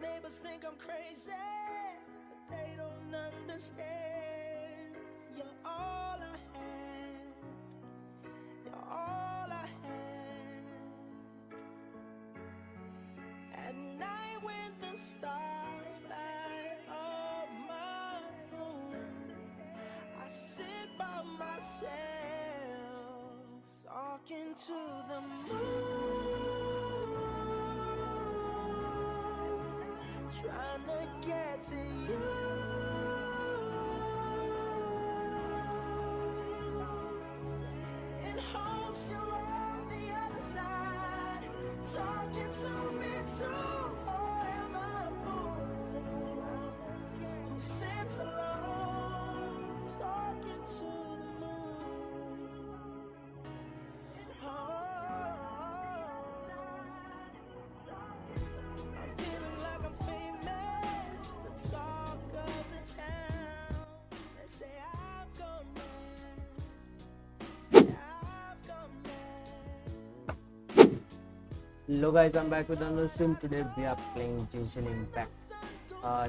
neighbors think I'm crazy, but they don't understand. You're all I had. You're all I had. At night when the stars light up my room, I sit by myself, talking to the moon, trying to get to you. In hopes you're on the other side, talking to me too. Or am I a fool who sits alone, talking to the moon? I'm feeling like I'm famous, the talk of the town. They say I've gone mad, I've gone mad. Hello guys, I'm back with another stream. Today we are playing Genshin Impact.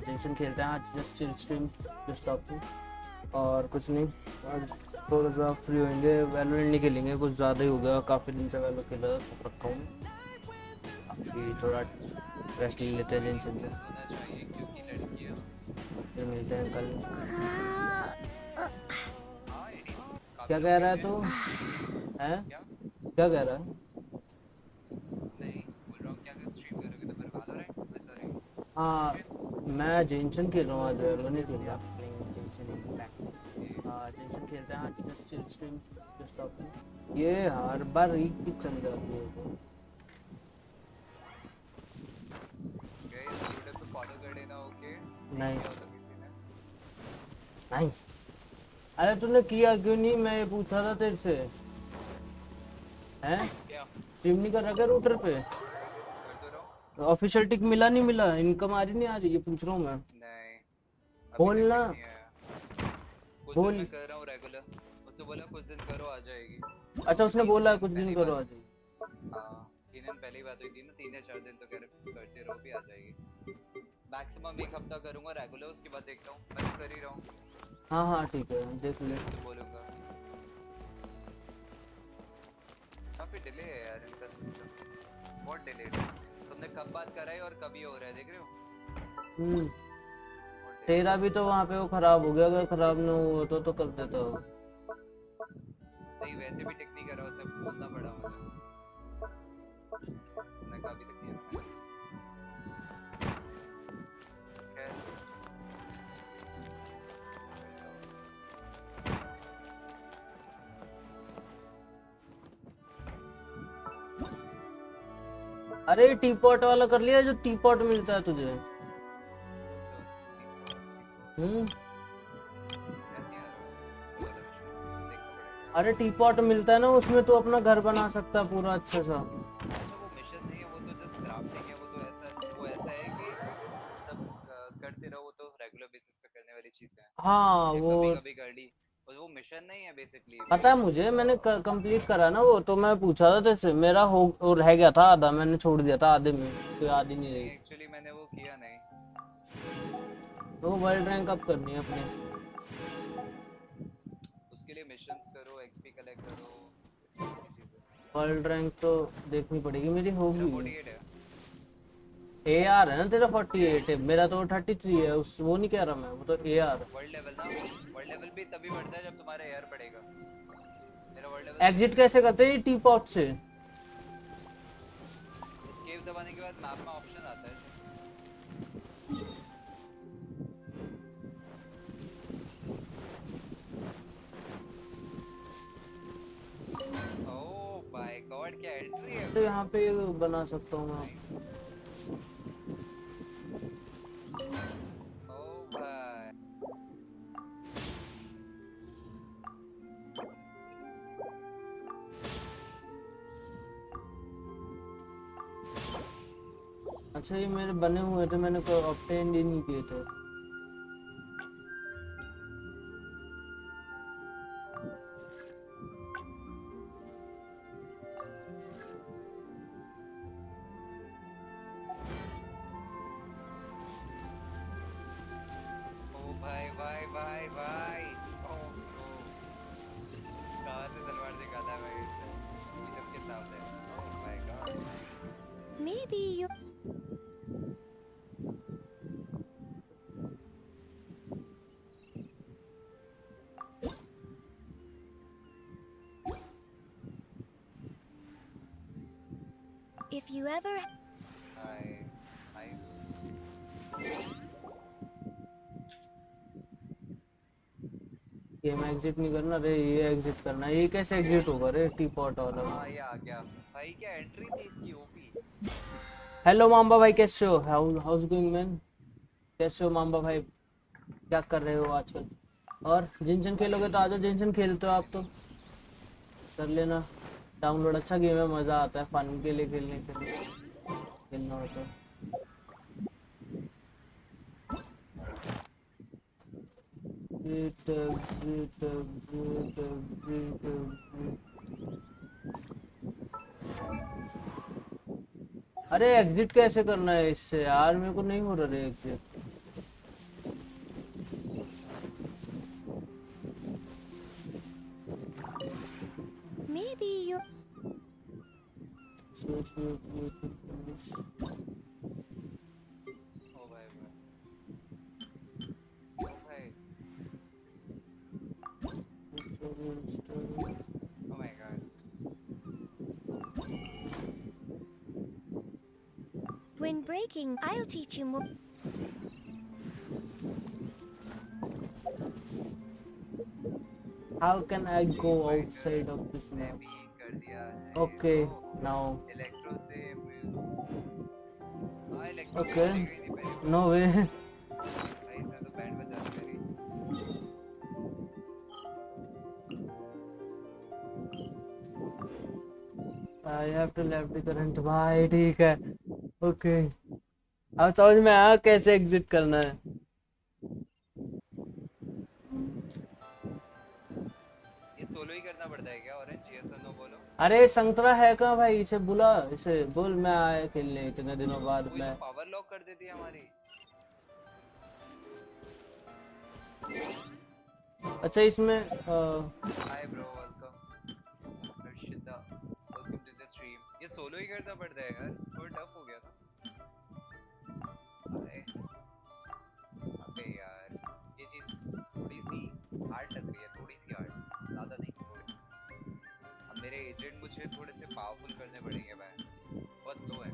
Genshin खेलते हैं आज, just chill stream, just talking और कुछ नहीं। आज थोड़ा सा free होंगे, Valorant नहीं खेलेंगे, कुछ ज़्यादा ही हो गया, काफ़ी दिन से Valorant खेला रखा हूँ। अभी थोड़ा रेस्ट ले लेते हैं Genshin से, फिर मिलते हैं कल। क्या कह रहा है तू? हैं? क्या कह रहा है? हाँ, मैं जेंशन खेल रहा हूँ आज, वो नहीं खेल रहा। जेंशन इम्पैक्ट। जेंशन खेलते हैं आज, just chill stream, just talking. ये हर बार रीक पिच चल जाती है तो। नहीं नहीं, अरे तूने किया क्यों नहीं? मैं ये पूछा था तेरे से। हैं? स्ट्रीम नहीं कर रहा क्या रूटर पे? ऑफिशियल टिक मिला नहीं मिला? इनकम आ रही नहीं आ रही? ये पूछ रहा हूँ मैं। नहीं बोलना, बोल। मैं कर रहा हूँ रेगुलर, उसने बोला कुछ दिन करो आ जाएगी। अच्छा, उसने बोला कुछ दिन करो आ जाएगी। हाँ, 3 दिन पहले ही बात हुई थी ना, 3 या 4 दिन तो करते रहो भी आ जाएगी। मैक्सिमम 1 हफ्ता करूँगा रेगुलर, उसके बाद देखता हूँ। मैं कर ही रहा हूँ। हाँ हाँ ठीक है, देख ले। उससे बोलूँगा। काफी डिले है यार इनका सिस्टम, बहुत डिलेड है। तुमने कब बात कराई और कब ये हो रहा है, देख रहे हो? तेरा भी तो वहाँ पे वो खराब हो गया, अगर खराब ना हुआ तो कर देता हो। नहीं वैसे भी टिक नहीं कर रहा, उसे बोलना पड़ा मुझे। मैं काफी तक नहीं आया। खैर अरे टी पॉट वाला कर लिया, जो टी पॉट मिलता है तुझे? अरे टी पॉट मिलता है ना, उसमें तो अपना घर बना सकता है पूरा अच्छा सा। अच्छा वो मिशन नहीं है, वो तो जस्ट क्राफ्टिंग है। वो ऐसा है कि मतलब करते रहो, वो तो रेगुलर बेसिस पे करने वाली चीज है। हाँ वो कभी कर ली, वो मिशन नहीं है बेसिकली। पता है मुझे, मैंने कंप्लीट करा ना वो, तो मैं पूछा था तेरे से। मेरा हो रह गया था आधा, मैंने छोड़ दिया था आधे में, तो याद ही नहीं रही। एक्चुअली मैंने वो किया नहीं। तो वर्ल्ड रैंक अप करनी है अपने, उसके लिए मिशंस करो, एक्सपी कलेक्ट करो, वर्ल्ड रैंक तो देखनी पड़ेगी। मेरी होगी। 48 है। एआर है ना तेरा? 48 है, मेरा तो 33 है। उस वो नहीं कह रहा मैं, वो तो एआर। वर्ल्ड लेवल ना, वर्ल्ड लेवल भी तभी बढ़ता है जब तुम्हारा एआर बढ़ेगा। मेरा वर्ल्ड लेवल एग्जिट कैसे करते हैं टी पॉट से? एस्केप दबाने के बाद मैप में ऑप्शन आता है। ओह माय गॉड, क्या एंट्री है। तो यहाँ पे बना सकता हूँ मैं। ओह भाई अच्छा, ये मेरे बने हुए थे, मैंने कोई ऑब्टेन ही नहीं किए थे। If you ever nice game exit नहीं करना रे, ये एग्जिट करना है। ये कैसे एग्जिट होगा रे टी पॉट वाला? हाँ ये आ गया भाई, क्या एंट्री थी इसकी ओपी। हेलो माम्बा भाई, कैसे हो? House going man? कैसे हो माम्बा भाई? क्या कर रहे हो आजकल? और जिनचन खेलोगे तो आजा, जिनचन खेलते हो आप तो कर लेना डाउनलोड। अच्छा गेम है, मज़ा आता है, फन के लिए खेलने के लिए खेलना होता है। अरे एग्जिट कैसे करना है इससे यार? मेरे को नहीं हो रहा रे एग्जिट। maybe you ओ भाई भाई ओ भाई oh my God when breaking, I'll teach you more. How can I go outside of this ने map? भी कर दिया है Okay, now. इलेक्ट्रो से हाँ इलेक्ट्रो Okay, से गई नहीं पहले no way. भाई से तो बैंड बजा दी मेरी। I have to left the current. भाई ठीक है, okay. अब समझ में आया कैसे एग्जिट करना है। ये सोलो ही करना पड़ता है क्या? ऑरेंज यस और नो बोलो। अरे संतरा है कहाँ भाई? इसे बुला, इसे बोल मैं आया खेलने इतने दिनों बाद कोई मैं। तो पावर लॉक कर देती है हमारी। अच्छा इसमें hi bro welcome Harshita welcome to the stream. ये सोलो ही करना पड़ता है यार, थोड़ा टफ हो गया ना। अरे अबे यार ये चीज थोड़ी सी हार्ड लग रही है, थोड़ी सी हार्ड, ज्यादा नहीं थोड़ी। अब मेरे एजेंट मुझे थोड़े से पावरफुल करने पड़ेंगे भाई, बहुत लो है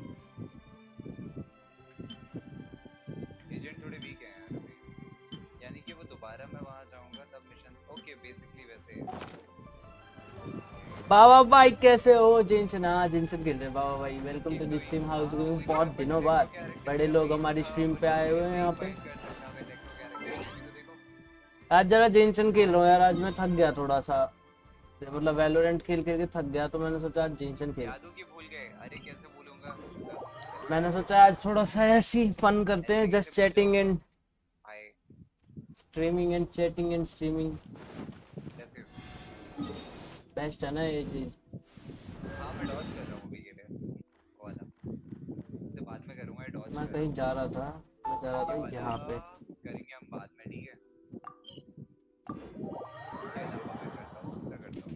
एजेंट, थोड़े वीक है यार अभी। यानी कि वो दोबारा मैं वहां जाऊंगा तब मिशन ओके बेसिकली वैसे है। बाबा भाई कैसे हो? जिनसन, हाँ जिनसन खेल रहे हैं बाबा भाई। Welcome to the stream how's going. बहुत दिनों बाद बड़े लोग हमारी स्ट्रीम पे आए हुए हैं यहाँ पे। आज जरा जिनसन खेल रहा हूँ यार, आज मैं थक गया थोड़ा सा, मतलब वैलोरेंट खेल के थक गया, तो मैंने सोचा आज जिनसन खेल। यादों की भूल गए? अरे कैसे भूलूंगा? मैंने सोचा आज थोड़ा सा ऐसी फन करते हैं, just chatting and streaming and chatting and streaming. Best है ना ये चीज। हाँ मैं डॉज कर रहा हूँ अभी के लिए वाला, इससे बाद में करूँगा डॉज। मैं कहीं जा रहा था, मैं जा रहा था यहाँ पे। करेंगे हम बाद में, ठीक है? इसके अलावा मैं करता हूँ, दूसरा करता हूँ।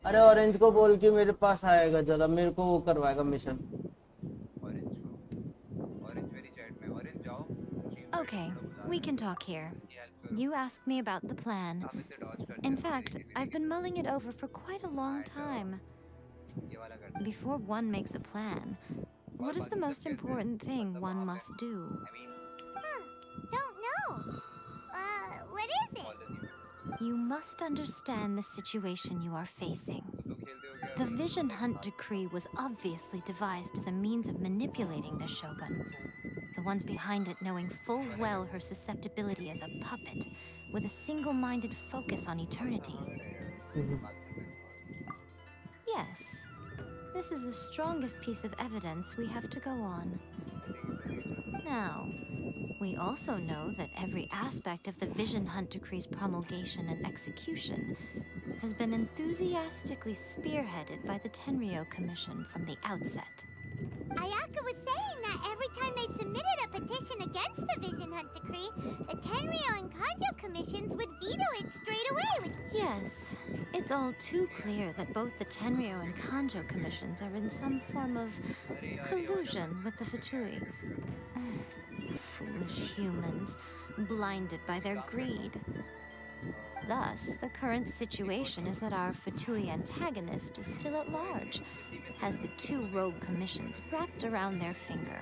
अरे ऑरेंज को बोल के मेरे पास आएगा, जरा मेरे को वो करवाएगा मिशन। ऑरेंज मेरी चैट में, ऑरेंज जाओ। Okay, we can talk here. You asked me about the plan. In fact, I've been mulling it over for quite a long time. Before one makes a plan, what is the most important thing one must do? Don't know. What is it? You must understand the situation you are facing. The Vision Hunt decree was obviously devised as a means of manipulating the Shogun. The ones behind it knowing full well her susceptibility as a puppet, with a single-minded focus on eternity. Yes, this is the strongest piece of evidence we have to go on. Now, we also know that every aspect of the Vision Hunt Decree's promulgation and execution has been enthusiastically spearheaded by the Tenryou Commission from the outset. Ayaka was saying that every time they submitted a petition against the Vision Hunt Decree, the Tenryou and Kanjo commissions would veto it straight away. Yes, it's all too clear that both the Tenryou and Kanjo commissions are in some form of collusion with the Fatui. Foolish humans, blinded by their greed. Thus, the current situation is that our Fatui antagonist is still at large, has the two rogue commissions wrapped around their finger,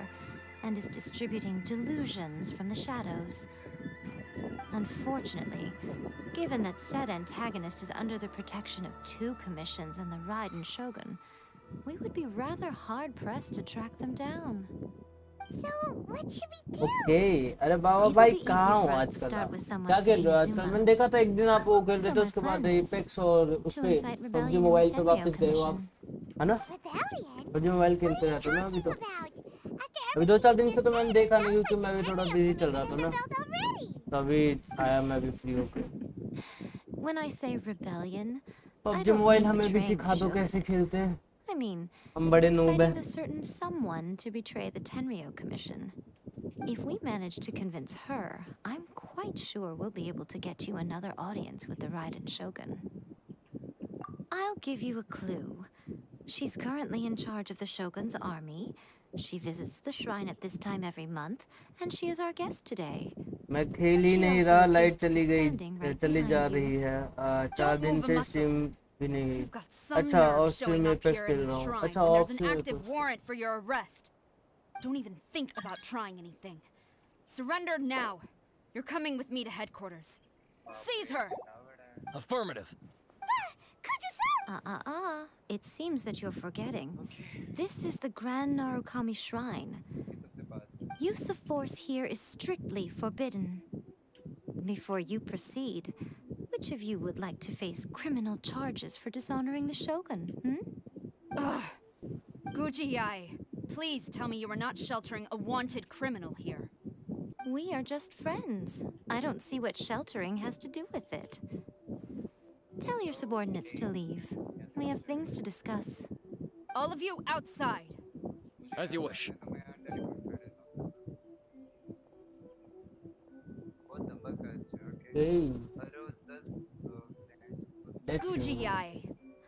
and is distributing delusions from the shadows. Unfortunately, given that said antagonist is under the protection of two commissions and the Raiden Shogun, we would be rather hard-pressed to track them down. So, what should we do? Okay अरे बाबा It भाई would be कहाँ easier हो for us to आजकल start आप with someone क्या खेल from रहे हो आजकल Inazuma. मैंने देखा था एक दिन आप वो खेल रहे So थे my उसके बाद plan is एपेक्स और उस to पे incite PUBG rebellion in mobile the पे Tenryo वापस गए हो आप Commission. है ना Rebellion? पबजी मोबाइल What खेलते are you रहते हो ना अभी तो talking about? After अभी दो चार दिन everything से you तो मैंने just देखा said, नहीं क्योंकि sounds मैं भी like थोड़ा the बिजी Tenryo चल रहा था Commission ना is rebelled already. तो अभी आया मैं भी फ्री होके When I say rebellion, I PUBG don't mobile mean हमें भी betraying सिखा the दो कैसे Shogunate. खेलते हैं I mean, हम बड़े नूब inciting हैं a certain someone to betray the Tenryo Commission. If we manage to convince her, I'm quite sure we'll be able to get you another audience with the Raiden Shogun. I'll give you a clue. She's currently in charge of the Shogun's army. She visits the shrine at this time every month, and she is our guest today. मैं खेल ही She नहीं also रहा appears light to be चली standing गई right चली जा behind you. रही है 4 Don't दिन move a से muscle. स्ट्रीम भी नहीं You've गई got some अच्छा nerve और स्ट्रीम showing में up एपेक्स here खेल in the रहा हूँ shrine अच्छा when of there's an stream active warrant for your arrest. Don't even think about trying anything. Surrender now. You're coming with me to headquarters. Seize her! Affirmative. It seems that you're forgetting. This is the Grand Narukami Shrine. Use of force here is strictly forbidden. Before you proceed, which of you would like to face criminal charges for dishonoring the Shogun, Ugh. Gujiyai, please tell me you are not sheltering a wanted criminal here. We are just friends. I don't see what sheltering has to do with it. Tell your subordinates to leave. We have things to discuss. All of you outside. As you wish. Hey, let's see. Gujiyai,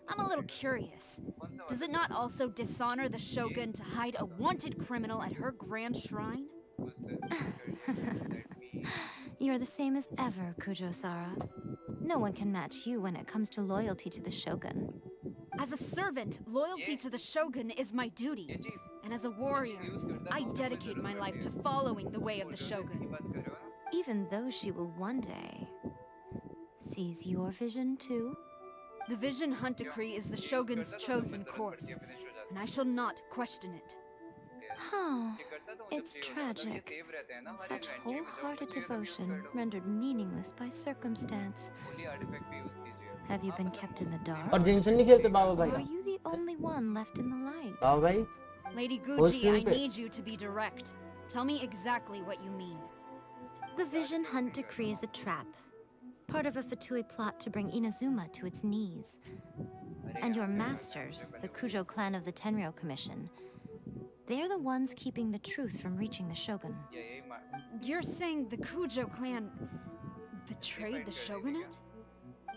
I'm a little curious. Does it not also dishonor the Shogun to hide a wanted criminal at her grand shrine? You're the same as ever, Kujo-Sara. No one can match you when it comes to loyalty to the Shogun. As a servant, loyalty to the Shogun is my duty. And as a warrior, I dedicate my life to following the way of the Shogun. Even though she will one day seize your vision too. The Vision Hunt Decree is the Shogun's chosen course, and I shall not question it. Huh. It's tragic. Such wholehearted devotion rendered meaningless by circumstance. Have you been kept in the dark? और जिनसे नहीं खेलते बाबा Or भाई are you the only one left in the light? बाबा भाई Lady Oh, Guji, I stupid. need you to be direct. Tell me exactly what you mean. The Vision Hunt Decree is a trap. Part of a Fatui plot to bring Inazuma to its knees. And your masters, the Kujo clan of the Tenryo Commission, they're the ones keeping the truth from reaching the Shogun. You're saying the Kujo clan betrayed the Shogunate?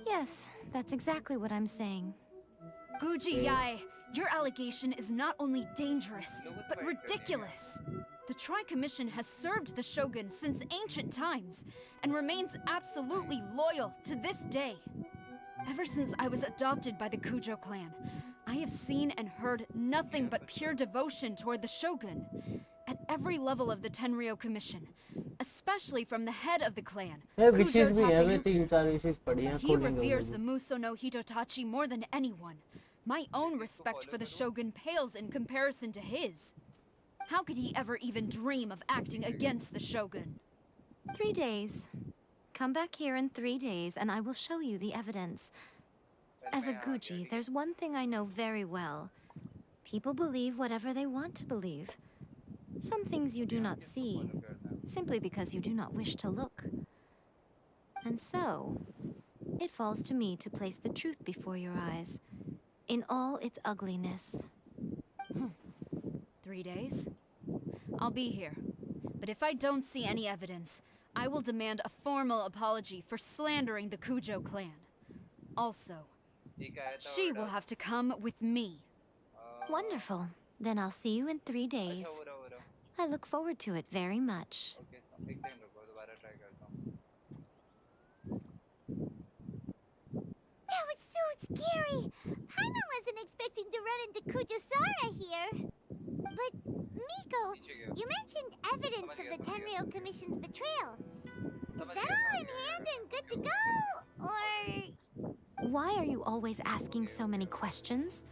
Yes, that's exactly what I'm saying. Guji Yai, your allegation is not only dangerous, but ridiculous. The Tri-Commission has served the Shogun since ancient times, and remains absolutely loyal to this day. Ever since I was adopted by the Kujo clan, I have seen and heard nothing but pure devotion toward the Shogun. At every level of the Tenryo Commission, especially from the head of the clan, wishes Kujo भी है वे Takayuki. 3-4 wishes पड़ी हैं He खोलेंगे reveres वो the भी। Muso no Hitotachi more than anyone. My own respect for the Shogun pales in comparison to his. How could he ever even dream of acting against the Shogun? 3 days. Come back here in 3 days and I will show you the evidence. As a Guji, there's one thing I know very well. People believe whatever they want to believe. Some things you do not see, simply because you do not wish to look. And so, it falls to me to place the truth before your eyes, in all its ugliness. 3 days? I'll be here. But if I don't see any evidence, I will demand a formal apology for slandering the Kujo clan. Also, she will have to come with me. Wonderful. Then I'll see you in 3 days. I look forward to it very much. scary. Paimon wasn't expecting to run into Kujusara here. But, Miko, you mentioned evidence of the Tenryou Commission's betrayal. Is that all in hand and good to go? Or... Why are you always asking so many questions?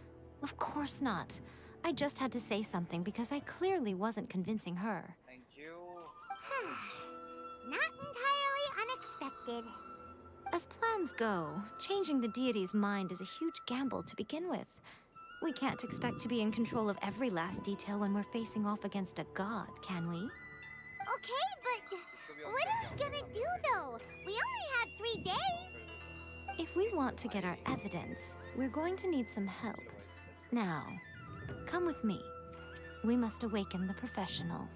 Of course not. I just had to say something because I clearly wasn't convincing her. Thank you. Not entirely unexpected. As plans go, changing the deity's mind is a huge gamble to begin with. We can't expect to be in control of every last detail when we're facing off against a god, can we? Okay, but what are we gonna do though? We only have 3 days. If we want to get our evidence, we're going to need some help. Now, come with me. We must awaken the professional.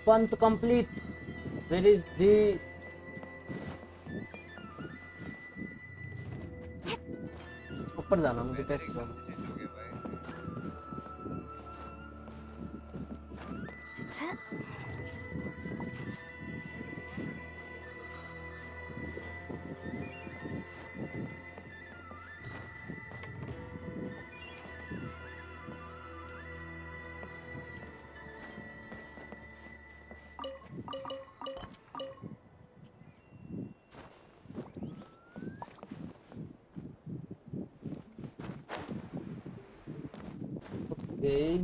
Panth complete. Where is the ऊपर जाना मुझे कैसे जाना? Change हो गया भाई। Okay.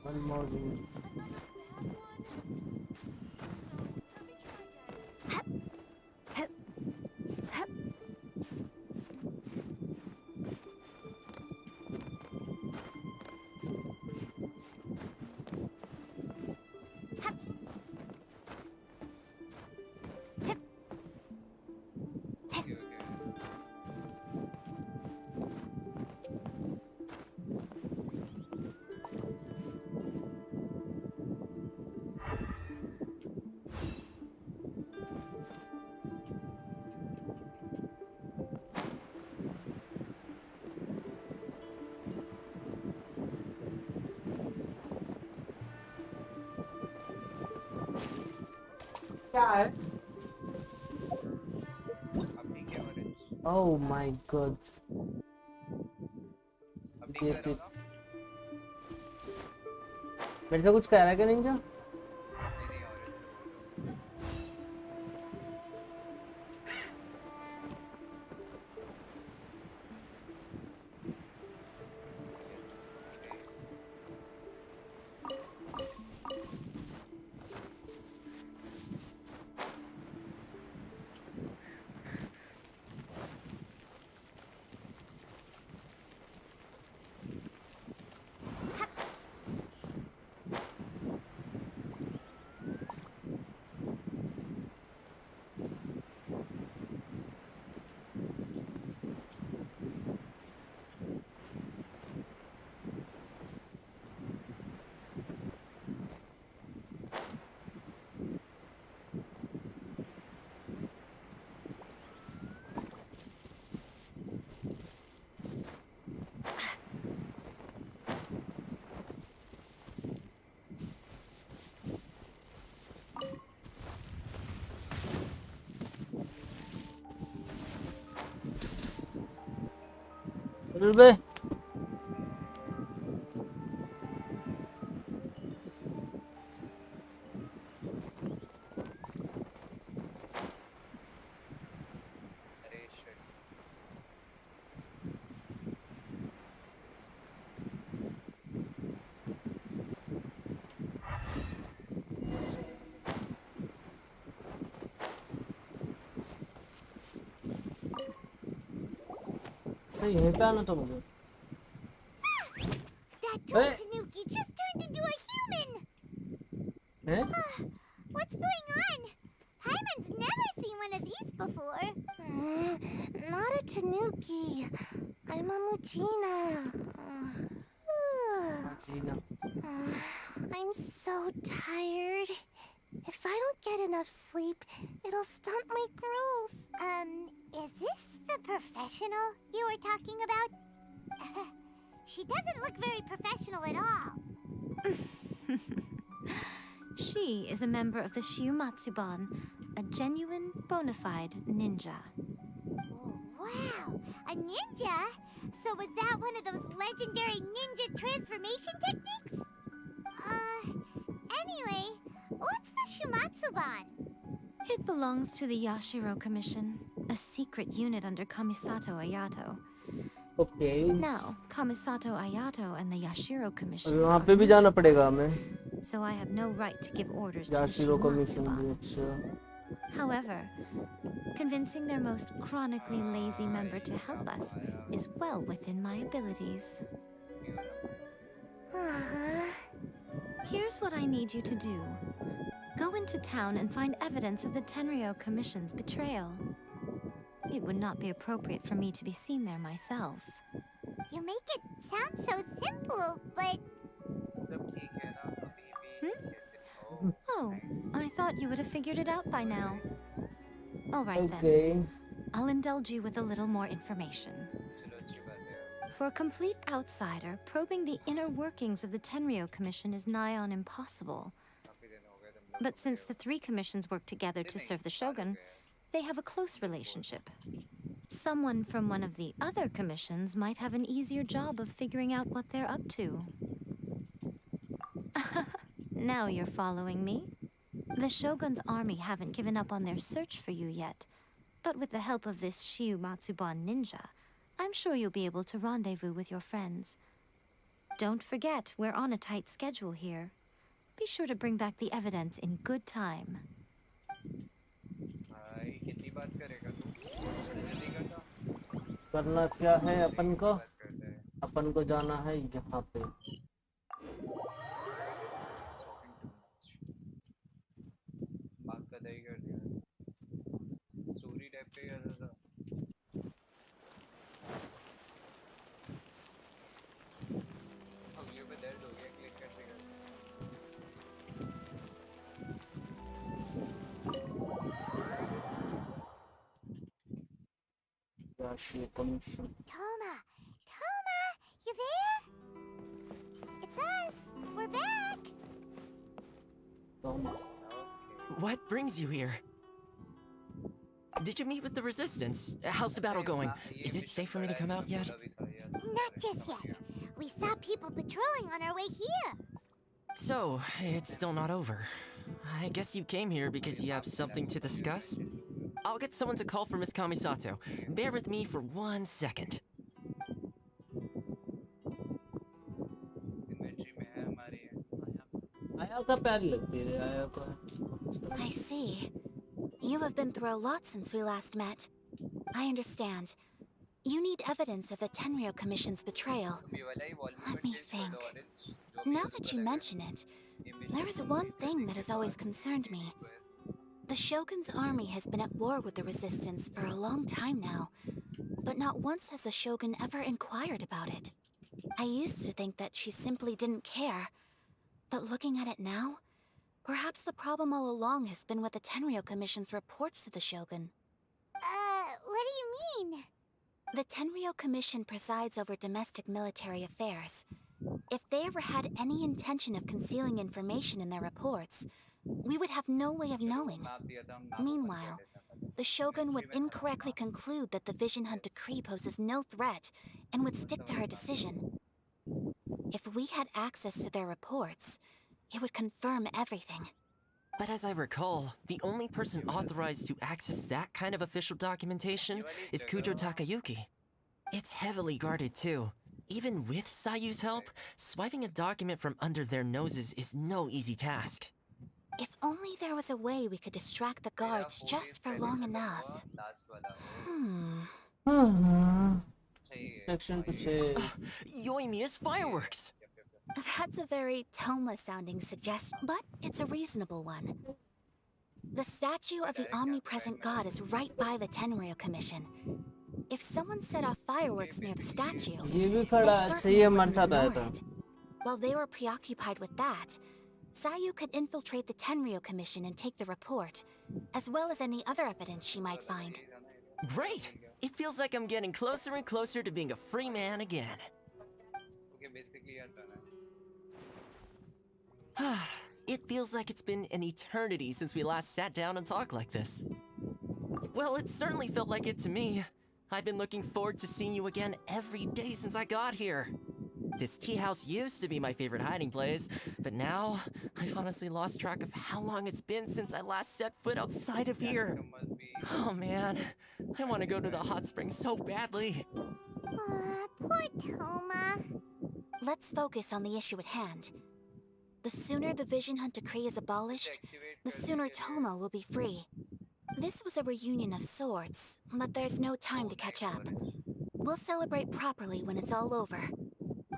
One more room. क्या है? अभी क्या ऑरेंज? Oh my god. अभी क्या रहा था? मेरे से कुछ कह रहा है कि नहीं जा? नहीं ऑरेंज। बे अरे शिट। यहीं पे आना तो मुझे That toy Tanuki just turned into a human! हैं? What's going on? Paimon's never seen one of these before. Not a Tanuki. I'm a Muchina. Gina. I'm so tired. If I don't get enough sleep, it'll stunt my growth. Is this the professional you were talking about? She doesn't look very professional at all. She is a member of the Shiumatsuban, a genuine, bona fide ninja. Oh, wow, a ninja? So was that one of those legendary ninja transformation techniques? Anyway, what's the Shiumatsuban? It belongs to the Yashiro Commission, a secret unit under Kamisato Ayato. Okay. Now, Kamisato Ayato and the Yashiro Commission वहाँ are पे भी जाना पड़ेगा friends, हमें. so I have no right to give orders to the Yashiro Commission भी Shiumatsuban. अच्छा. However, convincing their most chronically lazy member to help us is well within my abilities. Here's what I need you to do. Go into town and find evidence of the Tenryo Commission's betrayal. It would not be appropriate for me to be seen there myself. You make it sound so simple, but सब ठीक है ना अभी भी Oh, I thought you would have figured it out by now. All right then. Okay. I'll indulge you with a little more information. चलो अच्छी बात है For a complete outsider, probing the inner workings of the Tenryo Commission is nigh on impossible. काफी दिन हो गए तुम लोग But since the three commissions work together to serve the Shogun, they have a close relationship. Someone from one of the other commissions might have an easier job of figuring out what they're up to. Now you're following me? The Shogun's army haven't given up on their search for you yet, but with the help of this Shiumatsuban ninja, I'm sure you'll be able to rendezvous with your friends. Don't forget, we're on a tight schedule here. Be sure to bring back the evidence in good time. भाई कितनी बात करेगा तू जल्दी करता करना क्या है अपन को? बात करते हैं अपन को जाना है यहाँ पे. बात का दही कर दिया स्टोरी टाइप पे याद था उंगलियों पे दर्द हो गया क्लिक करते करते Yashiro Commission. Toma, you there? It's us. We're back. Toma. What brings you here? Did you meet with the resistance? How's the battle going? Is it safe for me to come out yet? Not just yet. We saw people patrolling on our way here. So, it's still not over. I guess you came here because you have something to discuss? I'll get someone to call for Miss Kamisato. Bear with me for 1 second. Inventory में है हमारी आया का पैर लगती है आया का. I see. You have been through a lot since we last met. I understand. You need evidence of the Tenryo Commission's betrayal. Let me think. Now that you mention it, there is one thing that has always concerned me. The Shogun's army has been at war with the Resistance for a long time now, but not once has the Shogun ever inquired about it. I used to think that she simply didn't care, but looking at it now, perhaps the problem all along has been with the Tenryo Commission's reports to the Shogun. What do you mean? The Tenryo Commission presides over domestic military affairs. If they ever had any intention of concealing information in their reports, we would have no way of knowing. Meanwhile, the Shogun would incorrectly conclude that the Vision Hunt decree poses no threat and would stick to her decision. If we had access to their reports, it would confirm everything. But as I recall, the only person authorized to access that kind of official documentation is Kujo Takayuki. It's heavily guarded too. Even with Sayu's help, swiping a document from under their noses is no easy task. If only there was a way we could distract the guards just for long enough. Section to say. Yoimiya's fireworks! That's a very Toma-sounding suggestion, but it's a reasonable one. The statue of the omnipresent god is right by the Tenryo Commission. If someone set off fireworks near the statue, ये भी they खड़ा है, अच्छा certainly ये wouldn't हमारे साथ आया ignore था। it. While they were preoccupied with that, Sayu could infiltrate the Tenryo Commission and take the report, as well as any other evidence she might find. Great! It feels like I'm getting closer and closer to being a free man again. Okay, basically यहाँ जाना है. It feels like it's been an eternity since we last sat down and talked like this. Well, it certainly felt like it to me. I've been looking forward to seeing you again every day since I got here. This tea house used to be my favorite hiding place, but now I've honestly lost track of how long it's been since I last set foot outside of here. Oh man, I want to go to the hot springs so badly. Poor Toma. Let's focus on the issue at hand. The sooner the Vision Hunt decree is abolished, the sooner Toma will be free. This was a reunion of sorts, but there's no time to catch up. We'll celebrate properly when it's all over.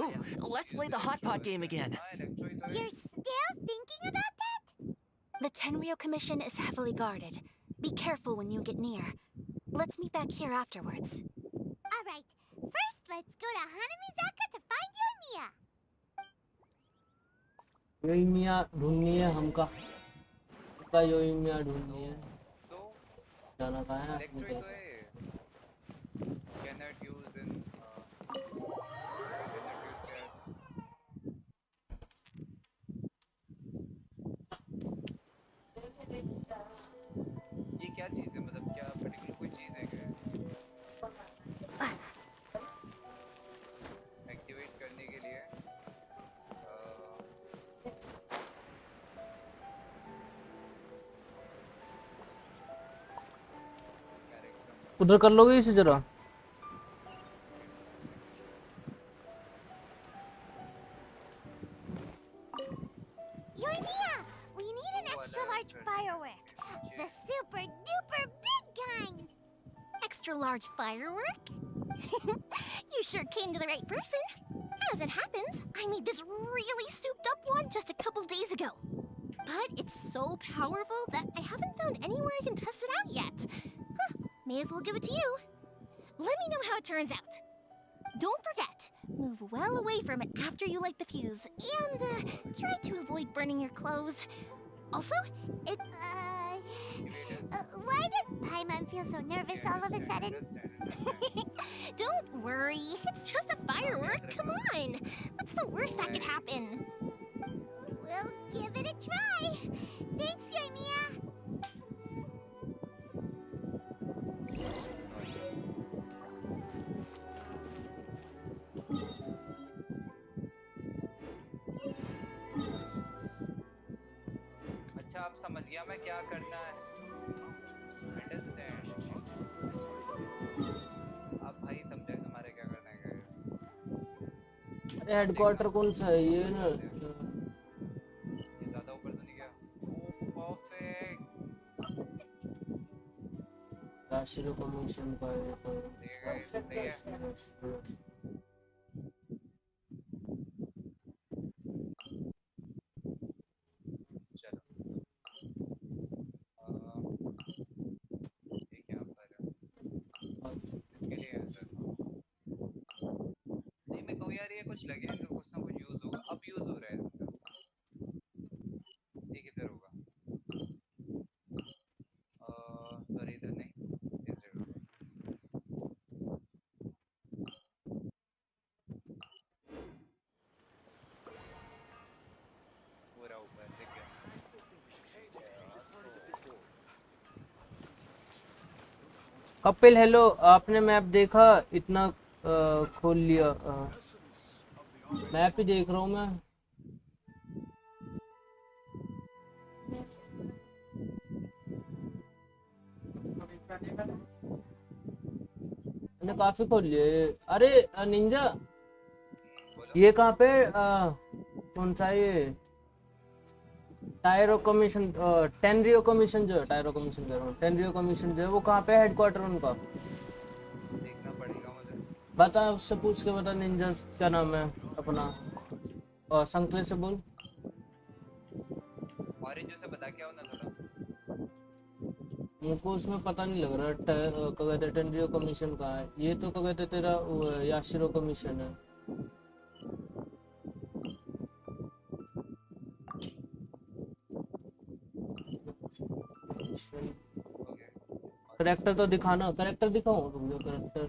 Ooh, let's play the hot pot game again. You're still thinking about that? The Tenryo Commission is heavily guarded. Be careful when you get near. Let's meet back here afterwards. Alright, first let's go to Hanamizaka to find Yoimiya. योइमिया ढूंढनी है हमका योइमिया ढूंढनी है। जाना कहाँ है Electroid तो है. Cannot use in ये क्या चीज़ है, मतलब क्या पर्टिकुलर कोई चीज़ है क्या? एक्टिवेट करने के लिए उधर कर लोगे इसे जरा। Yoimiya, we need an extra large firework. The super duper big kind. Extra large firework? You sure came to the right person. As it happens, I made this really souped up one just a couple days ago. But it's so powerful that I haven't found anywhere I can test it out yet. May as well give it to you. Let me know how it turns out. Don't forget, move well away from it after you light the fuse, and try to avoid burning your clothes. Also, It, why does Paimon feel so nervous all of a sudden? don't worry, it's just a firework, come on. What's the worst that could happen? We'll give it a try. Thanks, Yoimiya. अच्छा, आप समझ गया मैं क्या करना है. Understand? आप भाई समझे हमारे क्या करना है guys. अरे हेडक्वार्टर कौन सा है ये ना? ये ज़्यादा ऊपर तो नहीं गया. Perfect. राष्ट्रीय कमीशन का है तो सही है guys, सही है. चलो. ये क्या पर है? इसके लिए है सर. नहीं मैं कहूँ यार ये कुछ लगे इनको कुछ ना कुछ यूज होगा. अब यूज हो रहा है इसका. ये किधर होगा? सॉरी इधर नहीं. इस जगह. पूरा ऊपर दिख गया. कपिल हेलो, आपने मैप देखा? इतना खोल लिया। मैप ही देख रहा हूँ मैं। मैंने काफी खोल लिए। अरे निंजा, ये कहाँ पे कौन सा ये टायरो कमीशन, टेनरियो कमीशन जो है, टायरो कमीशन कह रहा हूँ, टेनरियो कमीशन जो है वो कहाँ पे है हेडक्वार्टर उनका? देखना पड़ेगा मुझे. बता, उससे पूछ के बता। निंजा क्या नाम है अपना? संकरे से बोल। ऑरेंज से बता क्या होना थोड़ा. मुझको उसमें पता नहीं लग रहा क्या कहते टेनरियो कमीशन कहाँ है। ये तो क्या कहते तेरा याशिरो कमीशन है। करेक्टर तो दिखाना, करेक्टर दिखाऊं तुमको करेक्टर।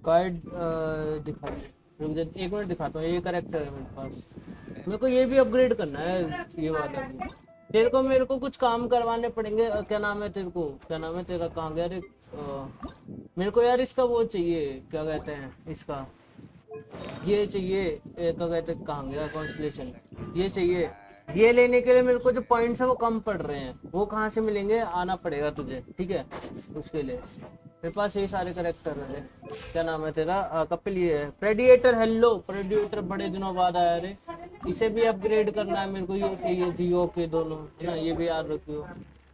गाइड दिखा, रुक जा 1 मिनट दिखाता हूँ। ये करेक्टर है मेरे पास, मेरे को ये भी अपग्रेड करना है ये वाला भी। तेरे को मेरे को कुछ काम करवाने पड़ेंगे। क्या नाम है तेरे को, क्या नाम है तेरा, कहाँ गया रे? मेरे को यार इसका वो चाहिए, क्या कहते हैं इसका, ये चाहिए क्या कहते हैं, कहाँ गया कॉन्स्टलेशन, ये चाहिए। ये लेने के लिए मेरे को जो पॉइंट्स है वो कम पड़ रहे हैं, वो कहाँ से मिलेंगे, आना पड़ेगा तुझे, ठीक है। उसके लिए मेरे पास ये सारे करेक्टर है। क्या नाम है तेरा? कपिल। ये है प्रेडिएटर। हेलो प्रेडिएटर, बड़े दिनों बाद आया रे। इसे भी अपग्रेड करना है मेरे को। ये जियो के दोनों है ना, ये भी याद रखियो,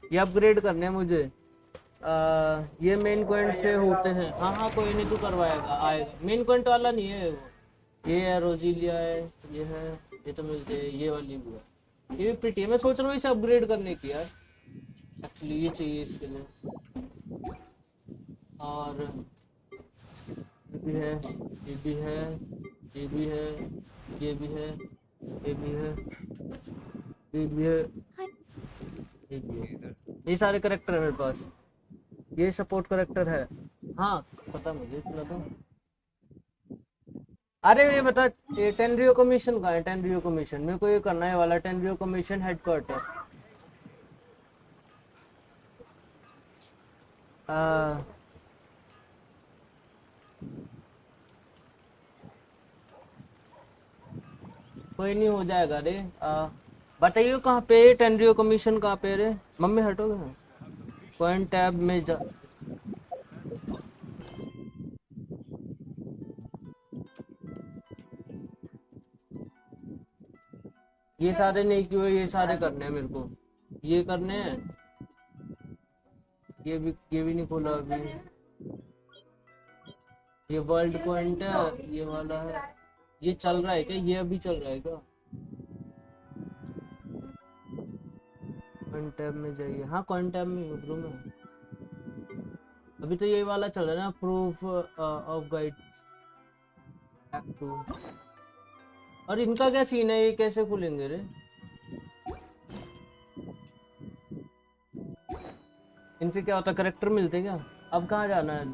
ये अपग्रेड करने हैं मुझे। ये मेन पॉइंट से होते हैं। हाँ हाँ कोई नहीं, तू करवाएगा, आएगा। मेन पॉइंट वाला नहीं है वो, ये है रोजिलिया है, ये है, ये तो मिलते हैं। ये वाली भी है, ये भी प्रिटी है। मैं सोच रहा हूँ इसे अपग्रेड करने की यार, एक्चुअली ये चाहिए इसके लिए। और ये भी है, ये भी है, ये भी है, ये भी है, ये भी है, ये भी है, ये भी है। ये सारे करेक्टर है मेरे पास। ये सपोर्ट करेक्टर है। हाँ पता मुझे, लगा। अरे ये बता, ये टेनरियो कमीशन का है। टेनरियो कमीशन मेरे को ये करना है वाला, टेनरियो कमीशन हेडक्वार्टर। कोई नहीं, हो जाएगा रे। बताइए कहाँ पे टेनरियो कमीशन, कहाँ पे रे? मम्मी हटोगे? पॉइंट टैब में जा। ये सारे नहीं क्यों, ये सारे करने हैं मेरे को, ये करने हैं। ये भी नहीं खोला अभी। ये वर्ल्ड पॉइंट है, ये वाला है। ये चल रहा है क्या? ये अभी चल रहा है क्या? कॉइन टैब में जाइए। हाँ कॉइन टैब में उतरूँ मैं। अभी तो ये वाला चल रहा है ना, प्रूफ ऑफ गाइड। और इनका क्या सीन है, ये कैसे खुलेंगे रे? इनसे क्या होता, करेक्टर मिलते क्या? अब कहाँ जाना है?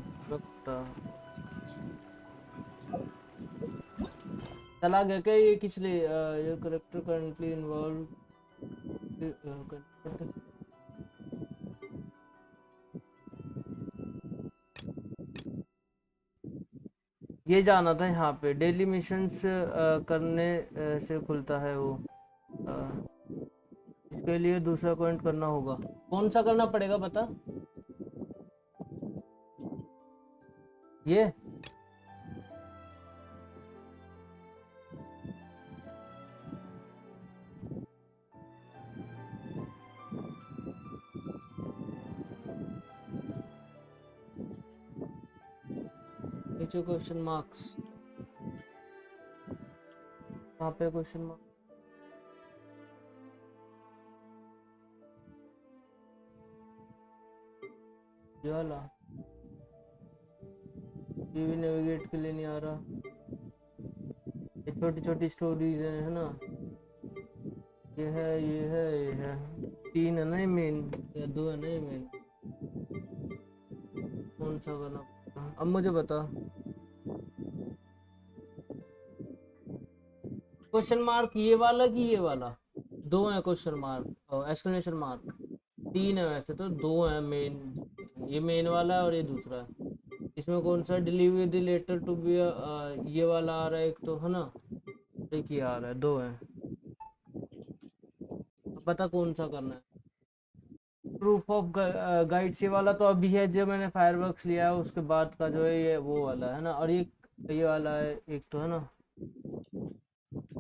चला गया क्या ये? किस लिए? ये करेक्टर करंटली इन्वॉल्व। ये जाना था यहाँ पे, डेली मिशंस करने से खुलता है वो। इसके लिए दूसरा पॉइंट करना होगा। कौन सा करना पड़ेगा बता? ये नीचे क्वेश्चन मार्क्स, कहाँ पे क्वेश्चन मार्क? ये वाला, ये भी नेविगेट के लिए नहीं आ रहा। ये छोटी छोटी स्टोरीज है ना। ये है, ये है, ये है। 3 है ना ये मेन, या 2 है ना ये मेन? कौन सा करना? अब मुझे बता। क्वेश्चन मार्क ये वाला कि ये वाला? 2 है क्वेश्चन मार्क और एक्सक्लेमेशन मार्क। 3 है वैसे तो, 2 है मेन। ये मेन वाला है और ये दूसरा है। इसमें कौन सा? Delivery the letter to B, ये वाला आ रहा है एक तो, है ना? एक ही आ रहा है, 2 है। पता कौन सा करना है? प्रूफ ऑफ गाइड्स ये वाला तो अभी है, जो मैंने फायरवर्क्स लिया है उसके बाद का जो है, ये वो वाला है ना। और ये वाला है एक तो, है ना?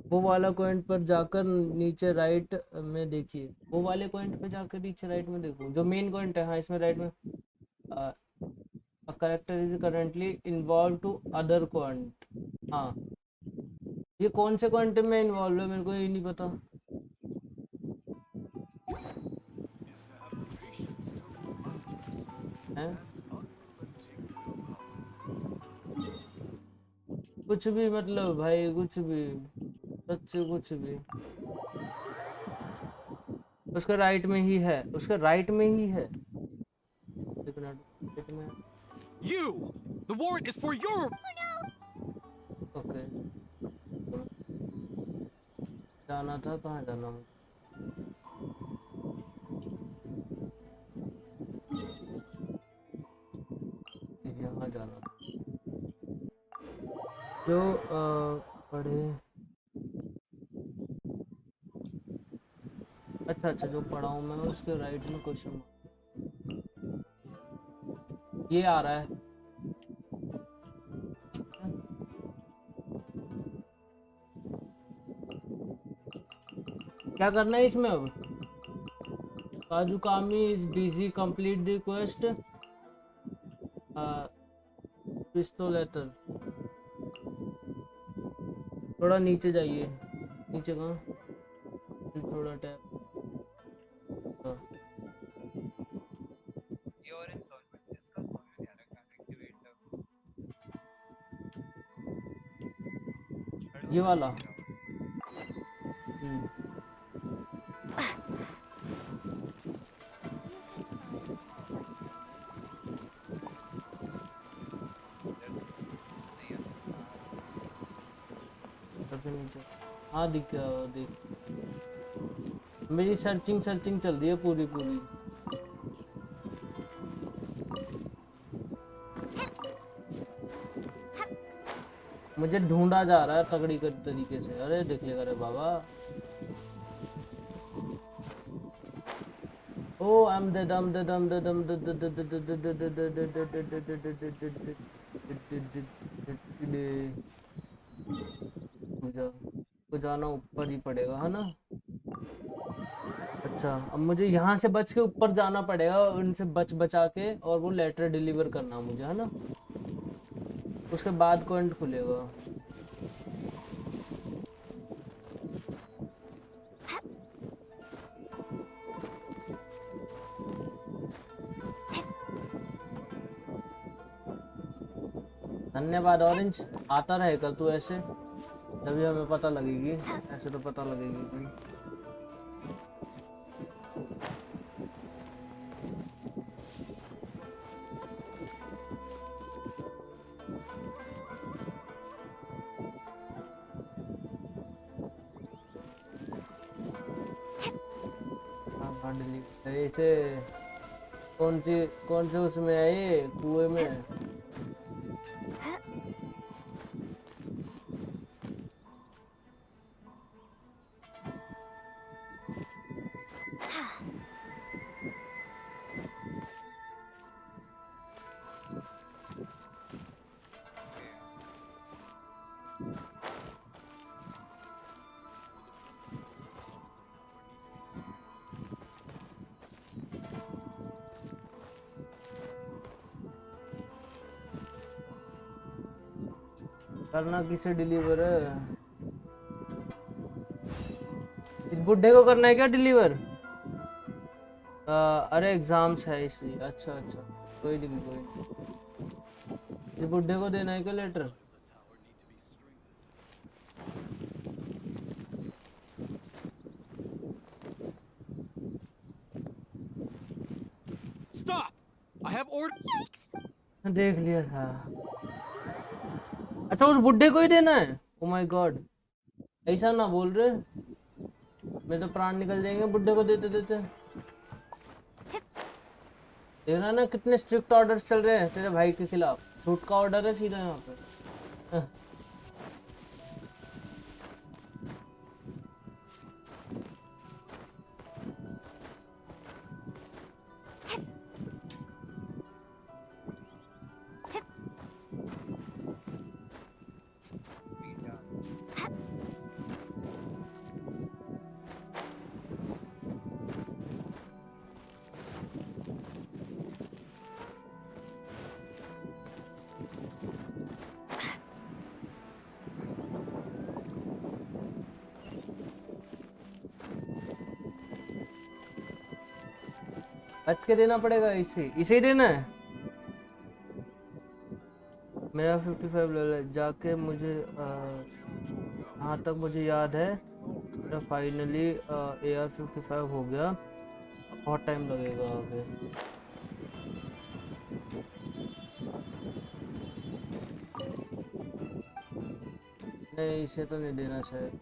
वो वाला पॉइंट पर जाकर नीचे राइट में देखिए। वो वाले पॉइंट पे जाकर नीचे राइट में देखो, जो मेन पॉइंट है। हाँ इसमें राइट में, character is currently involve to other point. हाँ ये कौन से क्वांटम में इन्वॉल्व है मेरे को ये नहीं पता। है कुछ भी मतलब भाई, कुछ भी, सच कुछ भी। उसका राइट में ही है, उसका राइट में ही है। You! The warrant is for your... okay, जाना था, कहाँ जाना मुझे? यहाँ जाना था जो पढ़े। अच्छा अच्छा, जो पढ़ा हूँ मैं उसके राइट में क्वेश्चन ये आ रहा है। क्या करना है इसमें अब? काजू कामी is busy, complete the quest pistolator. थोड़ा नीचे जाइए, नीचे कहाँ, थोड़ा टैप। ये और इंस्टॉलमेंट इसका समझ में नहीं आ रहा, एक्टिवेट ये वाला। नीचे हाँ दिख गया, देख मेरी सर्चिंग चल रही है पूरी। मुझे ढूंढा जा रहा है तगड़ी कर तरीके से। अरे देख लेगा रे बाबा। ओ I'm dead, I'm dead, I'm dead, I'm dead, तो जाना ऊपर ही पड़ेगा है ना। अच्छा अब मुझे यहाँ से बच के ऊपर जाना पड़ेगा, उनसे बचा के, और वो लेटर डिलीवर करना मुझे है ना। उसके बाद क्वेंट खुलेगा। धन्यवाद ऑरेंज। आता रहेगा तू ऐसे, तभी हमें पता लगेगी, ऐसे तो पता लगेगी नहीं। ऐसे कौन से उसमें है ये कुएं में? करना किसे डिलीवर है? इस बुड्ढे को करना है क्या डिलीवर? अरे एग्जाम्स है इसलिए। अच्छा अच्छा, कोई नहीं कोई नहीं। इस बुड्ढे को देना है क्या letter? Stop! I have ordered. देख लिया था। अच्छा उस बुड्ढे को ही देना है? ओ माय गॉड, ऐसा ना बोल रहे, मेरे तो प्राण निकल जाएंगे बुड्ढे को देते देते। देख रहा ना कितने स्ट्रिक्ट ऑर्डर्स चल रहे हैं तेरे भाई के खिलाफ। छूट का ऑर्डर है सीधा यहाँ पे। बच के देना पड़ेगा, इसे ही देना है। मेरा 55 ले ले जाके मुझे जहाँ तक मुझे याद है मेरा फाइनली AR 55 हो गया। बहुत टाइम लगेगा आगे। नहीं इसे तो नहीं देना शायद।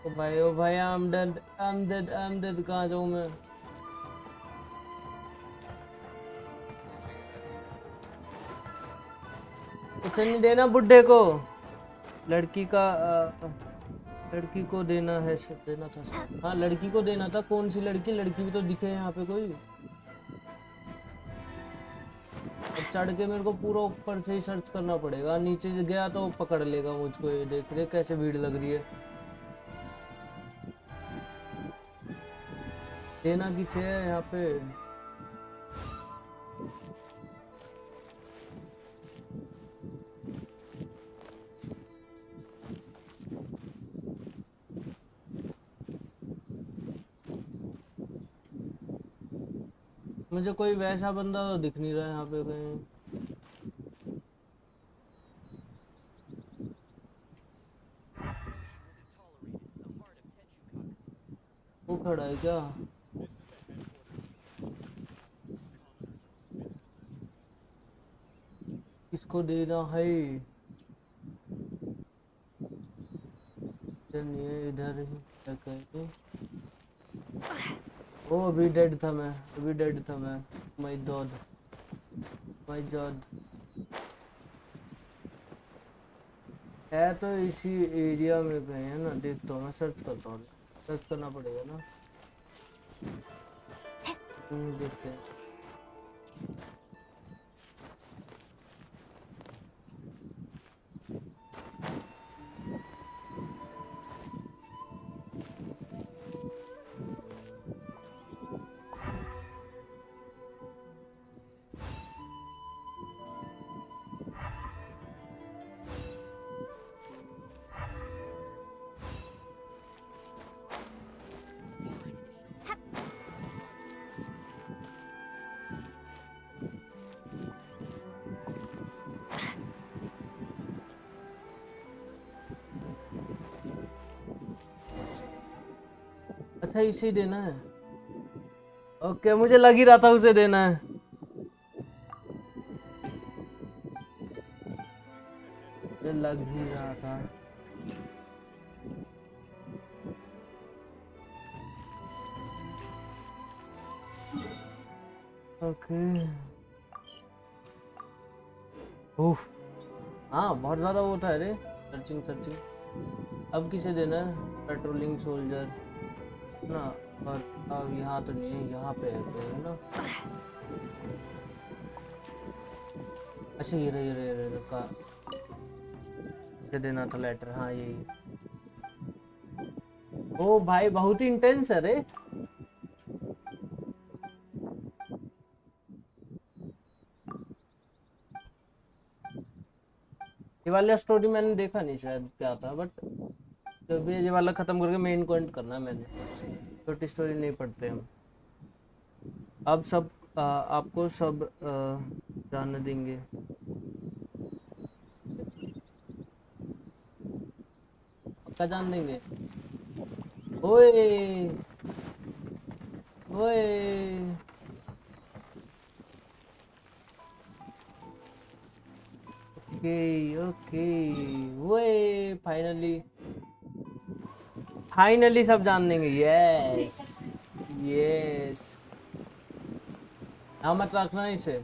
ओ भाई I'm dead कहाँ जाऊँ मैं? इसे नहीं देना बुड्ढे को, लड़की का लड़की को देना है, देना था शायद। हाँ लड़की को देना था। कौन सी लड़की? लड़की भी तो दिखे यहाँ पे कोई। अब चढ़ के मेरे को पूरा ऊपर से ही सर्च करना पड़ेगा, नीचे से गया तो पकड़ लेगा मुझको। ये देख रहे कैसे भीड़ लग रही है। देना किसे है यहाँ पे? मुझे कोई वैसा बंदा तो दिख नहीं रहा है यहाँ पे कहीं। वो खड़ा है क्या? किसको देना है? इधर ही कहीं। ओ अभी डेड था मैं। My God. है तो इसी एरिया में कहीं है ना। देखता हूँ मैं, सर्च करता हूँ। सर्च करना पड़ेगा ना। देखते हैं। अच्छा इसे देना है। ओके मुझे लग ही रहा था उसे देना है। मुझे लग ही रहा था। ओके उफ हाँ बहुत ज़्यादा वो था। अरे सर्चिंग। अब किसे देना है? पेट्रोलिंग सोल्जर ना। और अब यहाँ तो नहीं है, यहाँ पे है ना। अच्छा ये रहे का इसे देना था लेटर। हाँ यही। ओ भाई बहुत ही इंटेंस है रे। ये वाला स्टोरी मैंने देखा नहीं शायद क्या था, बट जब भी ये वाला खत्म करके मेन पॉइंट करना है मैंने। छोटी स्टोरी नहीं पढ़ते हम। अब सब आपको सब जानने देंगे। पक्का जान देंगे। ओए ओके ओए फाइनली सब जान देंगे। यस हाँ मत रखना इसे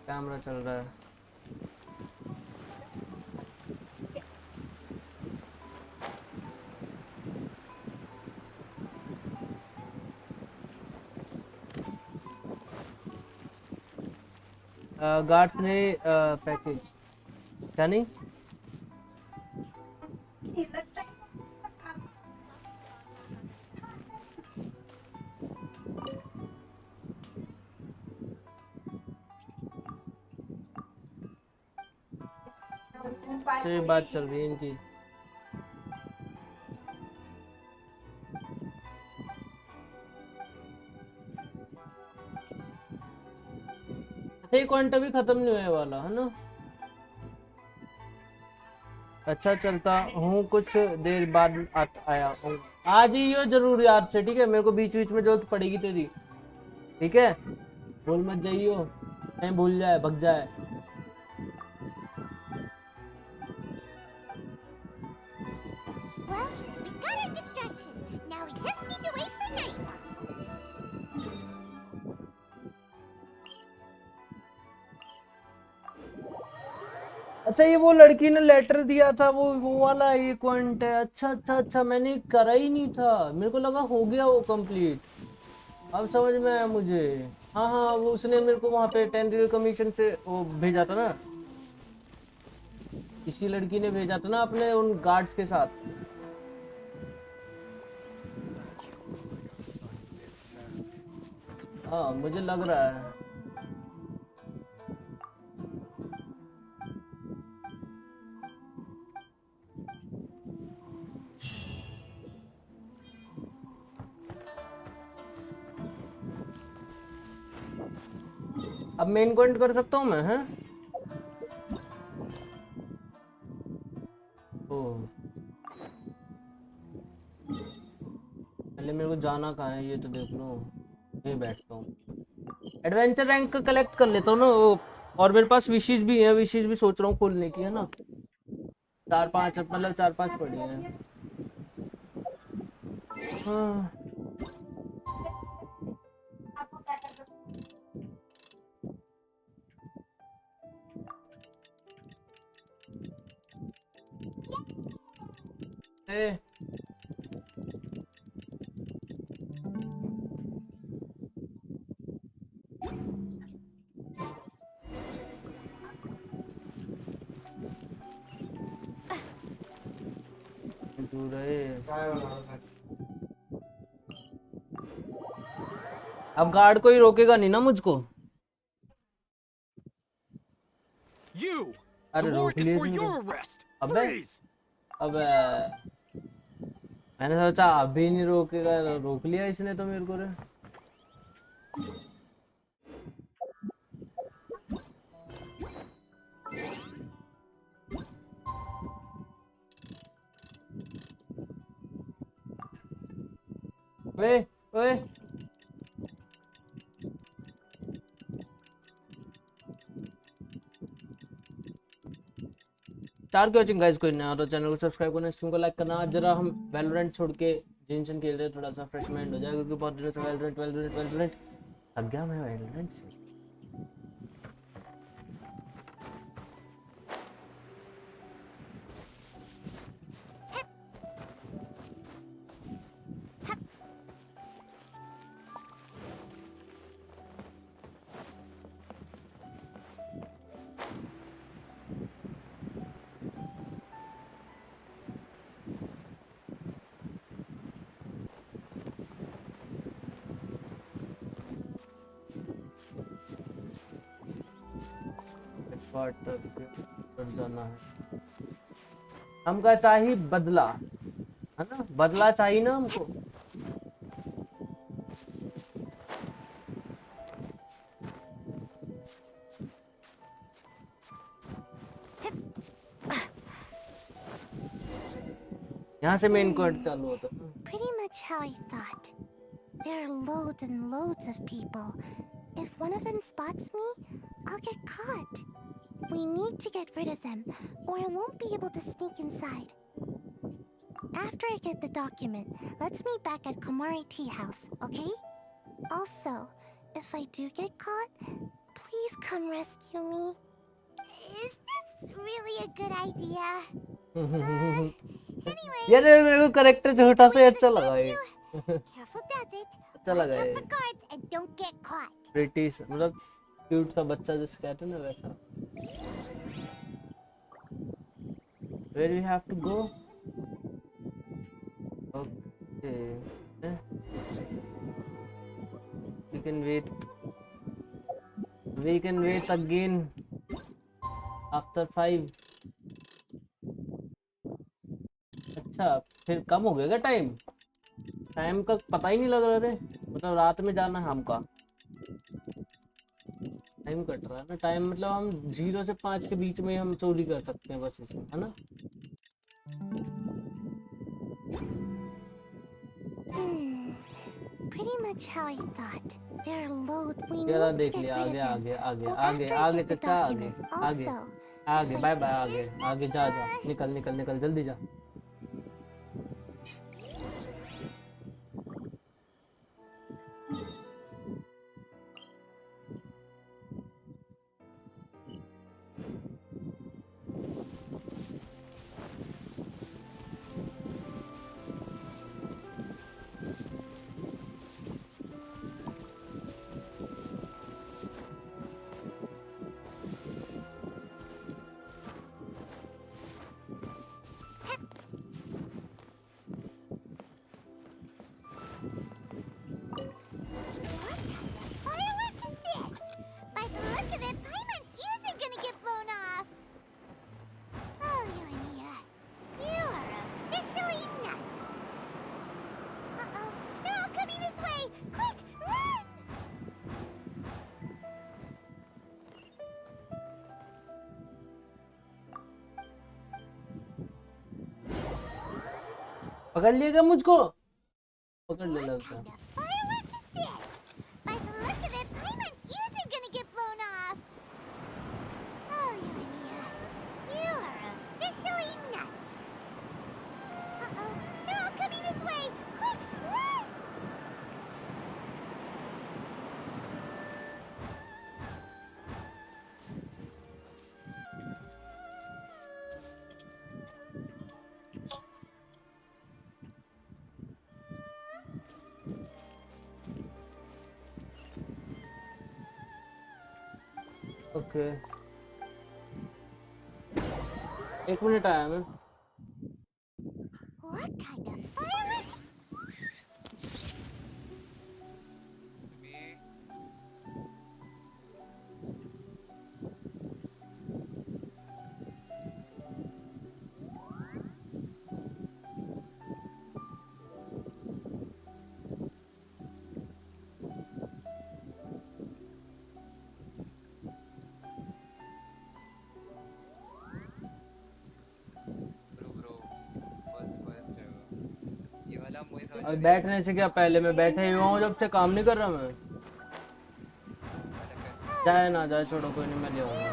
कैमरा चल रहा है। गार्ड्स ने पैकेज क्या नहीं ये बात चल रही है इनकी। अच्छा ये क्वांटा भी खत्म नहीं होने वाला है ना। अच्छा चलता हूँ, कुछ देर बाद आया हूँ। आ जाइयो जरूर याद से, ठीक है। मेरे को बीच बीच में जरूरत पड़ेगी तेरी, ठीक है। भूल मत जाइयो, नहीं भूल जाए भग जाए। Well, we got our distraction. Now we just need to wait for nightfall. अच्छा ये वो लड़की ने लेटर दिया था, वो वाला ये क्वांट है। अच्छा अच्छा अच्छा, मैंने करा ही नहीं था, मेरे को लगा हो गया वो कंप्लीट। अब समझ में आया मुझे। हाँ हाँ, वो उसने मेरे को वहाँ पे 10 रियल कमीशन से वो भेजा था ना, इसी लड़की ने भेजा था ना अपने उन गार्ड्स के साथ। हाँ मुझे लग रहा है। अब मेन क्वांट कर सकता हूँ मैं, हैं? पहले मेरे को जाना कहाँ है ये तो देख लो। यहीं बैठता हूँ, एडवेंचर रैंक का कलेक्ट कर लेता हूँ ना वो। और मेरे पास विशेष भी है, विशेष भी सोच रहा हूँ खोलने की, है ना। 4-5 मतलब 4-5 पड़ी हैं। हाँ ए अब गार्ड कोई रोकेगा नहीं ना मुझको। अरे रोक लिए अबे अबे मैंने सोचा अभी नहीं रोकेगा, रोक लिया इसने तो मेरे को रे। ओए ओए चार के वॉचिंग गाइस, कोई नया तो चैनल को सब्सक्राइब करना, स्ट्रीम को लाइक करना। जरा हम वैलोरेंट छोड़ के जेंशन खेल रहे हैं, थोड़ा सा फ्रेश माइंड हो जाएगा, क्योंकि बहुत दिनों से वैलोरेंट थक गया मैं वैलोरेंट से। जाना है हमका, चाहिए बदला, है ना। बदला चाहिए ना हमको। यहाँ से मेन क्वेस्ट चालू होता है। Pretty much how I thought. There are loads and loads of people. If one of them spots me, I'll get caught. We need to get rid of them, or I won't be able to sneak inside. After I get the document, let's meet back at Komari Tea House, okay? Also, if I do get caught, please come rescue me. Is this really a good idea? Anyway, यार मेरे को character छोटा सा अच्छा लगा ये। careful does it. अच्छा लगा Watch ये। out for guards and don't get caught. British मतलब क्यूट सा बच्चा जिसे कहते हैं ना, वैसा। Where we have to go? Okay. We can wait. We can wait again after 5. अच्छा फिर कम हो गया क्या टाइम? टाइम का पता ही नहीं लग रहा थे, मतलब रात में जाना है हमका। टाइम कट रहा है ना, टाइम मतलब हम 0 से 5 के बीच में हम चोरी कर सकते हैं बस इसमें, है ना? Pretty much how I thought. There are loads we need चला to देख get लिया, rid आगे of them. आगे आगे Oh, आगे after I आगे get the चचा आगे document आगे also. आगे, बाय बाय, आगे आगे जा जा, निकल निकल निकल, जल्दी जा। Firework is this? By the look of it, Paimon's ears are gonna get blown off. Oh, you and Mia. You are officially nuts. Uh-oh. They're all coming this way. Quick, run! पकड़ लिएगा मुझको, पकड़ ले लगता है। What kind of firework is this? By the look of it, Paimon's ears are gonna get blown off. Oh, you and Mia. You are officially nuts. Uh-oh. They're all coming this way. Quick, run! Okay, 1 minute आया मैं। What kind of firework? और बैठने से क्या, पहले मैं बैठे ही हुआ हूँ जब से, काम नहीं कर रहा मैं। जाए ना जाए, छोड़ो, कोई नहीं, मैं ले आऊंगा।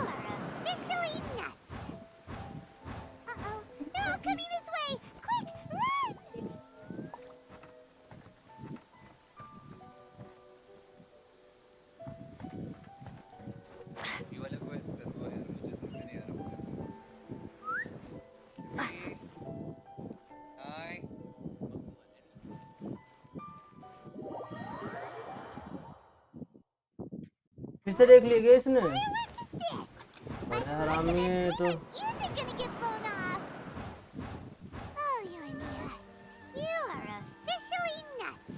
Officially nuts. Uh-oh. They're all coming this way. Quick, run! ये वाला क्वेस्ट कर दो यार, मुझे समझ नहीं आ रहा। हाय फिर से देख लिया इसने, What is this? बड़ा हरामी है तो। Ears are gonna get blown off. Oh, you and Mia. You are officially nuts.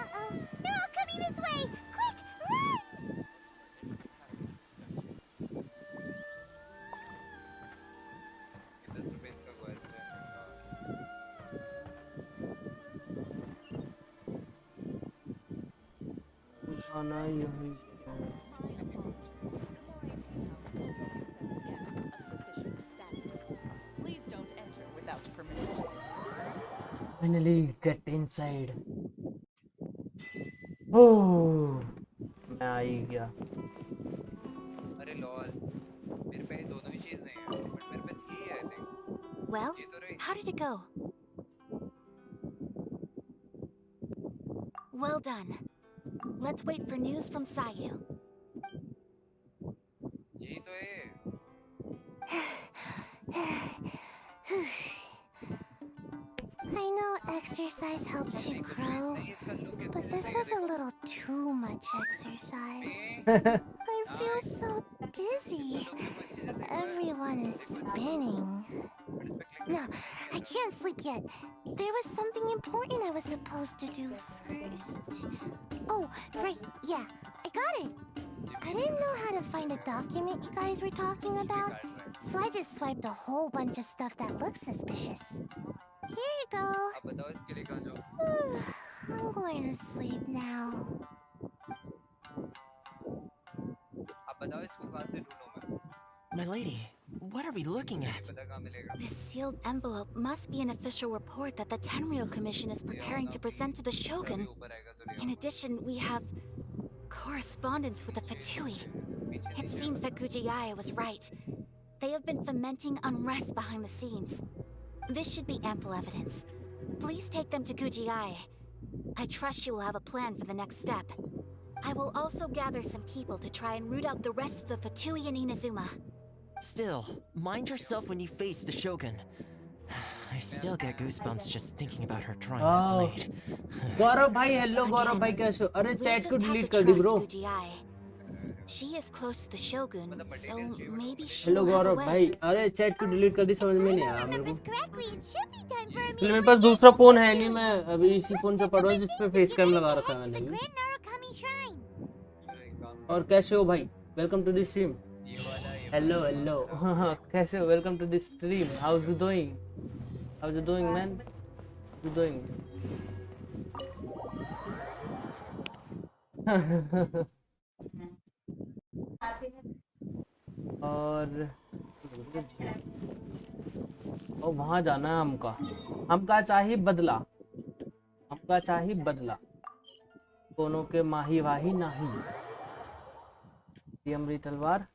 Uh-oh. They're all coming this way. Quick, run! ये 10 रुपए इसका क्वेस्ट है। खाना यही Please don't enter without permission. Finally get inside. Oh, मैं आ ही गया। अरे लॉल, मेरे पे दोनों ही चीज नहीं है, बट मेरे पे थी आई थिंक। Well, ये तो रही। how did it go? Well done. Let's wait for news from Sayu. यही तो है। I know exercise helps you grow, but this was a little too much exercise. I feel so dizzy. Everyone is spinning. But इस पे click No, I can't sleep yet. There was something important I was supposed to do first. Oh, right, yeah, I got it. I didn't know how to find a document you guys were talking about, so I just swiped a whole bunch of stuff that looks suspicious. Here you go. I'm going to sleep now. My lady, what are we looking at? This sealed envelope must be an official report that the Tenryou Commission is preparing to present to the Shogun. In addition, we have correspondence with the Fatui. It seems that Gujiae was right. They have been fomenting unrest behind the scenes. This should be ample evidence. Please take them to Gujiae. I trust you will have a plan for the next step. I will also gather some people to try and root out the rest of the Fatui in Inazuma. Still, mind yourself when you face the Shogun. I still get goosebumps just thinking about her trying that blade. गौरव भाई, hello गौरव भाई, कैसे हो? अरे chat को delete कर दी bro. She is close to the Shogun, so maybe she hello will have a Gaurav way. भाई, अरे चैट को डिलीट कर दी, समझ में नहीं आया मेरे को. Correctly, it should be time for me. मेरे पास दूसरा फोन है नहीं, मैं अभी इसी फोन से पढ़ रहा हूँ जिस पे फेस कैम लगा रखा है मैंने. Grand Narukami Shrine. और कैसे हो भाई? Welcome to the stream. Hello hello. कैसे हो? Welcome to the stream. How you doing? How you doing man? You doing? और वहां जाना है हमका चाहिए बदला. हमका चाहिए बदला. दोनों के माही वाही नहीं. ये अमरी तलवार.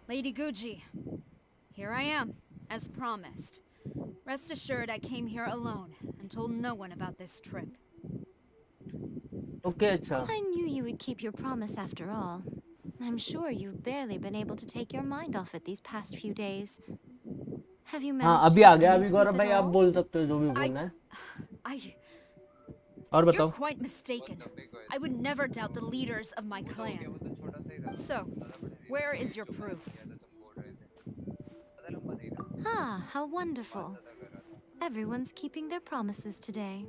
Lady Guji, here I am, as promised. Rest assured I came here alone and told no one about this trip. Okay, अच्छा. I knew you would keep your promise after all. I'm sure you've barely been able to take your mind off it these past few days. Have you managed हाँ, अभी to आ गया. get अभी any गौरव sleep भाई at आप all? बोल सकते हो जो भी बोलना है. और You're बताओ. quite mistaken. I would never doubt the leaders of my clan. So, where is your proof? Ah, how wonderful. Everyone's keeping their promises today.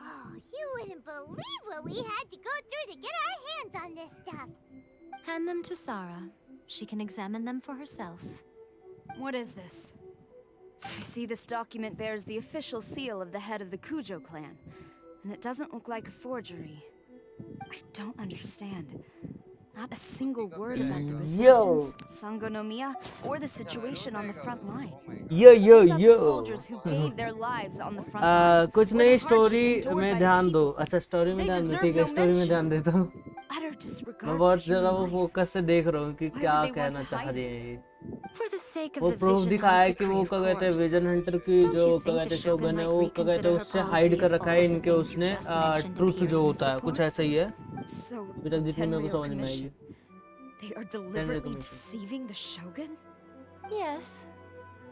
Oh, you wouldn't believe what we had to go through to get our hands on this stuff. Hand them to Sarah. She can examine them for herself. What is this? I see this document bears the official seal of the head of the Kujo clan, and it doesn't look like a forgery. I don't understand. Not a single word about the resistance, Sangonomiya, or the situation on the front line. Yo. The soldiers who gave their lives on the front line. कुछ or नहीं, the hardship story endured में by the ध्यान दो. people. अच्छा, story में They ध्यान दो. deserve ठीक है, no स्टोरी में ध्यान mention. देता हूँ. Utter मैं disregard बहुत for जरा human वो life. फोकस से देख रहा हूँ कि Why क्या would they want कहना to चाह hide रही है ये. For the sake of वो the प्रूफ Vision दिखाया है Hunt कि वो decree, क्या of कहते हैं, course. विजन हंटर की Don't जो you क्या think कहते the हैं शोगन Shogun है, might वो क्या कहते हैं, reconsider her उससे policy हाइड कर of रखा all है the इनके things you उसने. just mentioned ट्रूथ here जो in होता this है कुछ report? ऐसा ही है. So, अभी तक the जितनी मेरे को Tenryou समझ में आई है. Commission, they are deliberately Commission. deceiving the Shogun? Yes.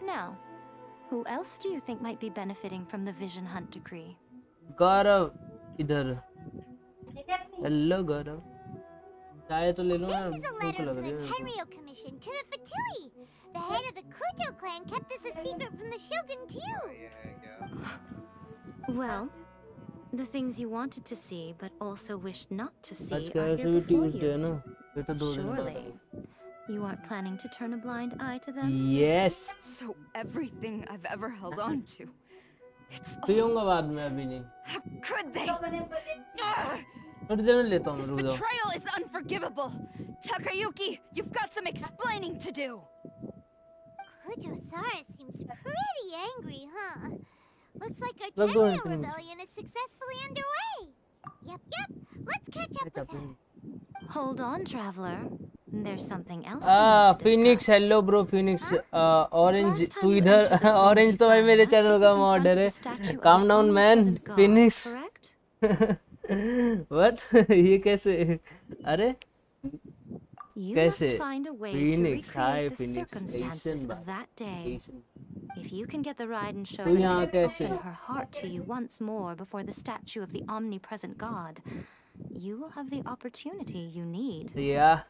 Now, who else do you think might be benefiting from the Vision Hunt decree? गौरव इधर. हेलो गौरव. चाय तो ले लो ना. This is a भूख letter लग from रही the है. Tenryou Commission to the Fatui. The head of the Kujo clan kept this a secret from the Shogun too. Well, the things you wanted to see but also wished not to see आज are क्या here ऐसे before Tuesday है you. ना. ये तो 2 दिन बाद. Surely, you aren't planning to turn a blind eye to them? Yes. So everything I've ever held on to, it's all... पीऊंगा बाद में, अभी नहीं. How could they? Ugh! थोड़ी देर में लेता हूँ. This रुक जाओ. betrayal is unforgivable. Takayuki, you've got some explaining to do. Kujo-Sara seems pretty angry, huh? Looks like our Let's go Tenryou ahead, rebellion is successfully underway. Yep. Let's catch up with her. Hold on, traveler. There's something else we need to Phoenix. discuss. Hello bro Phoenix. Orange Last time तू you इधर. entered the orange तो भाई Omni मेरे Sauna, channel it का was in front मॉडर of है. the statue of काम the down man. omnipresent god, Phoenix. correct? What. ये कैसे? अरे You कैसे? must find a way to Phoenix, hi, recreate the Phoenix. circumstances Asian of that day. Asian. If you can get the Raiden तू Shogun यहाँ to कैसे? open her heart to you once more before the statue of the omnipresent god, you will have the opportunity you need. Yeah.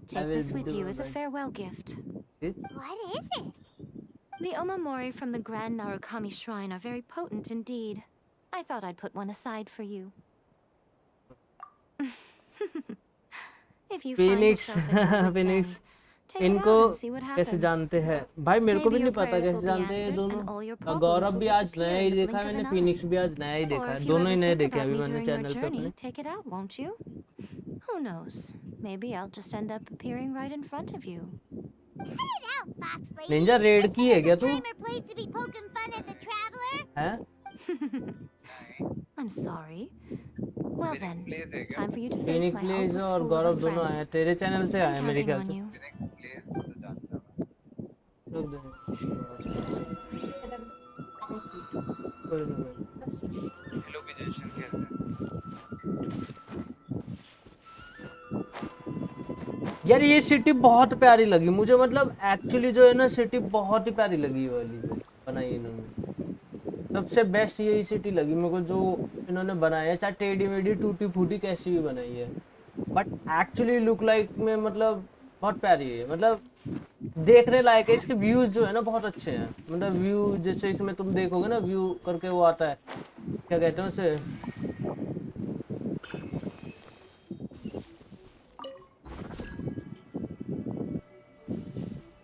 Take this with you as a farewell gift. What is it? The omamori from the Grand Narukami Shrine are very potent indeed. I thought I'd put one aside for you. If you find Phoenix, yourself at your wit's Phoenix, end, take it इनको out and see what कैसे happens. जानते हैं भाई? मेरे को भी Maybe नहीं your पता prayers कैसे will be जानते हैं ये answered दोनों. and all your और problems गौरव will भी आज disappear नया in ही the देखा blink है of मैंने, an फिनिक्स eye. भी आज नया ही Or देखा है. if you दोनों ही ever नए think देखे about अभी me मैंने during your चैनल पे journey, अपने. take it out, won't you? Who knows? Maybe I'll just end up appearing right in front of you. Cut it out, Fox Lady. Ninja red की है क्या तू? Time or place to be poking fun at the traveler? हैं? I'm sorry. Well Phoenix then, Place है क्या? time for you to face Phoenix my place hopeless और fool of Gaurav a दोनों आए हैं. friend. तेरे चैनल से आए I'm हैं मेरे counting ख्याल on से. you. Phoenix Place को तो जानता मैं. रुक दे. कोई नहीं. हेलो विजयशन कैसे हैं? यार ये सिटी बहुत प्यारी लगी मुझे, मतलब एक्चुअली जो है ना सिटी बहुत ही प्यारी लगी ये वाली जो बनाई इन्होंने. सबसे बेस्ट यही सिटी लगी मेरे को जो इन्होंने बनाया है, चाहे टेढ़ी मेढ़ी टूटी फूटी कैसी भी बनाई है, बट एक्चुअली लुक लाइक में मतलब बहुत प्यारी है. मतलब देखने लायक है. इसके व्यूज जो है ना बहुत अच्छे हैं. मतलब व्यू जैसे इसमें तुम देखोगे ना, व्यू करके वो आता है, क्या कहते हैं उसे,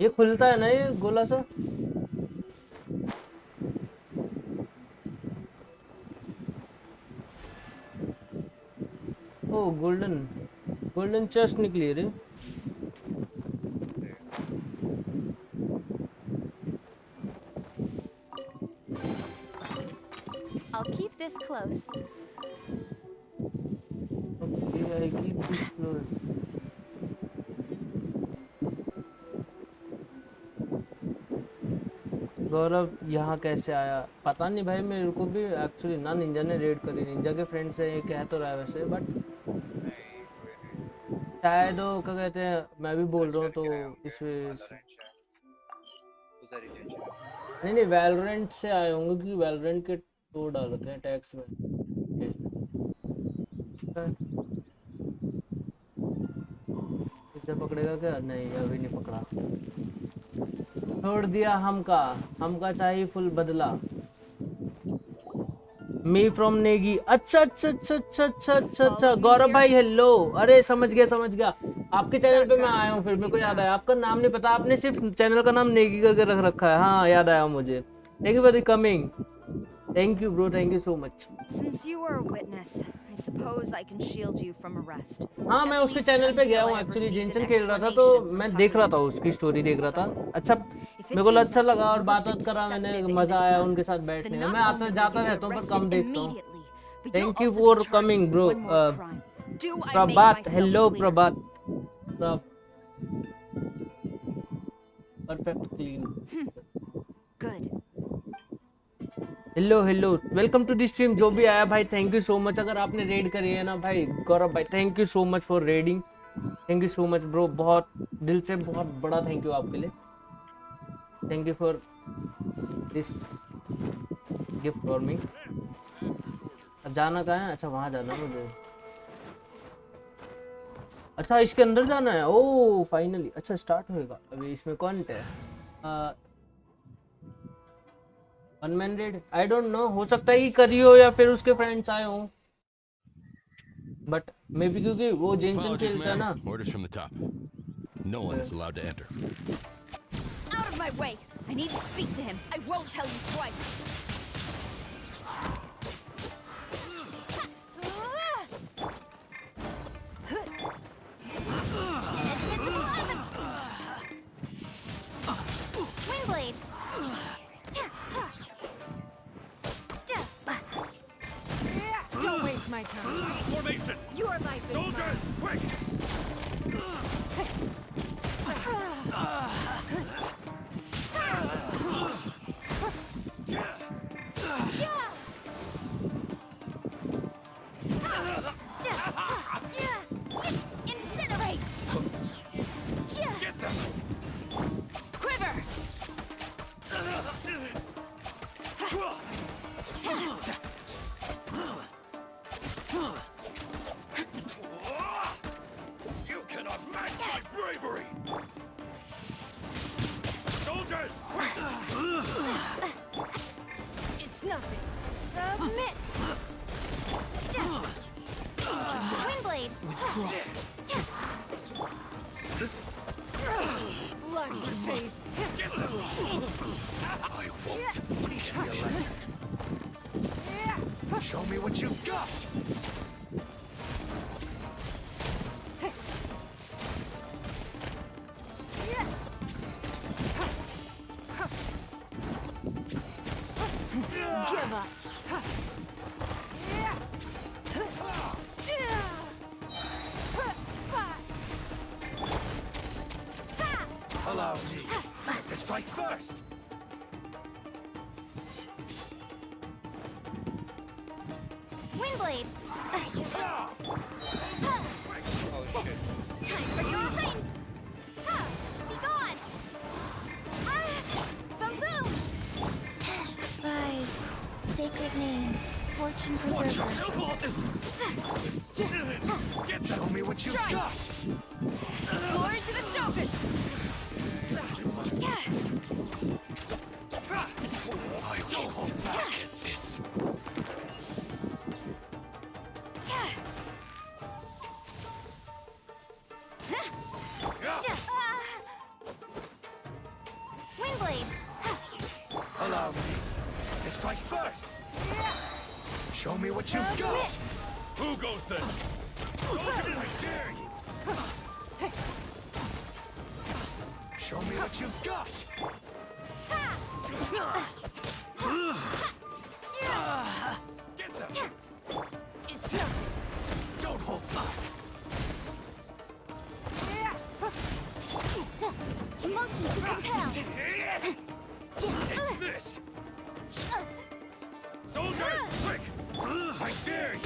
ये खुलता है ना ये गोला सा. ओ गोल्डन चेस्ट निकली रे. I'll keep this close. Okay, I keep this close. गौरव यहाँ कैसे आया पता नहीं भाई. मेरे को भी एक्चुअली ना निंजा ने रेड करी. निंजा के फ्रेंड से कह तो रहा है वैसे, बट शायद वो क्या कहते हैं, मैं भी बोल रहा हूँ तो इस वजह से. नहीं वैलोरेंट से आए होंगे क्योंकि वैलोरेंट के तो डाल रखे हैं टैक्स में. इसे पकड़ेगा क्या? नहीं अभी नहीं पकड़ा. छोड़ दिया हमका चाहिए फुल बदला. Me from Negi. अच्छा गौरव भाई हेलो. अरे समझ गया आपके चैनल पे मैं आया हूँ. फिर मेरे को याद आया आपका नाम नहीं पता, आपने सिर्फ चैनल का नाम नेगी करके रख रखा है. हाँ याद आया मुझे. Thank you for coming. Thank you bro, thank you so much. Since you are a witness, I suppose I can shield you from arrest. हाँ मैं उसके चैनल पे गया हूँ एक्चुअली. जेंशन खेल रहा था तो मैं देख रहा था, उसकी स्टोरी देख रहा था. अच्छा मेरे को अच्छा लगा और बात करा मैंने, मजा आया उनके साथ बैठने में. मैं आता जाता रहता हूँ पर कम देखता हूँ. Thank you for coming bro. Prabhat hello Prabhat. Perfect clean. Good. Hello welcome to the stream. जो भी आया भाई थैंक यू सो मच. अगर आपने रेड करी है ना भाई, गौरव भाई thank you so much for raiding. Thank you so much bro. बहुत दिल से बहुत बड़ा थैंक यू आपके लिए. Thank you for this gift for me. अब जाना कहाँ है? अच्छा वहाँ जाना मुझे. अच्छा इसके अंदर जाना है. ओह फाइनली. अच्छा स्टार्ट होएगा अभी. इसमें कौन है? One man red. I don't know, हो सकता है कि करी हो या फिर उसके फ्रेंड्स आए हो, बट मे बी क्योंकि वो जेंशन खेलता है ना. Orders from the top. No one is allowed to enter. Out of my way! I need to speak to him. I won't tell you twice. Wingblade. Don't waste my time. Formation! Your life is mine. Soldiers, quick! It's nothing. Submit. Windblade. Withdraw. Blood your face. I won't teach me a lesson. Show me what you've got. Give up. Allow me to strike first. Windblade. Oh shit. Time for your offering. Be gone. Boom boom. Rise, sacred name, fortune preserver. Show me what you've got. Glory to the Shogun. I won't hold back at this. Windblade. Allow me to strike first. Show me what you've got. Who goes then? I dare you. Show me what you've got. Get them. It's nothing. Don't hold back. Emotion to compel. Take this. Soldiers, quick! I dare you.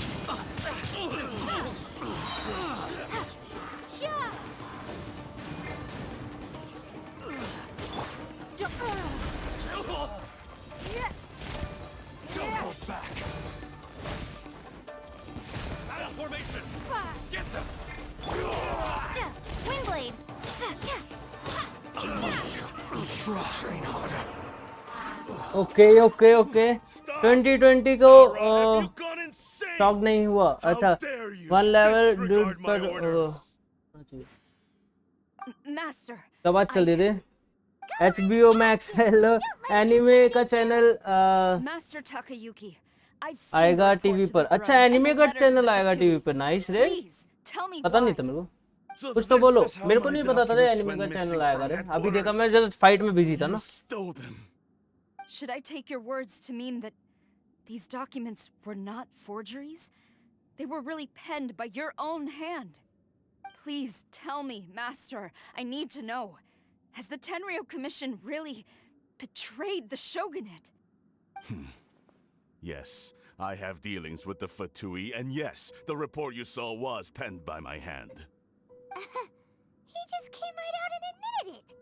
Don't hold back. Battle formation. Get them. Windblade. I must train harder. Okay okay okay 2020 को shock नहीं हुआ. अच्छा 1 level dude पर Master. क्या बात चल रही है. HBO Max हेलो एनिमे का channel Master Takayuki. I've seen आएगा the टीवी report पर. to the अच्छा Throne एनिमे and का letter to चैनल the आएगा two. टीवी पर. नाइस रे. Please, tell me पता नहीं why. था मेरे को. कुछ तो बोलो. मेरे को नहीं पता था रे एनिमे का चैनल आएगा रे. अभी देखा मैं जब फाइट में बिजी था ना. Should I take your words to mean that these documents were not forgeries? They were really penned by your own hand. Please tell me, Master. I need to know. Has the Tenryo Commission really betrayed the shogunate? Yes, I have dealings with the Fatui, and yes, the report you saw was penned by my hand. He just came right out and admitted it.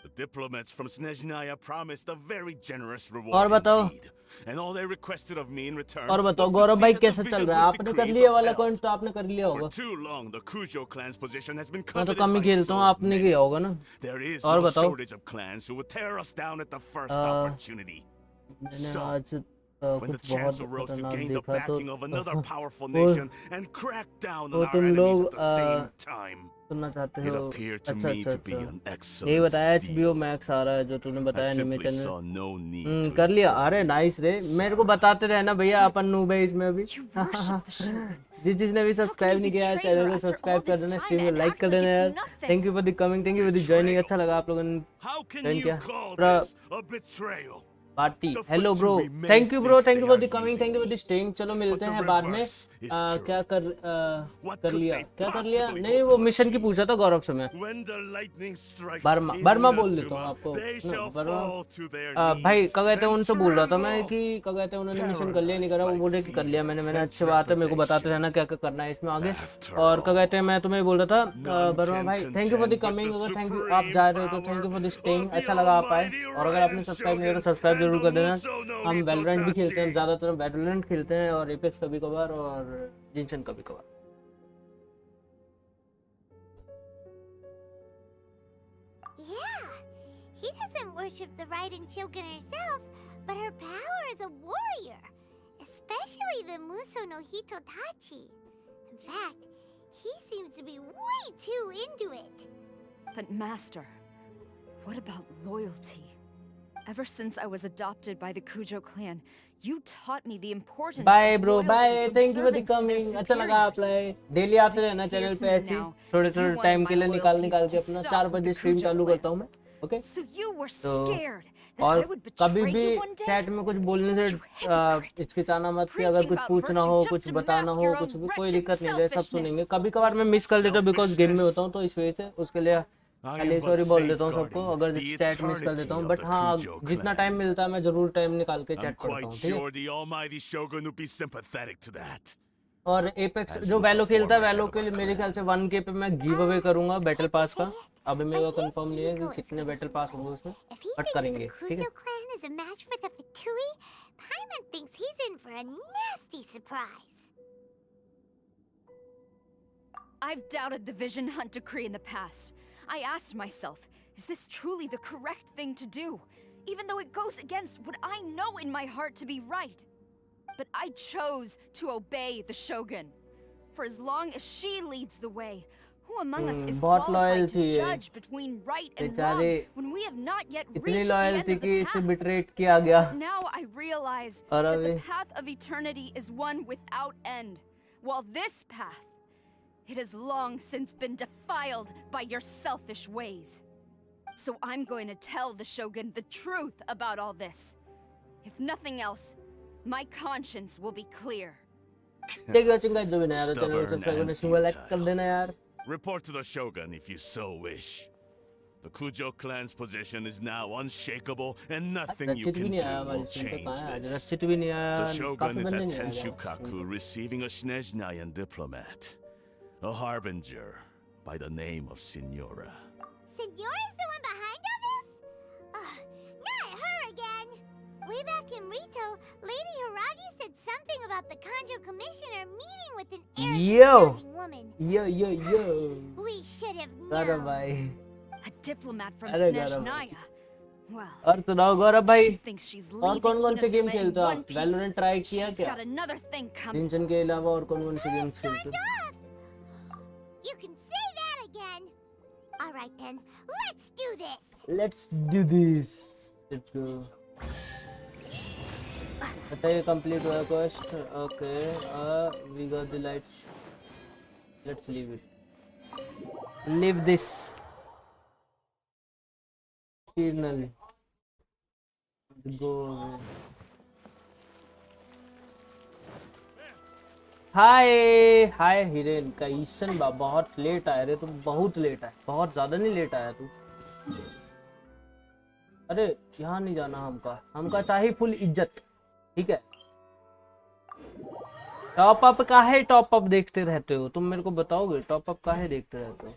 The diplomats from Snezhnaya promised a very generous और reward बताओ. indeed, and all they requested of me in return और बताओ was to Gaurav see भाई that the कैसा चल vision रहा है. with आपने कर decrees लिया वाला upheld. कॉइंस तो आपने कर लिया होगा. For too long, the Kujo clan's position has been मैं तो coveted कम ही by खेलता हूँ. so आपने many. किया होगा ना. There is और no बताओ. shortage of clans who would tear us down at the first opportunity. मैंने So, आज when the कुछ बहुत chance arose to खतरनाक gain the देखा तो backing of another powerful वो nation and crack down वो on our तुम enemies लोग at the same time, सुनना चाहते it हो. appeared to अच्छा me अच्छा to be अच्छा. an यही excellent बताया HBO deal. Max आ रहा है जो तूने I बताया anime simply channel. saw no need to कर लिया. inform. अरे नाइस रे. मेरे को बताते रहना भैया. अपन नूब है इसमें अभी. You worship the shogun. जिसने भी सब्सक्राइब नहीं किया है betray her चैनल को after सब्सक्राइब all कर this देना. time स्ट्रीम में and लाइक act कर like देना it's यार. nothing? Thank you for the coming. Thank you for the joining. अच्छा लगा आप लोगों ने How can Thank you you. call Bro. this a betrayal? Party. The hello bro. Fatui may thank you bro. think thank you they for are the coming. using thank you for the staying. चलो मिलते But the हैं बाद में. reverse is true. क्या कर What कर could लिया. they क्या कर लिया. possibly नहीं hope वो to मिशन की achieve? पूछा था गौरव से मैं. When the lightning strikes Burma in Burma बोल देता हूँ Inazuma, आपको. they shall Burma. fall to their भाई knees क्या कहते हैं and उनसे बोल रहा था मैं tremble. कि क्या कहते हैं उन्होंने मिशन कर लिया नहीं करा. वो बोल रहे कि कर लिया मैंने अच्छी बात है. मेरे को बताते रहना क्या क्या करना है इसमें आगे. और क्या कहते हैं मैं तुम्हें बोल रहा था बर्मा भाई. Thank you for the coming. अगर थैंक यू आप जा रहे हो तो thank you for the staying. अच्छा लगा आप आए. और अगर आपने सब्सक्राइब नहीं किया तो सब्सक्राइब जरूर कर देना. हम वैलोरेंट भी खेलते हैं. ज़्यादातर वैलोरेंट खेलते हैं और एपेक्स कभी कभार और जिंशन कभी कभार. Yeah, he doesn't worry worship the right Shogun herself, but her power as a warrior, especially the Muso no Hitotachi. In fact, he seems to be way too into it. But Master, what about loyalty? Ever since I was adopted by the Kujo clan, you taught me the importance Bye of bro, loyalty bye. from Thank you for the servants to their coming. अच्छा लगा आप superiors. लाए daily आते रहना It's channel clear पे to me ऐसे now थोड़े that you थोड़े wanted टाइम my के लिए निकाल loyalties के to अपना stop 4 with बजे the स्ट्रीम Kujo चालू clan. करता हूँ मैं. ओके So you were तो scared that और I would कभी betray भी you one day? चैट में कुछ बोलने से You hypocrite. हिचकिचाना मत कि अगर Preaching कुछ about पूछना virtue हो just कुछ to बताना mask हो your कुछ own भी कोई wretched दिक्कत नहीं है सब सुनेंगे. selfishness. कभी कभार मैं मिस कर देता हूँ बिकॉज गेम में होता हूँ तो इस वजह से उसके लिए I पहले am but सॉरी बोल देता हूँ सबको safeguarding अगर the चैट मिस कर देता eternity हूँ. of बट the हाँ Kujo जितना clan. टाइम मिलता है मैं जरूर टाइम निकाल के I'm चैट पढ़ता quite हूँ. ठीक है. sure the almighty Shogun would be sympathetic to that. और एपेक्स As जो would वैलो the खेलता है former वैलो head of के our लिए मेरे clan. ख्याल से 1K पे मैं गिव अवे करूंगा बैटल पास का. अभी मेरे को I guess कंफर्म नहीं है कि Ego is कितने gonna battle do pass that. होंगे उसमें If he बट thinks करेंगे. the ठीक है. Kujo clan is a match for the Fatui, Paimon thinks he's in for a nasty surprise. I've doubted the Vision Hunt decree in the past. I asked myself, is this truly the correct thing to do? Even though it goes against what I know in my heart to be right. But I chose to obey the Shogun. For as long as she leads the way, who among us is बहुत qualified to loyalty है. judge between right and wrong बेचारे when we have not yet इतनी reached the end loyalty of की the इसे path? बिट्रेट किया गया. Now I realize और that the अभी path of eternity is one without end, while this path, it has long since been defiled by your selfish ways. So I'm going to tell the Shogun the truth about all this. If nothing else, my conscience will be clear. ठीक है चिंगा जो भी नया तो channel को Stubborn subscribe करना and शुरू like कर futile. देना यार. Report to the Shogun if you so wish. The Kujo clan's position is now unshakable, and nothing you रक्षित भी can नहीं do आया हमारी will टीम पे. change कहाँ है आज? this. रक्षित भी नहीं आया. The Shogun काफी is बंदे at नहीं आए Tenshukaku receiving a Snezhnayan diplomat, a harbinger by the name of Signora. Signora's the one behind all this? Ugh, not her again. Way back in Rito, Lady Hiragi said something about the Kanjo Commissioner meeting with an arrogant-sounding woman. Yo. We should have गारा known. भाई. A diplomat from अरे गारा भाई. Snezhnaya. Well, और सुनाओ गौरव भाई. she thinks she's और leaving कौन कौन से गेम Inazuma in खेलते हो one आप? piece. वैलोरेंट ट्राई किया She's क्या? got another thing coming. जिंशन के अलावा और कौन कौन से गेम्स खेलते हो? Signed off. You can say that again. All right then, let's do this. Let's do this. Let's go. बताइए complete हुआ quest. Okay. We got the lights. Let's leave it. Leave this. Eternal. Go away. हाय हिरेन का ईशन बा बहुत late आया रे. तू बहुत late आया. बहुत ज्यादा नहीं लेट आया तू. अरे यहाँ नहीं जाना. हमका चाहिए फुल इज्जत. ठीक है. टॉप अप काहे टॉप अप देखते रहते हो तुम? मेरे को बताओगे टॉप अप काहे देखते रहते हो?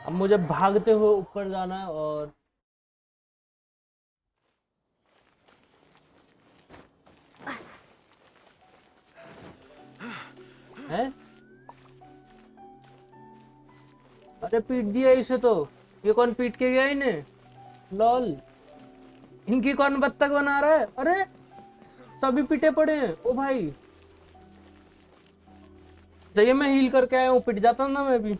अब मुझे भागते हुए ऊपर जाना है और है. अरे पीट दिया इसे तो. ये कौन पीट के गया इन्हें? लॉल. इनकी कौन बत्तख बना रहा है? अरे सभी पीटे पड़े हैं. ओ भाई चाहिए मैं हील करके आया हूँ. पिट जाता ना मैं भी.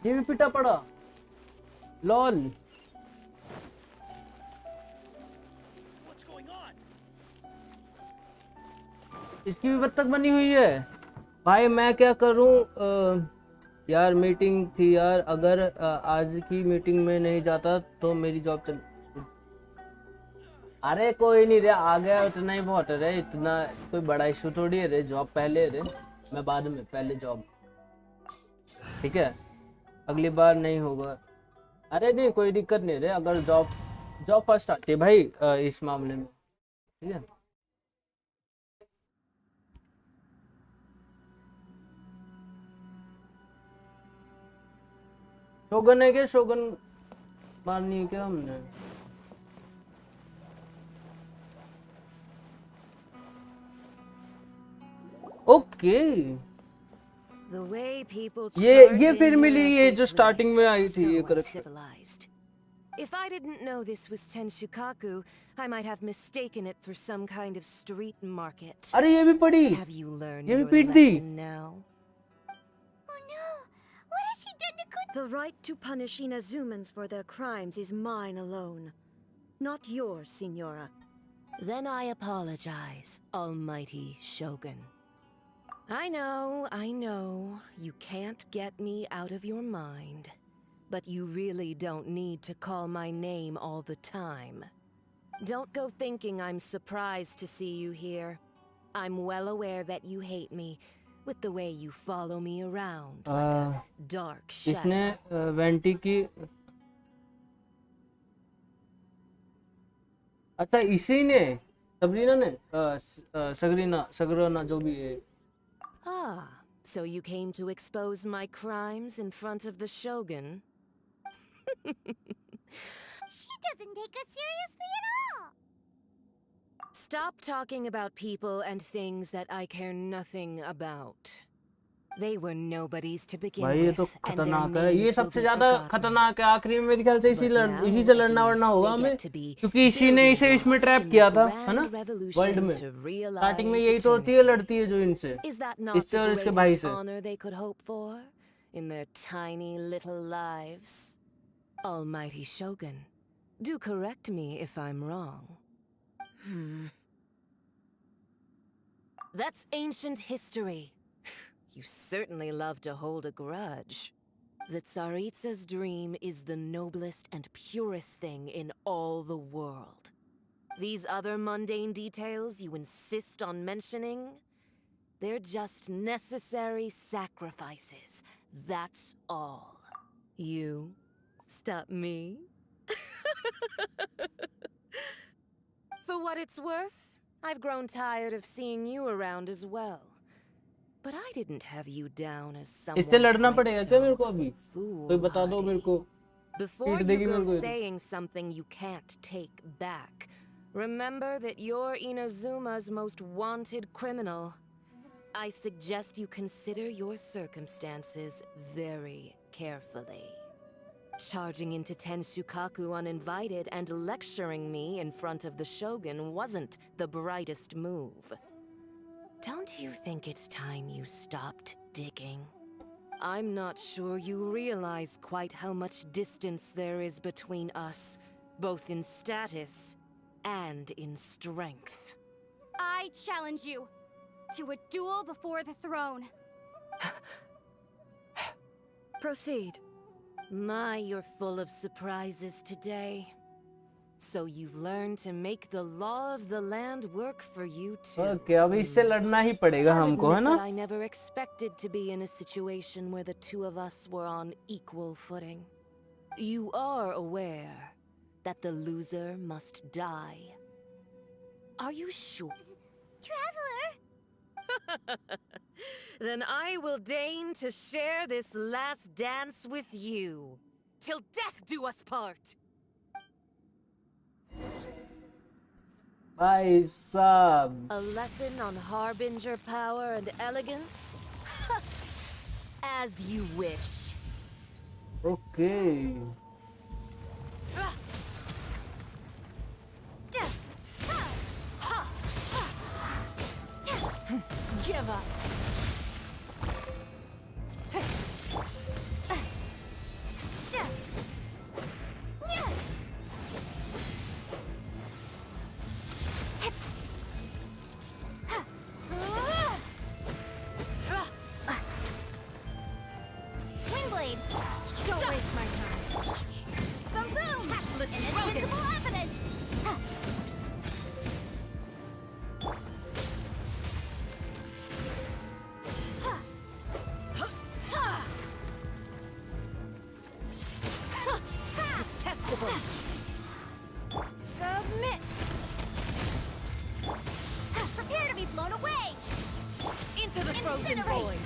ये भी पिटा पड़ा. लॉल. इसकी भी बत्तख बनी हुई है. भाई मैं क्या करूं? यार मीटिंग थी यार. अगर आज की मीटिंग में नहीं जाता तो मेरी जॉब चल. अरे कोई नहीं रे. आ गया उतना ही बहुत है रे. इतना कोई बड़ा इशू थोड़ी है रे. जॉब पहले रे. मैं बाद में. पहले जॉब. ठीक है. अगली बार नहीं होगा. अरे नहीं कोई दिक्कत नहीं रे. अगर जॉब फर्स्ट आती है भाई इस मामले में. ठीक है. शोगन है क्या? शोगन मारनी है क्या हमने? Okay. The way people ये फिर मिली ये जो starting में आई थी ये correct. Uncivilized. If I didn't know this was Tenshukaku, I might have mistaken it for some kind of street market. अरे ये भी पढ़ी. Have you learned ये भी your पीट दी. lesson now? Oh no! What has she done to Kujo? The right to punish Inazumans for their crimes is mine alone, not yours, Signora. Then I apologize, Almighty Shogun. I know, you can't get me out of your mind. But you really don't need to call my name all the time. Don't go thinking I'm surprised to see you here. I'm well aware that you hate me, with the way you follow me around like a dark shadow. इसने vanity की अच्छा इसी ने Sabrina ने सगरोना जो भी है. Ah, so you came to expose my crimes in front of the Shogun? She doesn't take us seriously at all. Stop talking about people and things that I care nothing about. They were nobodies to begin भाई ये तो with, and their खतरनाक है. names ये will सबसे be ज्यादा forgotten. खतरनाक है. आखिरी में मेरे ख्याल से इसी से लड़ना वड़ना होगा हमें, They get to be क्योंकि इसी ने इसे building इसमें blocks ट्रैप in किया the था, grand है ना, revolution वर्ल्ड में. to realize स्टार्टिंग में यही तो होती है, eternity. लड़ती है जो इनसे Is that not इससे the और इसके भाई greatest से. honor they could hope for in their tiny little lives? Almighty Shogun, do correct me if I'm wrong. That's ancient history. You certainly love to hold a grudge. The Tsaritsa's dream is the noblest and purest thing in all the world. These other mundane details you insist on mentioning, they're just necessary sacrifices. That's all. You stop me? For what it's worth, I've grown tired of seeing you around as well. But I didn't have you down as someone इससे लड़ना quite पड़ेगा क्या मेरे को so अभी? कोई बता दो मेरे को. Before पीट you देगी go मेरे को. saying something you can't take back, remember that you're Inazuma's most wanted criminal. I suggest you consider your circumstances very carefully. Charging into Tenshukaku uninvited and lecturing me in front of the Shogun wasn't the brightest move. Don't you think it's time you stopped digging? I'm not sure you realize quite how much distance there is between us, both in status and in strength. I challenge you to a duel before the throne. Proceed. My, you're full of surprises today. So you've learned to make the law of the land work for you too. Okay, अब इससे लड़ना ही पड़ेगा हमको, है ना? I never expected to be in a situation where the two of us were on equal footing. You are aware that the loser must die. Are you sure? Traveler! Then I will deign to share this last dance with you. Till death do us part! भाई साहब. A lesson on harbinger power and elegance? As you wish. Okay. Give up. Wingblade! Don't waste my time. Boom boom! Invisible evidence! Detestable! Submit. Prepare to be blown away! Into the frozen Incinerate. void!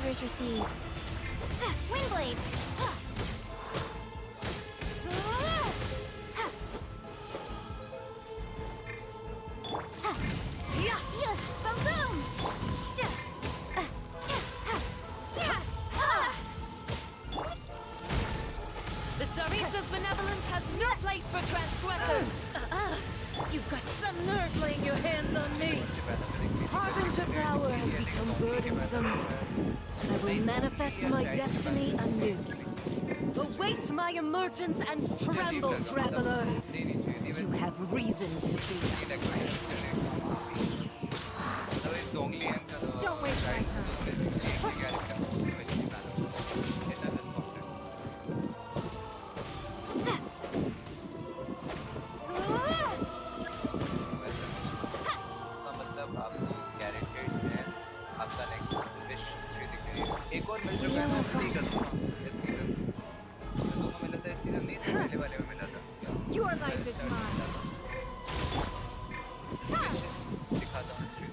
Orders received. Windblade! Boom! The Tsaritsa's benevolence has no place for transgressors! You've got some nerve laying your hands on me! Harbinger power has become burdensome. I will manifest my destiny anew. Await my emergence and tremble, traveler! You have reason to be afraid. Don't waste my time. एक और मिल चुका है मैं नहीं कर दूंगा इस season दोनों मिला था इस सीजन नहीं से पहले वाले में मिला था Your life is mine. दिखाता हूँ street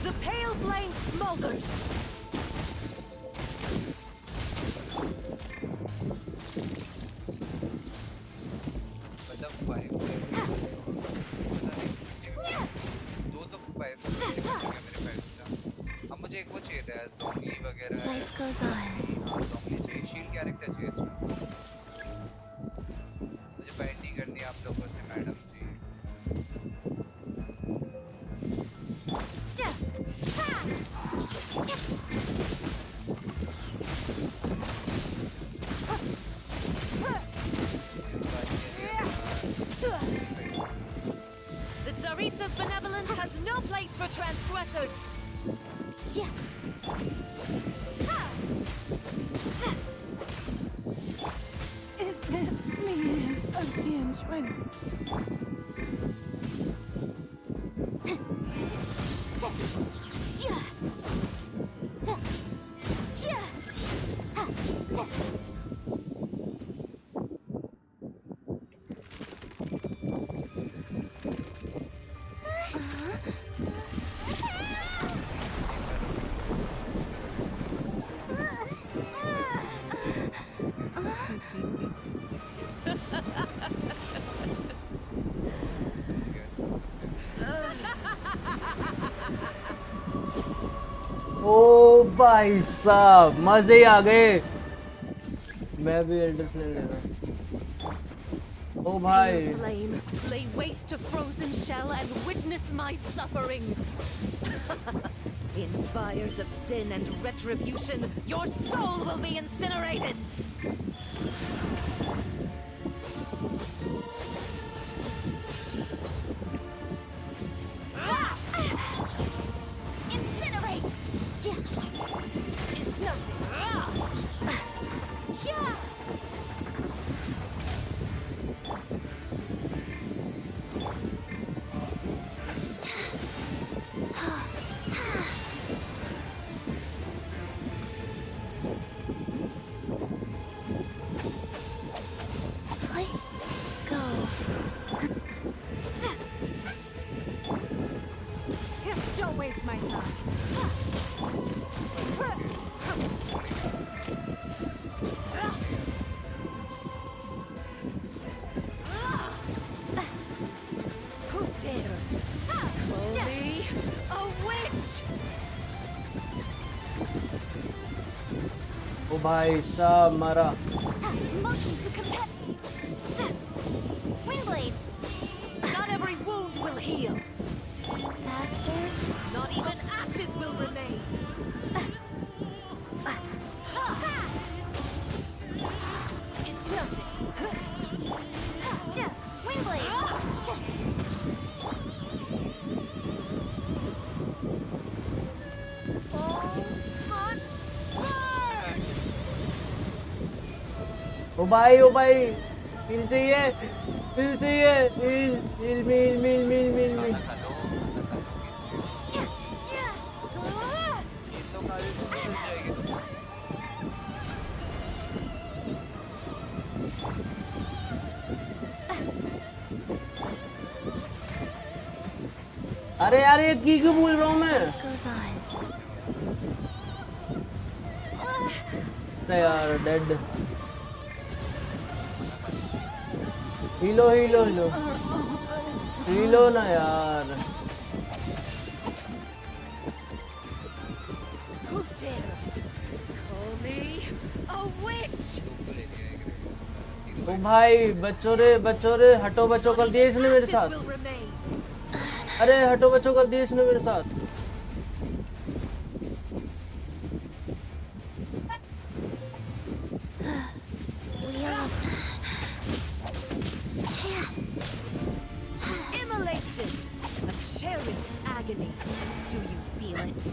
The pale flame smolders! अब मुझे एक वो चाहिए था ज़ोंबी वगैरह Life goes on. ज़ोंबी चाहिए शील्ड कैरेक्टर चाहिए अच्छा मुझे पेंटिंग करनी है आप लोगों से madam ji The Tsaritsa's benevolence has no place for transgressors! Is this meaning attention? ओ भाई साहब मजे ही आ गए मैं भी एल्डर फ्लेम ले रहा हूँ ओ भाई Pale flame, lay waste to frozen shell and witness my suffering! In fires of sin and retribution, your soul will be incinerated! Incinerate! It's nothing! Don't waste my time. Who dares call me a witch? ओ भाई साहब मारा Motion to compet. Windblade. Not every wound will heal. Faster? Not even ashes will remain. It's nothing. Windblade. Must burn! ओ भाई हिल चाहिए heal चाहिए, heal मी। अरे यार ये की क्यों बोल रहा हूँ मैं? अरे यार डेड। हीलो ना यार। Who dares call me a witch? ओ भाई बच्चों रे हटो बच्चों कर दिए इसने मेरे साथ। अरे हटो बच्चों कर दिए इसने मेरे साथ। Immolation, a cherished agony. Do you feel it?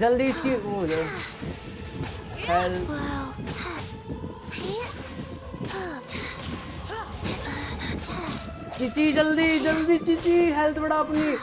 जल्दी इसकी वो हो जाए। हेल्प। चीची जल्दी चीची हेल्थ बढ़ा अपनी।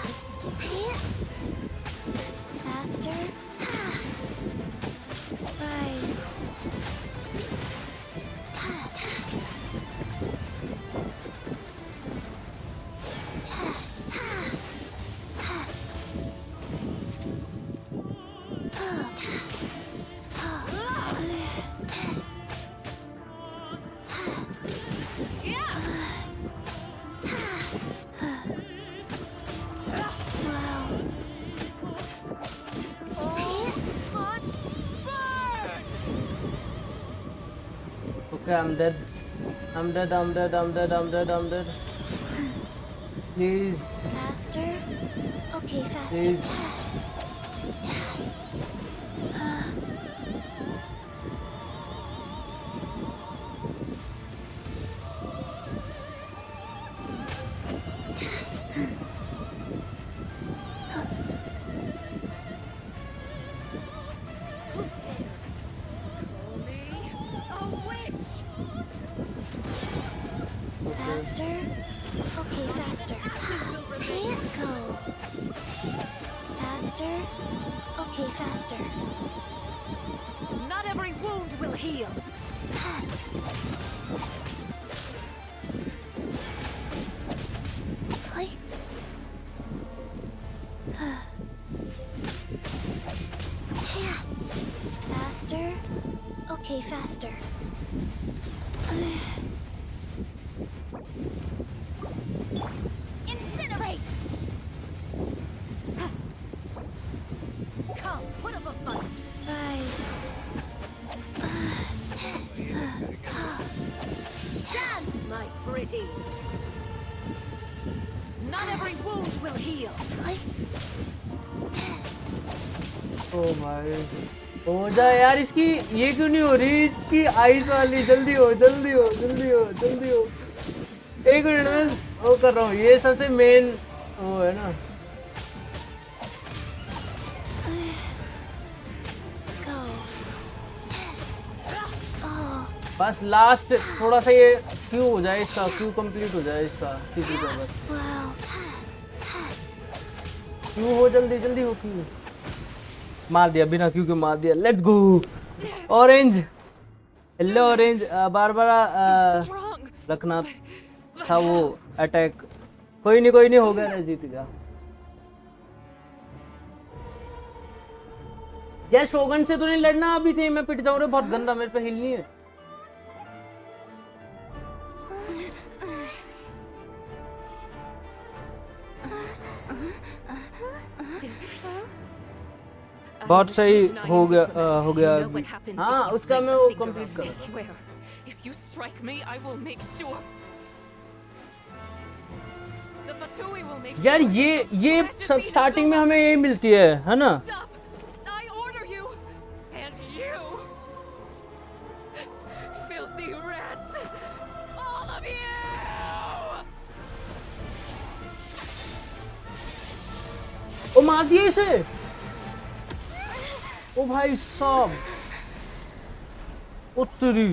Okay, I'm dead. Please. Faster? Okay, faster. Please. Faster? Okay, faster. Go. Faster? Okay, faster. Not every wound will heal. Faster? Okay, faster. Incinerate! Come, put up a fight. Rise. Dance, my pretties. Not every wound will heal. Oh my. हो जाए यार इसकी ये क्यों नहीं हो रही इसकी आइस वाली। जल्दी हो। एक मिनट में वो कर रहा हूँ। ये सबसे मेन वो है ना। बस लास्ट थोड़ा सा ये क्यू हो जाए इसका। क्यू कंप्लीट हो जाए इसका किसी का बस। क्यू हो जल्दी हो। क्यू मार दिया बिना क्यू के मार दिया। Let's go orange. Hello orange. Barbara रखना था वो अटैक। कोई नहीं हो गया ना जीत गया। यार शोगन से तो नहीं लड़ना अभी। थे मैं पिट जाऊँ रे। बहुत गंदा मेरे पे हिल नहीं है। बहुत सही हो गया हाँ उसका मैं वो कंप्लीट कर। strike me, I will make sure. The Fatui will make यार sure. ये सब स्टार्टिंग में हमें यही मिलती है ना? Stop! I order you, and you, filthy rats, all of you. ओ मार दिए इसे। ओ भाई साहब, ओ तेरी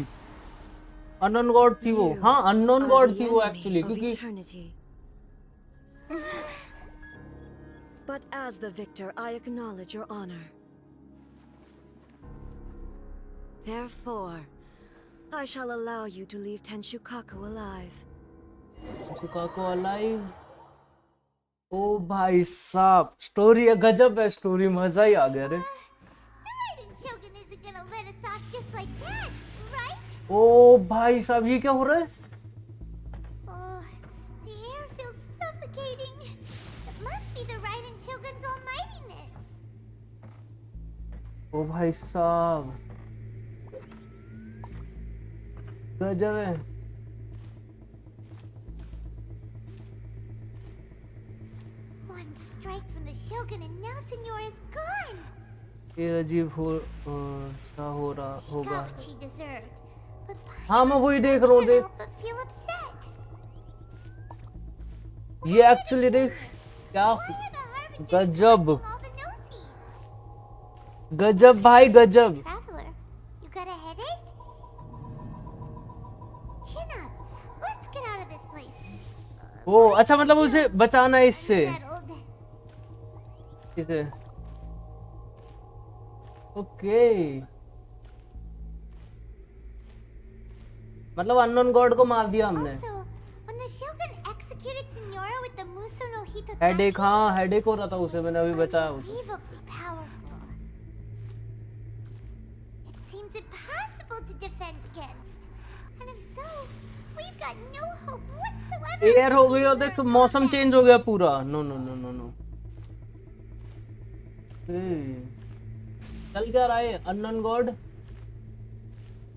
अननोन गॉड थी वो। हाँ अननोन गॉड थी वो एक्चुअली, क्योंकि But as the victor, I acknowledge your honor. Therefore, I shall allow you to leave Tenshukaku alive. Tenshukaku alive? ओ भाई साहब, स्टोरी गजब है, स्टोरी मजा ही आ गया रे। ओ भाई साहब, ये क्या हो रहा है? ओ भाई साहब, गजब है। ये अजीब सा हो रहा होगा। हाँ मैं वही देख रहा हूँ, देख ये एक्चुअली देख क्या गजब, गजब भाई गजब। ओ अच्छा, मतलब उसे बचाना है इससे, इसे ओके। मतलब अननोन गॉड को मार दिया हमने। हेडेक, हाँ हेडेक हो रहा था उसे, मैंने अभी बचाया उसे। एयर हो गई और देख मौसम चेंज हो गया पूरा। No no no no no, चल क्या रहा है? अननोन गॉड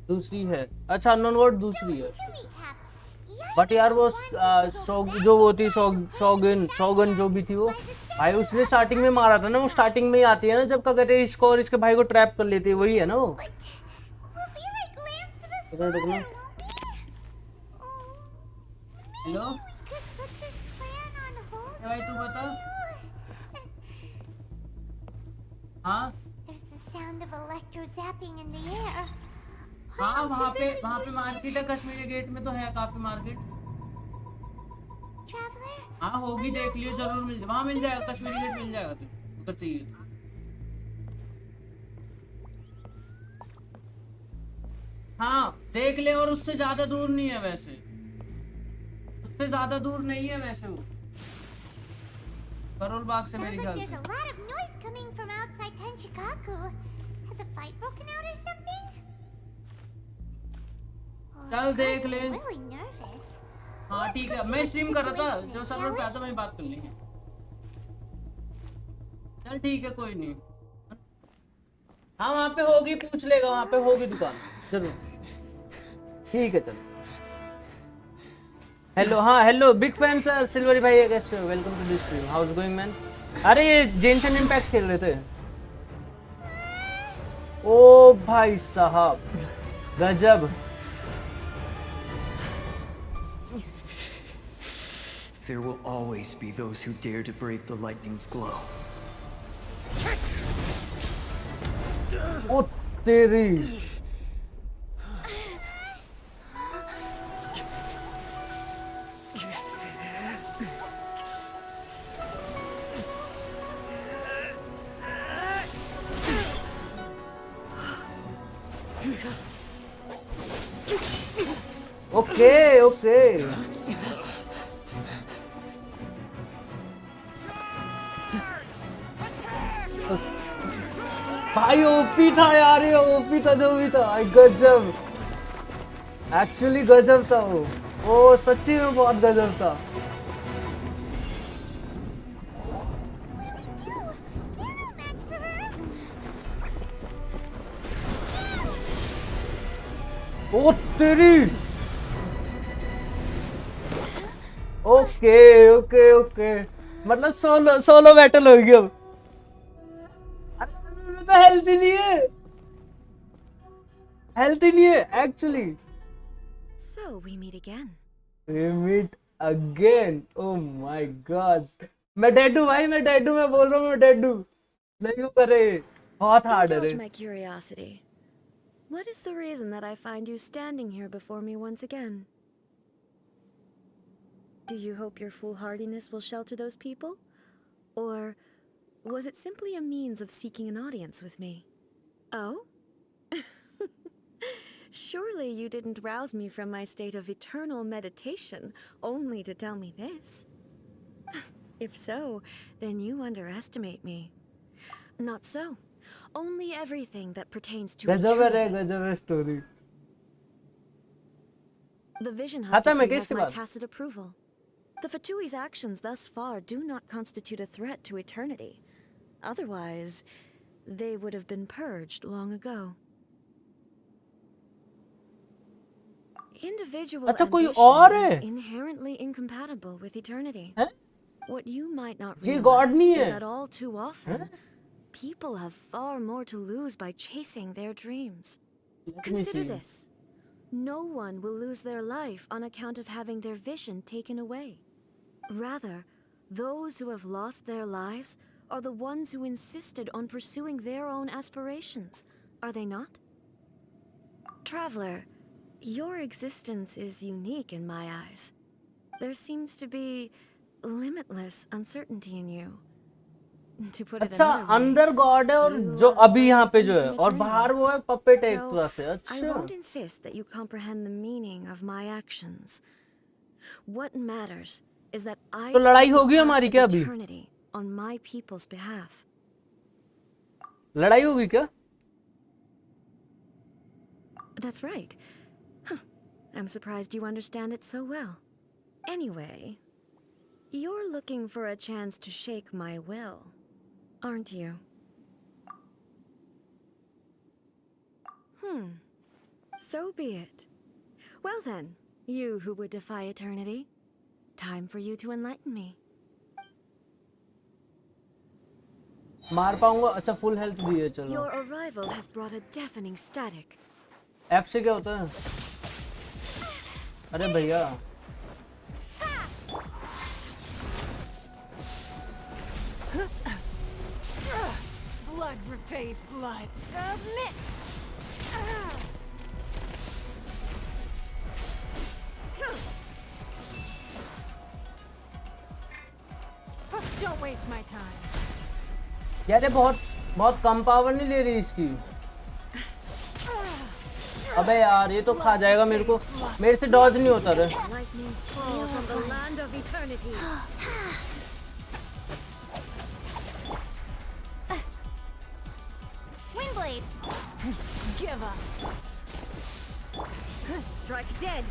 दूसरी है। अच्छा अननोन गॉड दूसरी है, बट यार वो जो वो थी शोगन जो भी थी वो भाई, उसने स्टार्टिंग में मारा था ना। वो स्टार्टिंग में ही आती है ना, जब क्या कहते हैं इसको और इसके भाई को ट्रैप कर लेती है, वही है ना वो। हेलो भाई तू बता। हाँ हाँ वहाँ पे मार्केट है, कश्मीरी गेट में तो है काफी मार्केट। हाँ होगी, देख लियो, जरूर मिल वहाँ मिल जाएगा, कश्मीरी गेट मिल जाएगा, तू उधर चाहिए। हाँ देख ले, और उससे ज्यादा दूर नहीं है वैसे, उससे ज्यादा दूर नहीं है वैसे वो, करोल बाग से मेरे ख्याल से। चल देख ले। हाँ ठीक है, मैं स्ट्रीम कर रहा था, जो सर्वर पे आता मैं बात कर लेंगे। चल ठीक है, कोई नहीं। हाँ वहाँ पे होगी, पूछ लेगा, वहाँ पे होगी दुकान जरूर। ठीक है चल। हेलो, हाँ hello, big fan sir, silvery भाई कैसे हो? Welcome to this stream, how is going man? अरे ये जेनशन इम्पैक्ट खेल रहे थे। ओ भाई साहब गजब। There will always be those who dare to brave the lightning's glow. ओ तेरी। ओके ओके, भाई ओपी था यार, ये ओपी था जो भी था, गजब, एक्चुअली गजब था वो। ओ सच्ची में बहुत गजब था। ओ तेरी, ओके मतलब सोलो बैटल होगी अब। अरे तो हेल्थ ही नहीं है actually. So we meet again. Oh my god, मैं डेड हूँ भाई, मैं डेड हूँ, मैं बोल रहा हूँ मैं डेड हूँ। नहीं हो करे, बहुत हार्ड है। Indulge my curiosity. What is the reason that I find you standing here before me once again? Do you hope your foolhardiness will shelter those people? Or was it simply a means of seeking an audience with me? Oh? Surely you didn't rouse me from my state of eternal meditation only to tell me this. If so, then you underestimate me. Not so. Only everything that pertains to eternity. story. The Vision Hub has my tacit approval. The Fatui's actions thus far do not constitute a threat to eternity. Otherwise, they would have been purged long ago. Individual ambition is inherently incompatible with eternity. What you might not realize is that all too often, people have far more to lose by chasing their dreams. Consider this. No one will lose their life on account of having their vision taken away. Rather, those who have lost their lives are the ones who insisted on pursuing their own aspirations, are they not? Traveler, your existence is unique in my eyes. There seems to be limitless uncertainty in you. To put it another way, अंदर God है और जो अभी यहाँ पे जो है और बाहर वो है पपेट एक तरह से। I won't insist that you comprehend the meaning of my actions. What matters is that I तो लड़ाई होगी हमारी क्या अभी? eternity on my people's behalf. लड़ाई होगी क्या? That's right. I'm surprised you understand it so well. Anyway, you're looking for a chance to shake my will, aren't you? So be it. Well then, you who would defy eternity, time for you to enlighten me. मार पाऊंगा? अच्छा full health दी है, चलो। Your arrival has brought a deafening static. F से क्या होता है? अरे भैया Blood repays blood. Submit. Don't waste my time. यार ये बहुत कम पावर नहीं ले रही इसकी। अबे यार ये तो खा जाएगा मेरे को, मेरे से डॉज नहीं होता रे। Wingblade. Give up. Strike dead.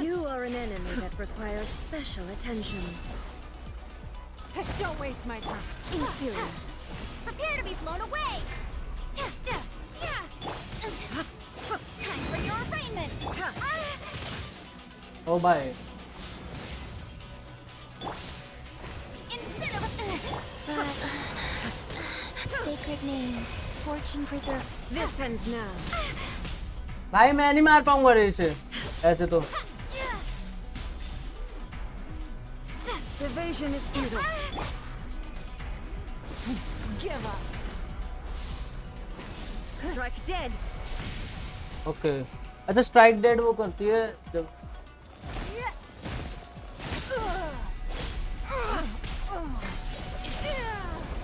You are an enemy that requires special attention. Don't waste my time. Inferior. Prepare to be blown away. Time for your arraignment. Oh bye. Sacred name, fortune preserve. This ends now. भाई मैं नहीं मार पाऊंगा रे इसे ऐसे तो। Evasion is futile. Give up. Strike dead. Okay अच्छा स्ट्राइक डेड वो करती है जब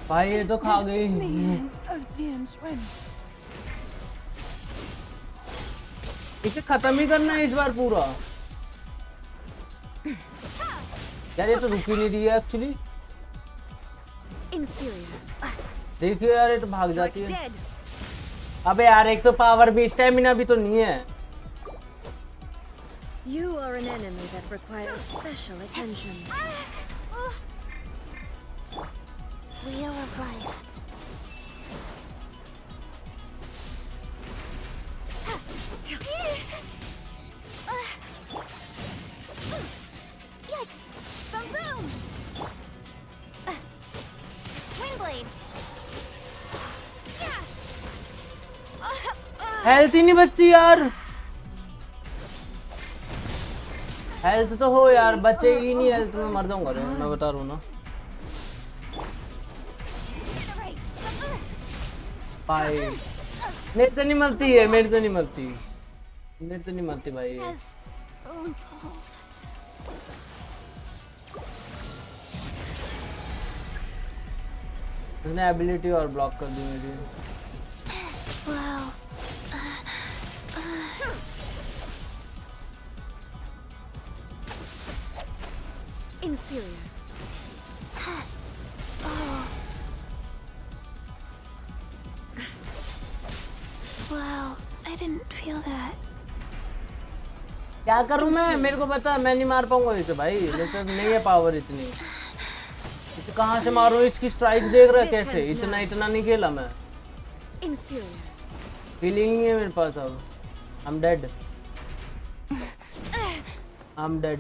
भाई ये तो खा गई। इसे खत्म ही करना है इस बार पूरा। यार ये तो रुक ही नहीं रही है एक्चुअली। देखिए यार ये तो भाग जाती है। अबे यार एक तो पावर भी स्टैमिना भी तो नहीं है। You are an enemy that requires special attention. Wheel of life. Health ही नहीं बचती यार, हेल्थ तो हो यार, बचेगी नहीं हेल्थ में मर जाऊंगा रे, मैं बता रहा हूँ ना भाई। मेरे से नहीं मरती है, मेरे से नहीं मरती, मेरे से नहीं मरती भाई। उसने एबिलिटी और ब्लॉक कर दी मेरी। Inferior. Wow, I didn't feel that. क्या करूं मैं, मेरे को पता मैं नहीं मार पाऊंगा इसे भाई, लेकिन नहीं है पावर इतनी। इसे कहाँ से मारूं, इसकी स्ट्राइक देख रहा है कैसे, इतना इतना नहीं खेला मैं। फीलिंग ही है मेरे पास अब। I'm dead. I'm dead.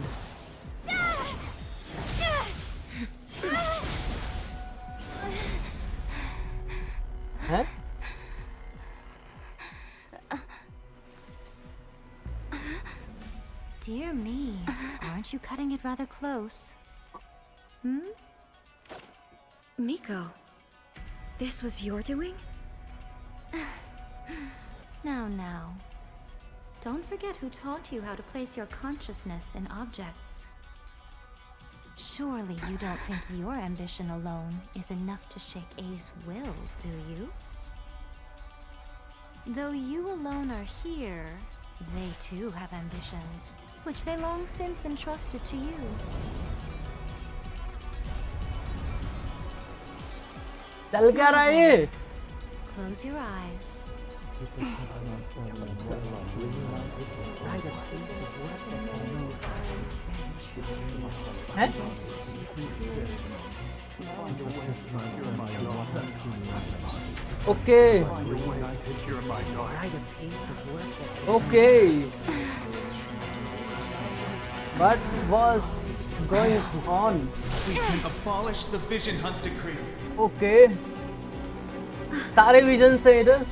हैं? Dear me, aren't you cutting it rather close? Miko, this was your doing? Now. Don't forget who taught you how to place your consciousness in objects. Surely you don't think your ambition alone is enough to shake A's will, do you? Though you alone are here, they too have ambitions, which they long since entrusted to you. चल क्या रहा है? Close your eyes. हैं? Okay. Okay. What was going on? We can abolish the Vision Hunt Decree. Okay. सारे vision से इधर।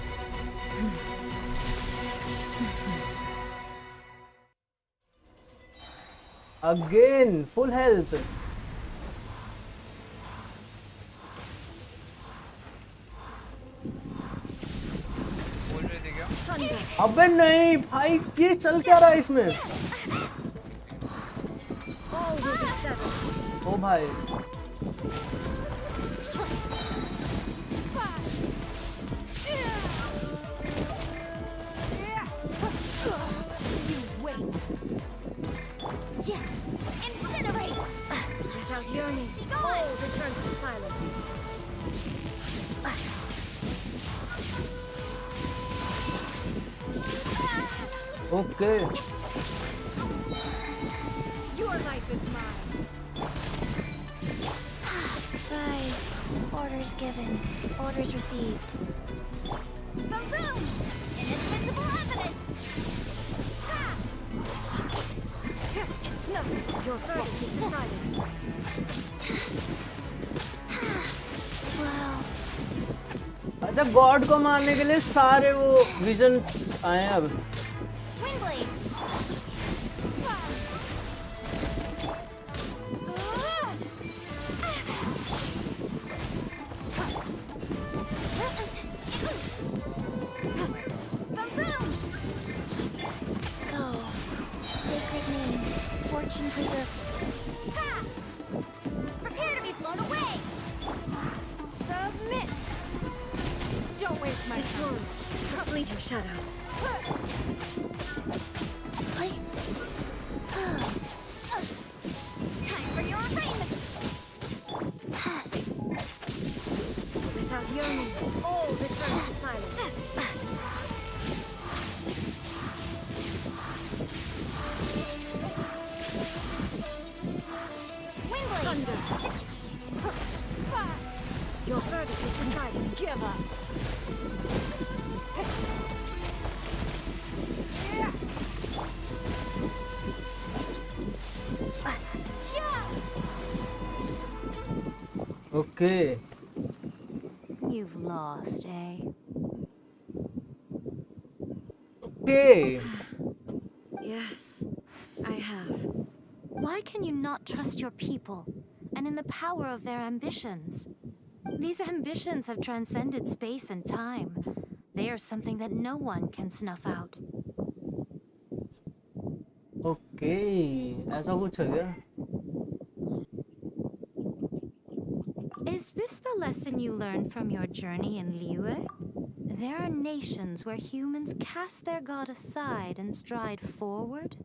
Again, full health. अबे नहीं भाई, ये चल क्या रहा है इसमें? ओ भाई Incinerate! Without yearning, all returns to silence. Okay. Your life is mine. Rise. Orders given. Orders received. Boom! Inadmissible evidence! It's nothing. Your verdict is decided. Wow. अच्छा, गॉड को मारने के लिए सारे वो विजन्स आए हैं अब। Wingblade! Go. Sacred name. Fortune preserve. Prepare to be blown away! Submit! Don't waste my time. Complete your shadow. Time for your arraignment! Without yearning, all returns to silence. Wingblade! Thunder. Your verdict is decided. Give up. Okay. You've lost, eh? Okay. Yes, I have. Why can you not trust your people and in the power of their ambitions? These ambitions have transcended space and time. They are something that no one can snuff out. Okay, ऐसा कुछ है क्या? Is this the lesson you learned from your journey in Liyue? There are nations where humans cast their god aside and stride forward.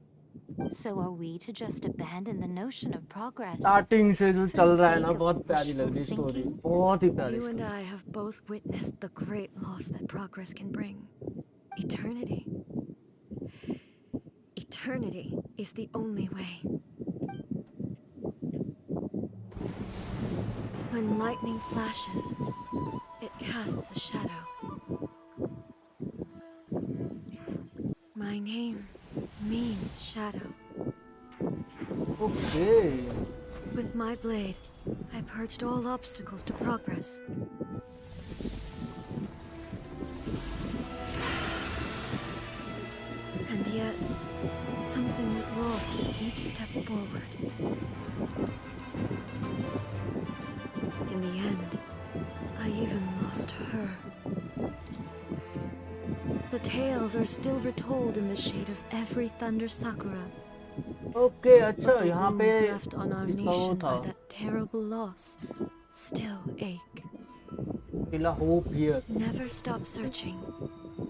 So are we to just abandon the notion of progress? Starting से जो चल रहा है ना बहुत प्यारी लग रही story. बहुत ही प्यारी. You and I have both witnessed the great loss that progress can bring. Eternity. Eternity is the only way. When lightning flashes, it casts a shadow. My name means shadow. Okay. With my blade, I purged all obstacles to progress. And yet, something was lost with each step forward. In the end, I even lost her. The tales are still retold in the shade of every thunder sakura. Okay, अच्छा The यहाँ पे wounds left on our इसका वो nation था. by that terrible loss still ache. Still a hope here. Never stop searching,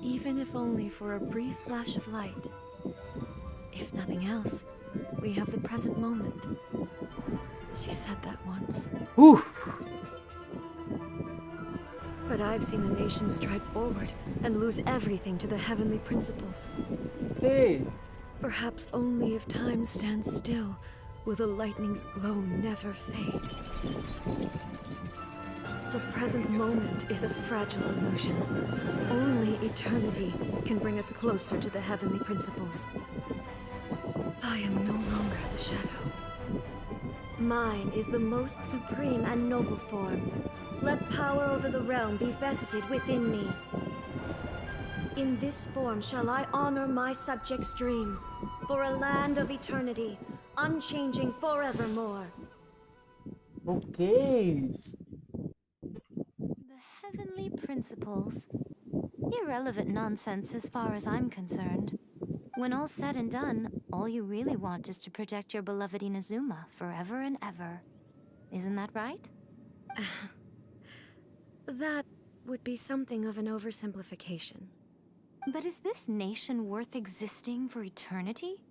even if only for a brief flash of light. If nothing else, we have the present moment. She said that once. Whew. But I've seen a nation stride forward and lose everything to the heavenly principles. Hey. Perhaps only if time stands still will the lightning's glow never fade. The present moment is a fragile illusion. Only eternity can bring us closer to the heavenly principles. I am no longer the shadow. Mine is the most supreme and noble form. Let power over the realm be vested within me. In this form shall I honor my subjects' dream, for a land of eternity, unchanging forevermore. Okay. The heavenly principles. Irrelevant nonsense as far as I'm concerned. When all's said and done, all you really want is to protect your beloved Inazuma forever and ever. Isn't that right? That would be something of an oversimplification. But is this nation worth existing for eternity?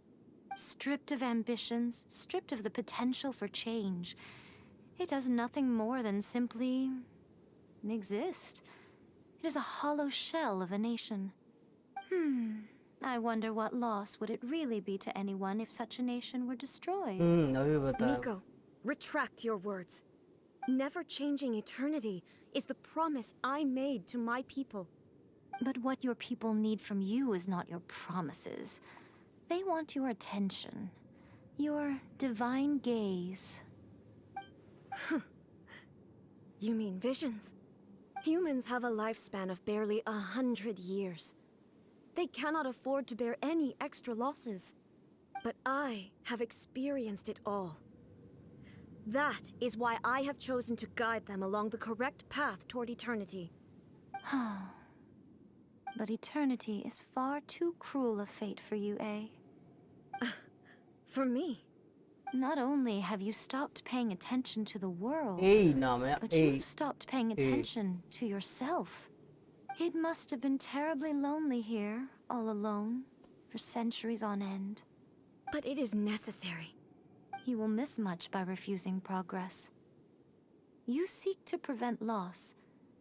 Stripped of ambitions, stripped of the potential for change, it does nothing more than simply exist. It is a hollow shell of a nation. I wonder what loss would it really be to anyone if such a nation were destroyed? Miko, retract your words. Never changing eternity is the promise I made to my people. But what your people need from you is not your promises. They want your attention. Your divine gaze. You mean visions? Humans have a lifespan of barely 100 years. They cannot afford to bear any extra losses. But I have experienced it all. That is why I have chosen to guide them along the correct path toward eternity. But eternity is far too cruel a fate for you, eh? For me? Not only have you stopped paying attention to the world, but Hey. you've stopped paying attention to yourself. It must have been terribly lonely here, all alone, for centuries on end. But it is necessary. You will miss much by refusing progress. You seek to prevent loss,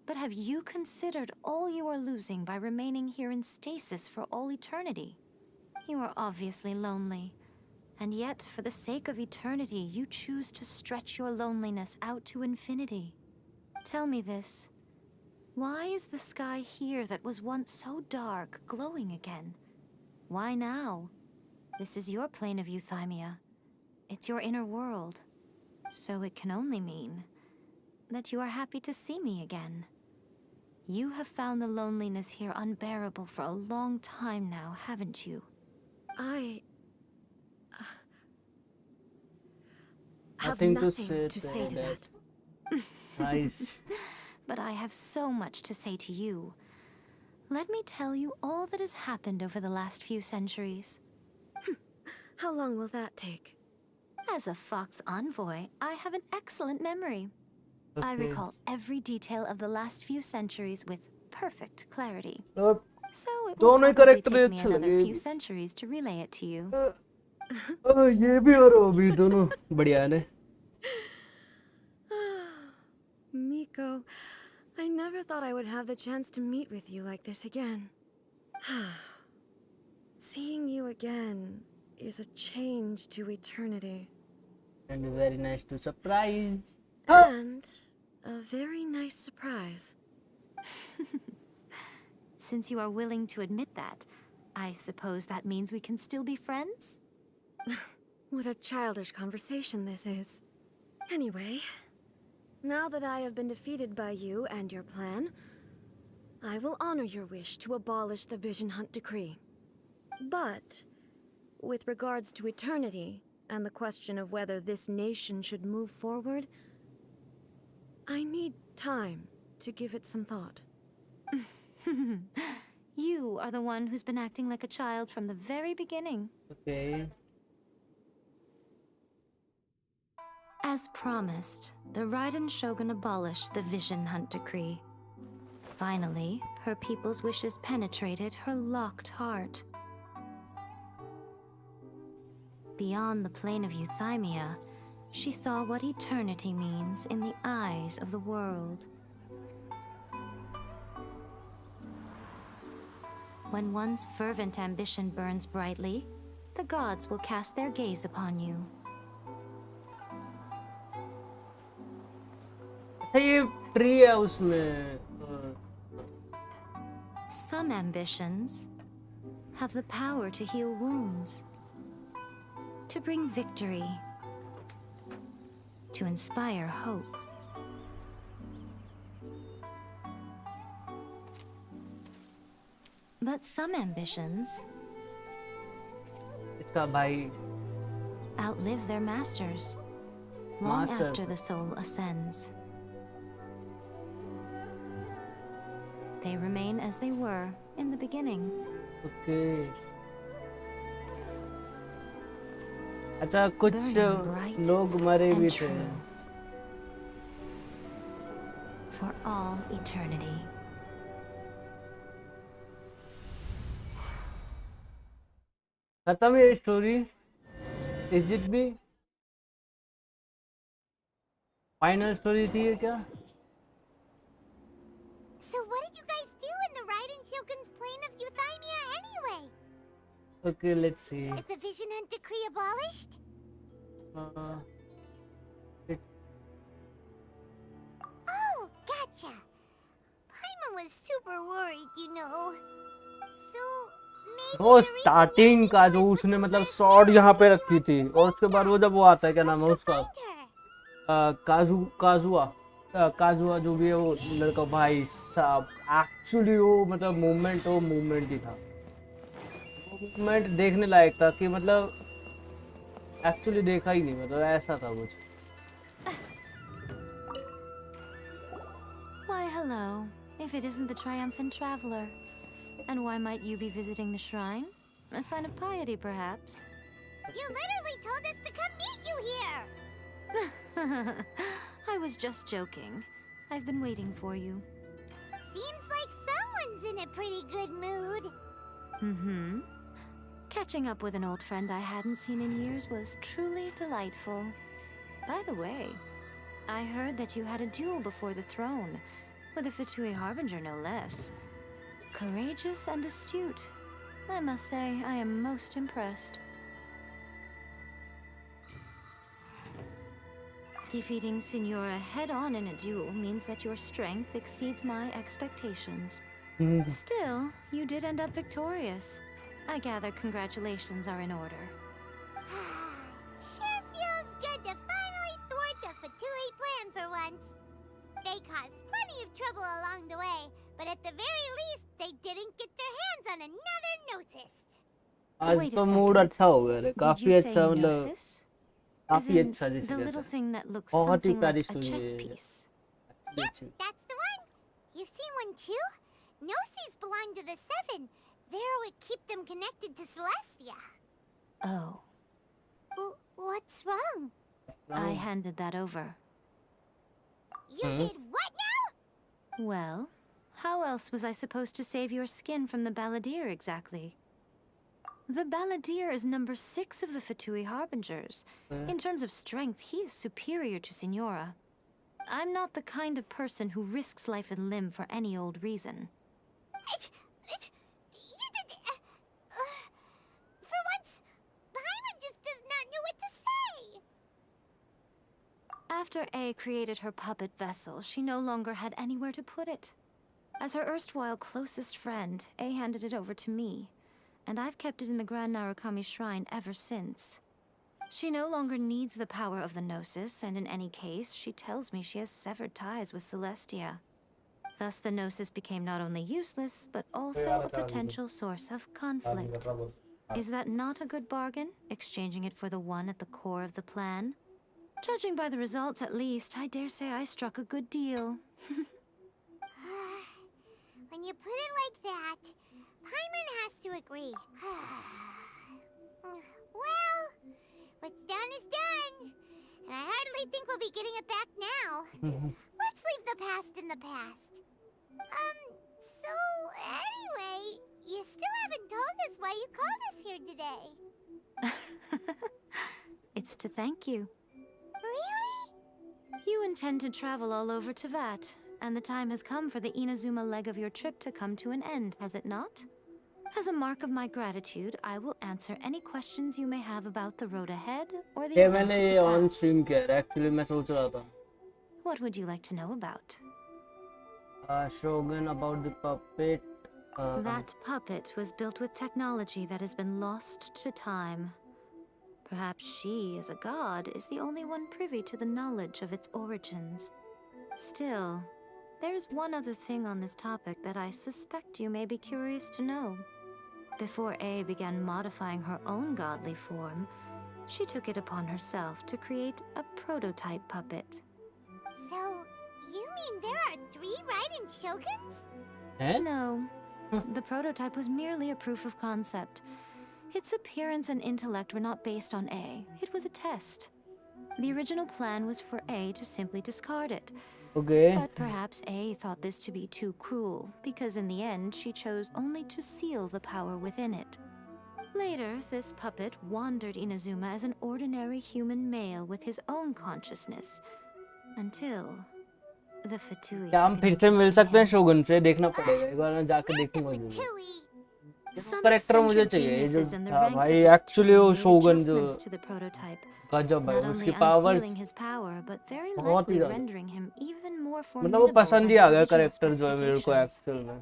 but have you considered all you are losing by remaining here in stasis for all eternity? You are obviously lonely, and yet for the sake of eternity you choose to stretch your loneliness out to infinity. Tell me this. Why is the sky here that was once so dark glowing again? Why now? This is your plane of euthymia. It's your inner world. So it can only mean that you are happy to see me again. You have found the loneliness here unbearable for a long time now, haven't you? I have Nothing to nothing to say say to that. that. Nice. But I have so much to say to you. Let me tell you all that has happened over the last few centuries. How long will that take? As a Fox envoy, I have an excellent memory. I Okay. recall every detail of the last few centuries with perfect clarity. और So it will दोनों ही probably character take me अच्छे another लगे। few centuries to relay it to you. ये भी और वो भी दोनों बढ़िया ने। Miko, I never thought I would have the chance to meet with you like this again. Seeing you again is a change to eternity. And very nice to surprise. And a very nice surprise. Since you are willing to admit that, I suppose that means we can still be friends? What a childish conversation this is. Anyway, now that I have been defeated by you and your plan, I will honor your wish to abolish the Vision Hunt Decree. But, with regards to eternity, and the question of whether this nation should move forward, I need time to give it some thought. You are the one who's been acting like a child from the very beginning. Okay. As promised, the Raiden Shogun abolished the Vision Hunt Decree. Finally, her people's wishes penetrated her locked heart. Beyond the plane of euthymia, she saw what eternity means in the eyes of the world. When one's fervent ambition burns brightly, the gods will cast their gaze upon you. ये tree है उसमें। Some ambitions have the power to heal wounds, to bring victory, to inspire hope. But some ambitions इसका भाई outlive their masters long after the soul ascends. They remain as they were in the beginning. Okay. अच्छा कुछ लोग मरे भी थे। For all eternity. खत्म ये story? Is it be? Final story थी ये क्या? So what did you guys do in the Raiden Shogun's plane of euthymia anyway? Okay, let's see. Is the Vision Hunt Decree abolished? Oh, gotcha. Paimon was super worried, you know. So maybe वो starting का जो उसने मतलब sword यहाँ पे रखी थी और उसके बाद वो जब वो आता है क्या नाम है उसका काजुआ जो भी है वो लड़का भाई साहब एक्चुअली वो मतलब मूवमेंट ही था। मूवमेंट देखने लायक था कि मतलब एक्चुअली देखा ही नहीं मतलब ऐसा था कुछ। Why, hello. If it isn't the triumphant traveler. And why might you be visiting the shrine? A sign of piety, perhaps? You literally told us to come meet you here! I was just joking. I've been waiting for you. Seems like someone's in a pretty good mood. Mm-hmm. Catching up with an old friend I hadn't seen in years was truly delightful. By the way, I heard that you had a duel before the throne, with a Fatui Harbinger no less. Courageous and astute. I must say, I am most impressed. Defeating Signora head-on in a duel means that your strength exceeds my expectations. Still, you did end up victorious. I gather congratulations are in order. Sure feels good to finally thwart the Fatui plan for once. They caused plenty of trouble along the way, but at the very least, they didn't get their hands on another Gnosis. आज Wait a तो mood second. अच्छा हो गया रे, Did काफी you say अच्छा, मतलब gnosis? As काफी in अच्छा जैसे the कहता little है। thing that looks बहुत ही something प्यारी like a स्टोरी chess है। piece. Yep, that's the one. You've seen one too? Gnosis belong to the Seven. They're what keep them connected to Celestia. Oh, What's wrong? I handed that over. You did what now? Well, how else was I supposed to save your skin from the Balladeer exactly? The Balladeer is number 6 of the Fatui Harbingers. In terms of strength, he is superior to Signora. I'm not the kind of person who risks life and limb for any old reason. You did... for once, Paimon just does not know what to say. After A created her puppet vessel, she no longer had anywhere to put it. As her erstwhile closest friend, A handed it over to me, and I've kept it in the Grand Narukami Shrine ever since. She no longer needs the power of the Gnosis, and in any case, she tells me she has severed ties with Celestia. Thus, the Gnosis became not only useless, but also a potential source of conflict. Is that not a good bargain, exchanging it for the one at the core of the plan? Judging by the results, at least, I dare say I struck a good deal. When you put it like that, Paimon has to agree. Well, what's done is done. And I hardly think we'll be getting it back now. Let's leave the past in the past. So anyway, you still haven't told us why you called us here today. It's to thank you. Really? You intend to travel all over Teyvat, and the time has come for the Inazuma leg of your trip to come to an end, has it not? As a mark of my gratitude, I will answer any questions you may have about the road ahead or the events मैंने of ये the on past. Stream किया है, actually मैं सोच रहा था। What would you like to know about? Shogun, about the puppet. That puppet was built with technology that has been lost to time. Perhaps she, as a god, is the only one privy to the knowledge of its origins. Still, there is one other thing on this topic that I suspect you may be curious to know. Before A began modifying her own godly form, she took it upon herself to create a prototype puppet. So, you mean there are 3 Raiden Shoguns? No. The prototype was merely a proof of concept. Its appearance and intellect were not based on A. It was a test. The original plan was for A to simply discard it. Okay. But perhaps A thought this to be too cruel, because in the end she chose only to seal the power within it. Later, this puppet wandered Inazuma as an ordinary human male with his own consciousness, until the Fatui. क्या हम फिर से मिल सकते हैं shogun से? देखना पड़ेगा, एक बार मैं जाके देखूंगा जरूर। करेक्टर मुझे चाहिए, ये जो था भाई एक्चुअली वो शोगुन जो गजब भाई, उसकी पावर बहुत ही ज्यादा, मतलब वो पसंद ही आ गया करेक्टर जो है मेरे को एक्चुअल में,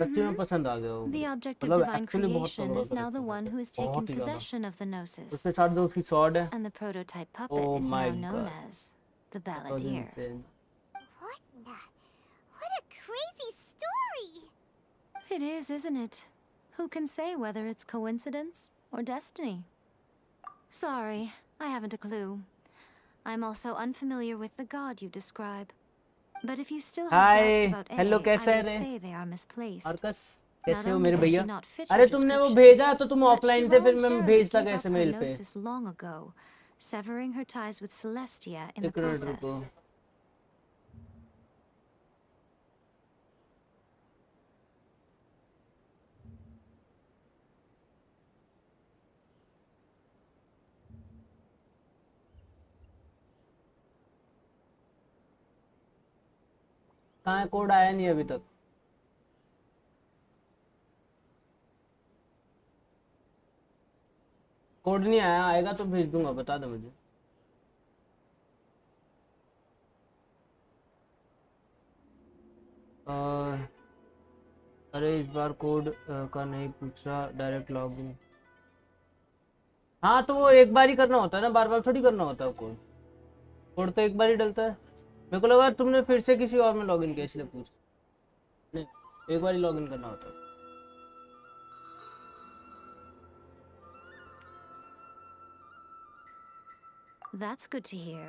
सच्ची में पसंद आ गया वो, मतलब एक्चुअली बहुत तगड़ा था, बहुत ही ज्यादा। उसके साथ जो उसकी स्वॉर्ड है, oh my God, the Balladeer. What a crazy story! It is, isn't it? Who can say whether it's coincidence or destiny? Sorry, I haven't a clue. I'm also unfamiliar with the god you describe. But if you still have doubts about A, I would say they are misplaced. Arcus, कैसे हो मेरे भैया? अरे तुमने वो भेजा तो तुम ऑफलाइन थे, फिर मैं भेजता कैसे मेल पे? Long ago, severing her ties with Celestia in the process. कहाँ कोड आया नहीं अभी तक? कोड नहीं आया, आएगा तो भेज दूंगा, बता दो मुझे। अरे इस बार कोड का नहीं पूछ रहा, डायरेक्ट लॉगिन। हाँ तो वो एक बार ही करना होता है ना, बार बार थोड़ी करना होता है कोड। कोड तो एक बार ही डलता है। मेरे को लगा तुमने फिर से किसी और में लॉगिन किया इसलिए पूछ। एक बार ही लॉगिन करना होता है। That's good to hear.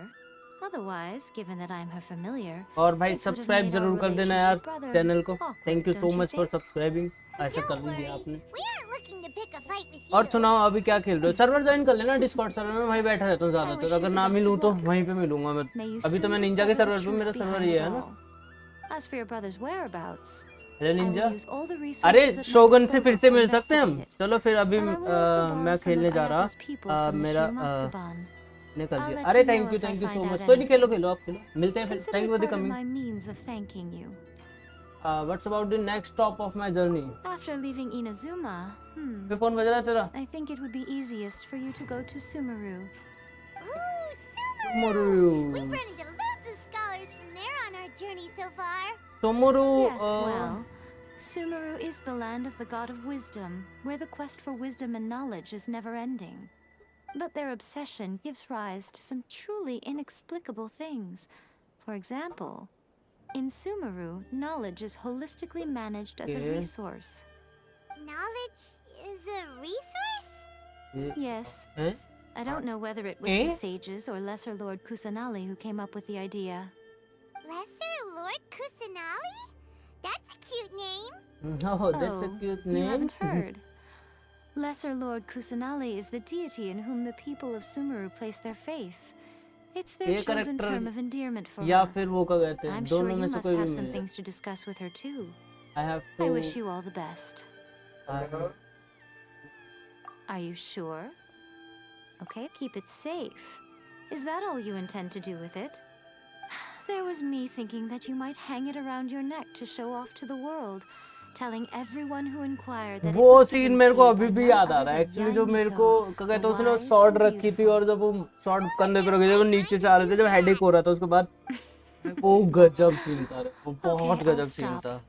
Otherwise, given that I'm her familiar, और भाई it would have subscribe made our जरूर कर देना यार relationship rather चैनल को। awkward, thank you so don't you much for think? Subscribing. ऐसा कर दीजिए आपने। We aren't looking to pick a fight with और you. सुनाओ अभी क्या खेल रहे हो? सर्वर ज्वाइन कर लेना, डिस्कॉर्ड सर्वर में वहीं बैठा रहता हूँ ज्यादातर। अगर ना मिलूँ तो वहीं पे मिलूंगा मैं। May you अभी तो soon मैं निंजा के discover the सर्वर पे, मेरा truth सर्वर behind ये it है ना। all. As for your brother's whereabouts, hello I Ninja. will use all the अरे resources at my शोगन से disposal फिर से to मिल सकते हैं हम? investigate it. चलो फिर अभी And I will also borrow मैं some खेलने of जा रहा। Ayato's people from the मेरा Shimatsuban. ने कर I'll दिया। let अरे you know thank if I you so find much. out कोई नहीं, खेलो anything. खेलो आप खेलो। मिलते हैं फिर। Consider thank you it for the part of coming. my means of thanking you. What's about the next stop of my journey? After leaving Inazuma, पे phone बज रहा है तेरा? I think it would be easiest for you to go to Sumeru. Ooh, Sumeru! Sumeru. We've run into loads of scholars from there on our journey so far. Sumeru. Yes, well, Sumeru is the land of the god of wisdom, where the quest for wisdom and knowledge is never ending. But their obsession gives rise to some truly inexplicable things. For example, in Sumeru, knowledge is holistically managed as a Okay. resource. Knowledge is a resource? Yes. Eh? I don't know whether it was Eh? the sages or Lesser Lord Kusanali who came up with the idea. Lesser Lord Kusanali? That's a cute name. No, that's a cute You name. haven't heard. Lesser Lord Kusanali is the deity in whom the people of Sumeru place their faith. It's their ये chosen character term of endearment for या her. फिर वो क्या कहते हैं? I'm sure दोनों you में से must कोई भी have some mill things to discuss with her too. I have I to. wish you all the best. Are you sure? Okay, keep it safe. Is that all you intend to do with it? There was me thinking that you might hang it around your neck to show off to the world, telling everyone who inquired that it वो was scene given मेरे to को you अभी by भी none याद आ other रहा है than actually. जो मेरे Yaimiko, को क्या कहते हैं, the उसने wise शॉर्ट and रखी थी beautiful. और जब वो शॉर्ट कंधे पे रखी थी, जब वो नीचे से आ रहे थे, जब हेडेक हो रहा था उसके बाद, वो गजब सीन था। वो बहुत Okay, I'll गजब सीन stop. था।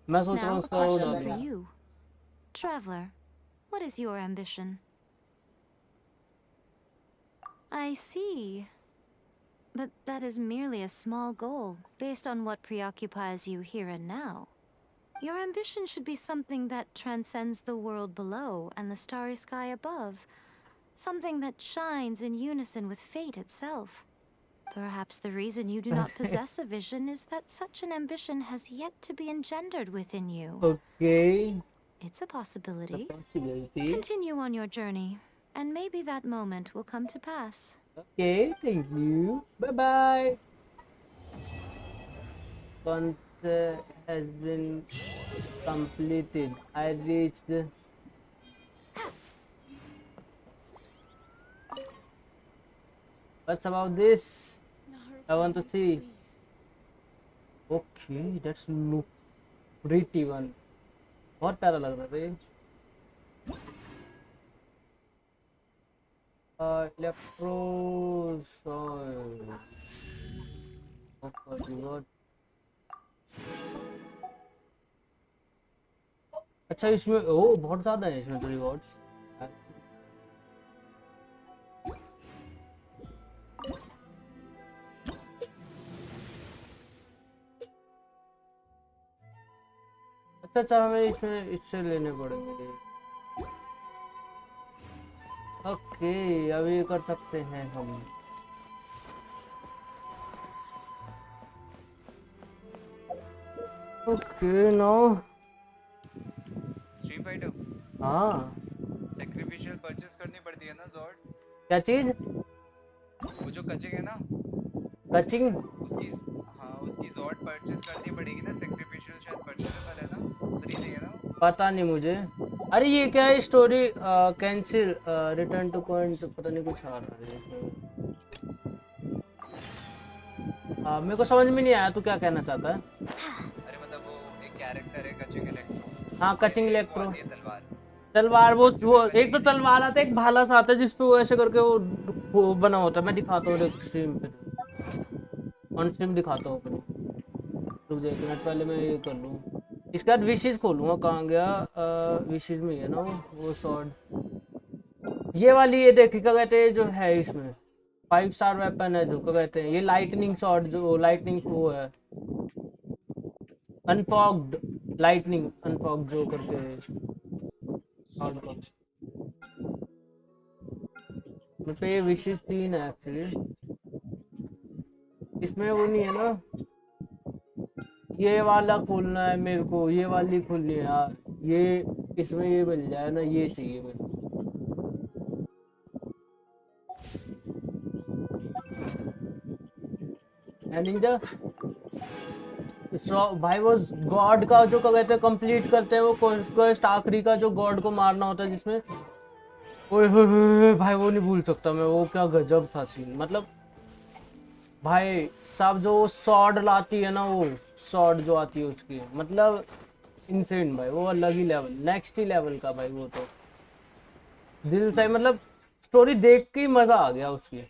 मैं सोच रहा Now हूँ a उसका वो question डालूं। for you. Traveler, what is your ambition? I see. But that is merely a small goal, based on what preoccupies you here and now. Your ambition should be something that transcends the world below and the starry sky above. Something that shines in unison with fate itself. Perhaps the reason you do not possess a vision is that such an ambition has yet to be engendered within you. Okay. It's a possibility. Possibility. Continue on your journey, and maybe that moment will come to pass. Okay, thank you. Bye bye. Contract has been completed. I reached the... What's about this? I want to see. Okay, that's look pretty one. बहुत प्यारा लग रहा है। Electro soil. अच्छा इसमें ओ बहुत ज्यादा है इसमें तो रिवॉर्ड्स। अच्छा हमें इसमें इससे लेने पड़ेंगे। ओके अब ये कर सकते हैं हम। Okay no stream fighter. हाँ सैक्रिफिशियल परचेस करनी पड़ती है ना जॉर्ड? क्या चीज? वो जो कचिंग है ना, कचिंग उसकी, हाँ उसकी जॉर्ड परचेस करनी पड़ेगी ना। सैक्रिफिशियल शायद परचेसेबल है ना, फ्री नहीं है ना? पता नहीं मुझे। अरे ये क्या है story? Cancel return two point, पता नहीं कुछ आ रहा है। मेरे को समझ में नहीं आया तू क्या कहना चाहता है। अरे मतलब वो एक कैरेक्टर है कचिंग इलेक्ट्रो। हाँ कचिंग इलेक्ट्रो। तलवार तलवार वो एक तो तलवार आता है, एक भाला सा आता है जिसपे वो ऐसे करके वो बना होता है। मैं दिखाता हूँ स्ट्रीम पे, ऑन स्ट्रीम दिखाता हूँ अपनी। रुक जा एक मिनट, पहले मैं ये कर लूँ। इसके बाद विशेष खोलूँगा। कहाँ गया? विशेष में है ना वो स्वॉर्ड। ये वाली ये देखिए क्या कहते हैं जो है इसमें 5 स्टार वेपन है, जो क्या कहते हैं ये लाइटनिंग स्वॉर्ड, जो लाइटनिंग वो है अनफॉग्ड। लाइटनिंग अनफॉग जो करके मेरे पे ये विशेष 3 है एक्चुअली। इसमें वो नहीं है ना, ये वाला खोलना है मेरे को, ये वाली खोलनी है यार, ये इसमें ये मिल जाए ना, ये चाहिए मेरे को। निंजा भाई वो गॉड का जो कहते हैं कंप्लीट करते हैं, वो क्वेस्ट आखिरी का जो गॉड को मारना होता है जिसमें, ओए होए भाई वो नहीं भूल सकता मैं, वो क्या गजब था सीन। मतलब भाई सब जो सॉर्ड लाती है ना, वो सॉर्ड जो आती है उसकी, मतलब इनसेन भाई, वो अलग ही लेवल, नेक्स्ट ही लेवल का भाई। वो तो दिल से मतलब स्टोरी देख के ही मजा आ गया उसकी।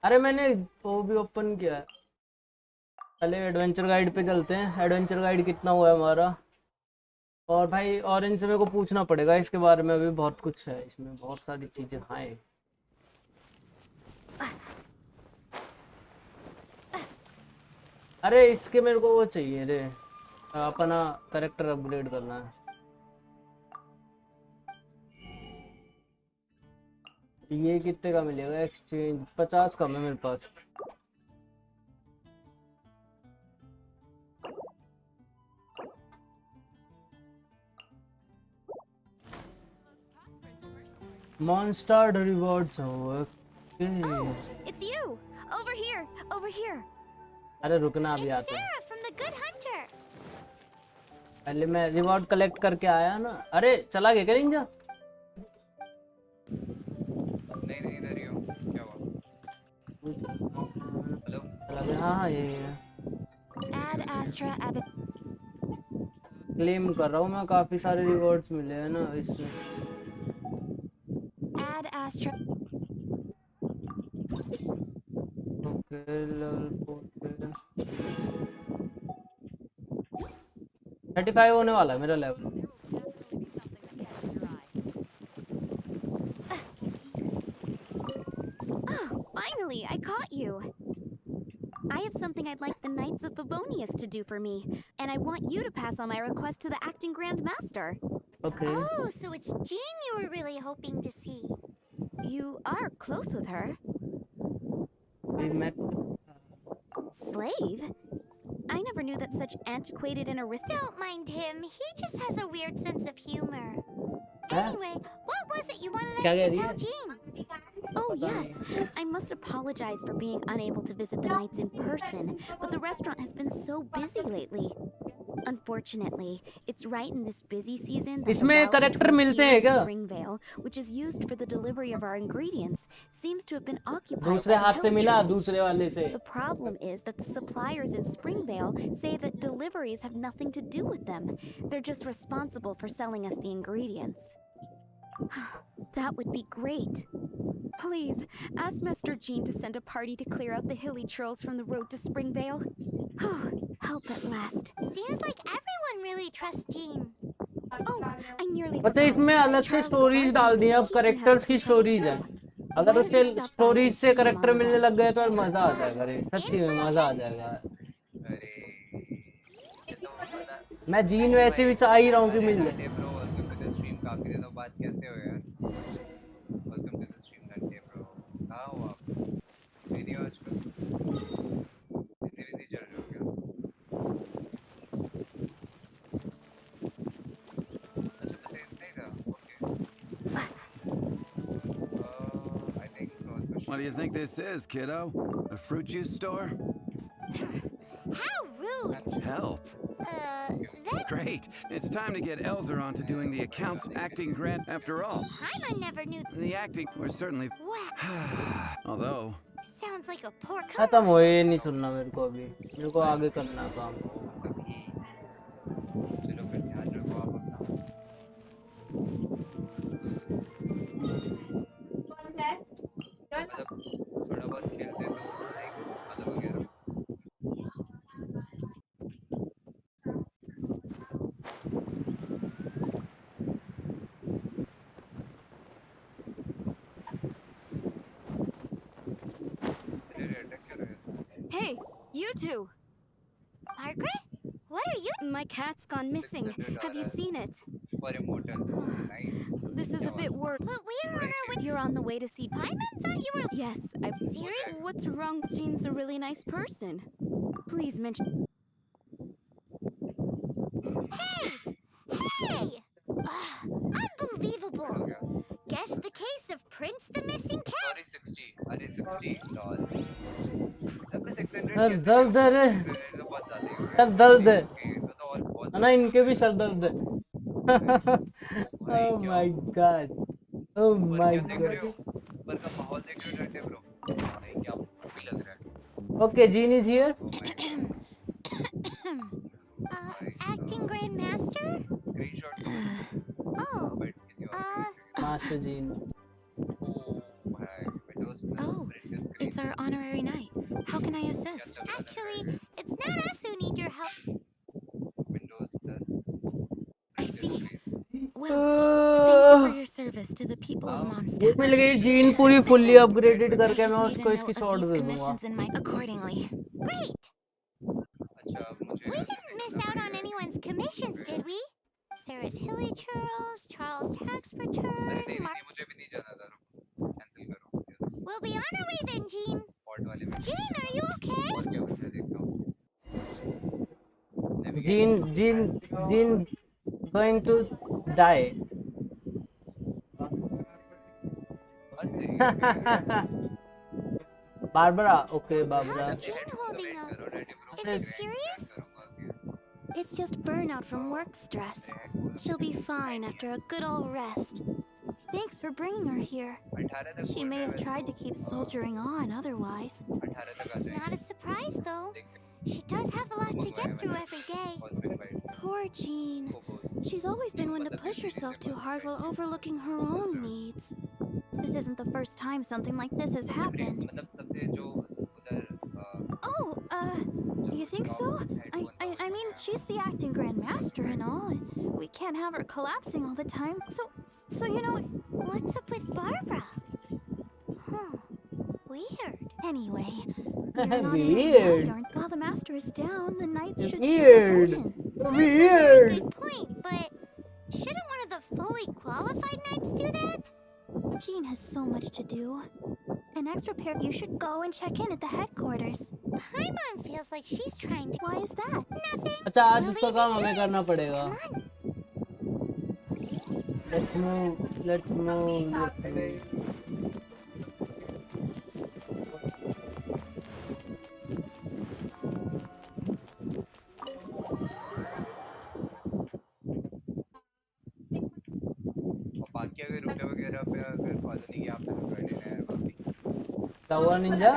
अरे मैंने वो भी ओपन किया है। पहले एडवेंचर गाइड पे चलते हैं, एडवेंचर गाइड कितना हुआ है हमारा। और भाई ऑरेंज से मेरे को पूछना पड़ेगा इसके बारे में, अभी बहुत कुछ है इसमें, बहुत सारी चीजें हैं। अरे इसके मेरे को वो चाहिए रे, अपना कैरेक्टर अपग्रेड करना है। ये कितने का मिलेगा एक्सचेंज? 50 कम है मेरे पास। Monster rewards. Okay. Oh, it's you. Over here. Over here. अरे रुकना अभी आते हैं। Sarah from the Good Hunter. पहले मैं रिवॉर्ड कलेक्ट करके आया ना। अरे चला गया क्या निंजा? नहीं इधर ही हूँ। क्या हुआ? हेलो। चला गया। हाँ ये है। Ad Astra Abbott. क्लेम कर रहा हूँ मैं, काफी सारे रिवॉर्ड्स मिले हैं ना इससे। Ad Astra. ओके लेवल 4 पे 35 होने वाला है मेरा level. Finally, I caught you. I have something I'd like the Knights of Favonius to do for me, and I want you to pass on my request to the acting Grand Master. Okay. Oh, so it's Jean you were really hoping to see. You are close with her. We met. Slave? I never knew that such antiquated and aristocratic. Don't mind him. He just has a weird sense of humor. Anyway, what was it you wanted us to tell Jean? Oh, yes. I must apologize for being unable to visit the Knights in person, but the restaurant has been so busy lately. Unfortunately, it's right in this busy season that इसमें character मिलते हैं क्या? Springvale, which is used for the delivery of our ingredients, seems to have been occupied. दूसरे हाथ से मिला दूसरे वाले से. The problem is that the suppliers in Springvale say that deliveries have nothing to do with them. They're just responsible for selling us the ingredients. That would be great. Please, ask Mr. Jean to send a party to clear out the hilly trails from the road to Springvale. Help at last. Seems like everyone really trusts Jean. Oh, I nearly अच्छा इसमें अलग से stories डाल दी हैं, अब characters की stories है। अगर उससे स्टोरीज से कैरेक्टर मिलने लग गए तो मजा आ जाएगा रे, सच्ची में मजा आ जाएगा। मैं जीन वैसे भी चाह ही रहा हूँ कि मिल जाए। काफी दिनों बाद कैसे हो यार? वेलकम टू द स्ट्रीम घंटे ब्रो। कहाँ हो आप? वीडियो आजकल बिजी चल रहे हो क्या? अच्छा बस इतना ही था। Okay. I think What do you think this is, kiddo? A fruit juice store? How rude! Help. Great. It's time to get Elzer on to doing the accounts acting grant after all. Paimon never knew. The acting were certainly... Although... Sounds like a poor couple. खत्म हो ये नहीं सुनना मेरे को अभी, मेरे को आगे करना काम। चलो फिर ध्यान रखो आप अपना। मतलब थोड़ा बहुत खेलते तो मतलब वगैरह। You two. Margaret? What are you? My cat's gone missing. Have you seen it? For immortal. Nice. This is a bit worse. But we're on our way. You're on the way to see Paimon thought you were. Yes, I'm serious. What's wrong? Jean's a really nice person. Please mention. Hey! Hey! Unbelievable. Guess the case of Prince the missing cat. Sorry, 60. अरे 60 doll. अब 600 sir दर्द है रे. Sir दर्द है. ना इनके भी सर दर्द है. Oh my god. Oh my god. पर का माहौल देख रहे हो डरते ब्रो. भाई क्या भी लग रहा है. Okay, Jean is here. Acting Grandmaster? Screenshot. Oh. Master Jean. Oh, it's our honorary knight. How can I assist? Actually, it's not us who need your help. Windows plus. I see. Well, thank you for your service to the people of Mondstadt. मिल गई gene पूरी fully upgraded करके मैं उसको इसकी sword दे दूँगा. Accordingly. Great. We didn't miss out on anyone's commissions, did we? Sarah's Hilly Churls, Charles Tax Return. मुझे भी नहीं जाना था. Cancel करो. We'll be on our way then, Jean. Jean, are you okay? और क्या बचा देखता हूँ. Jean going to die. Barbara, okay, Barbara. How's Jean holding up? Is it serious? It's just burnout from work stress. She'll be fine after a good old rest. Thanks for bringing her here. She may have tried to keep soldiering on otherwise. It's not a surprise, though. She does have a lot to get through every day. Poor Jean. She's always been one to push herself too hard while overlooking her own needs. This isn't the first time something like this has happened. Oh, you think so? I mean, she's the acting Grandmaster and all. We can't have her collapsing all the time. So you know, what's up with Barbara? Huh. Weird. Anyway, you're not Weird. while the master is down, the knights should Weird. Weird. Good point, but shouldn't one of the fully qualified knights do that? Jean has so much to do. An extra pair, you should go and check in at the headquarters. Paimon feels like she's trying to. Why is that? Nothing. अच्छा आज उसका काम हमें करना पड़ेगा. Let's move. बाकी अगर root वगैरह पे अगर फॉलो नहीं किया आपने तो कर लेना यार बाकी. तवा निंजा.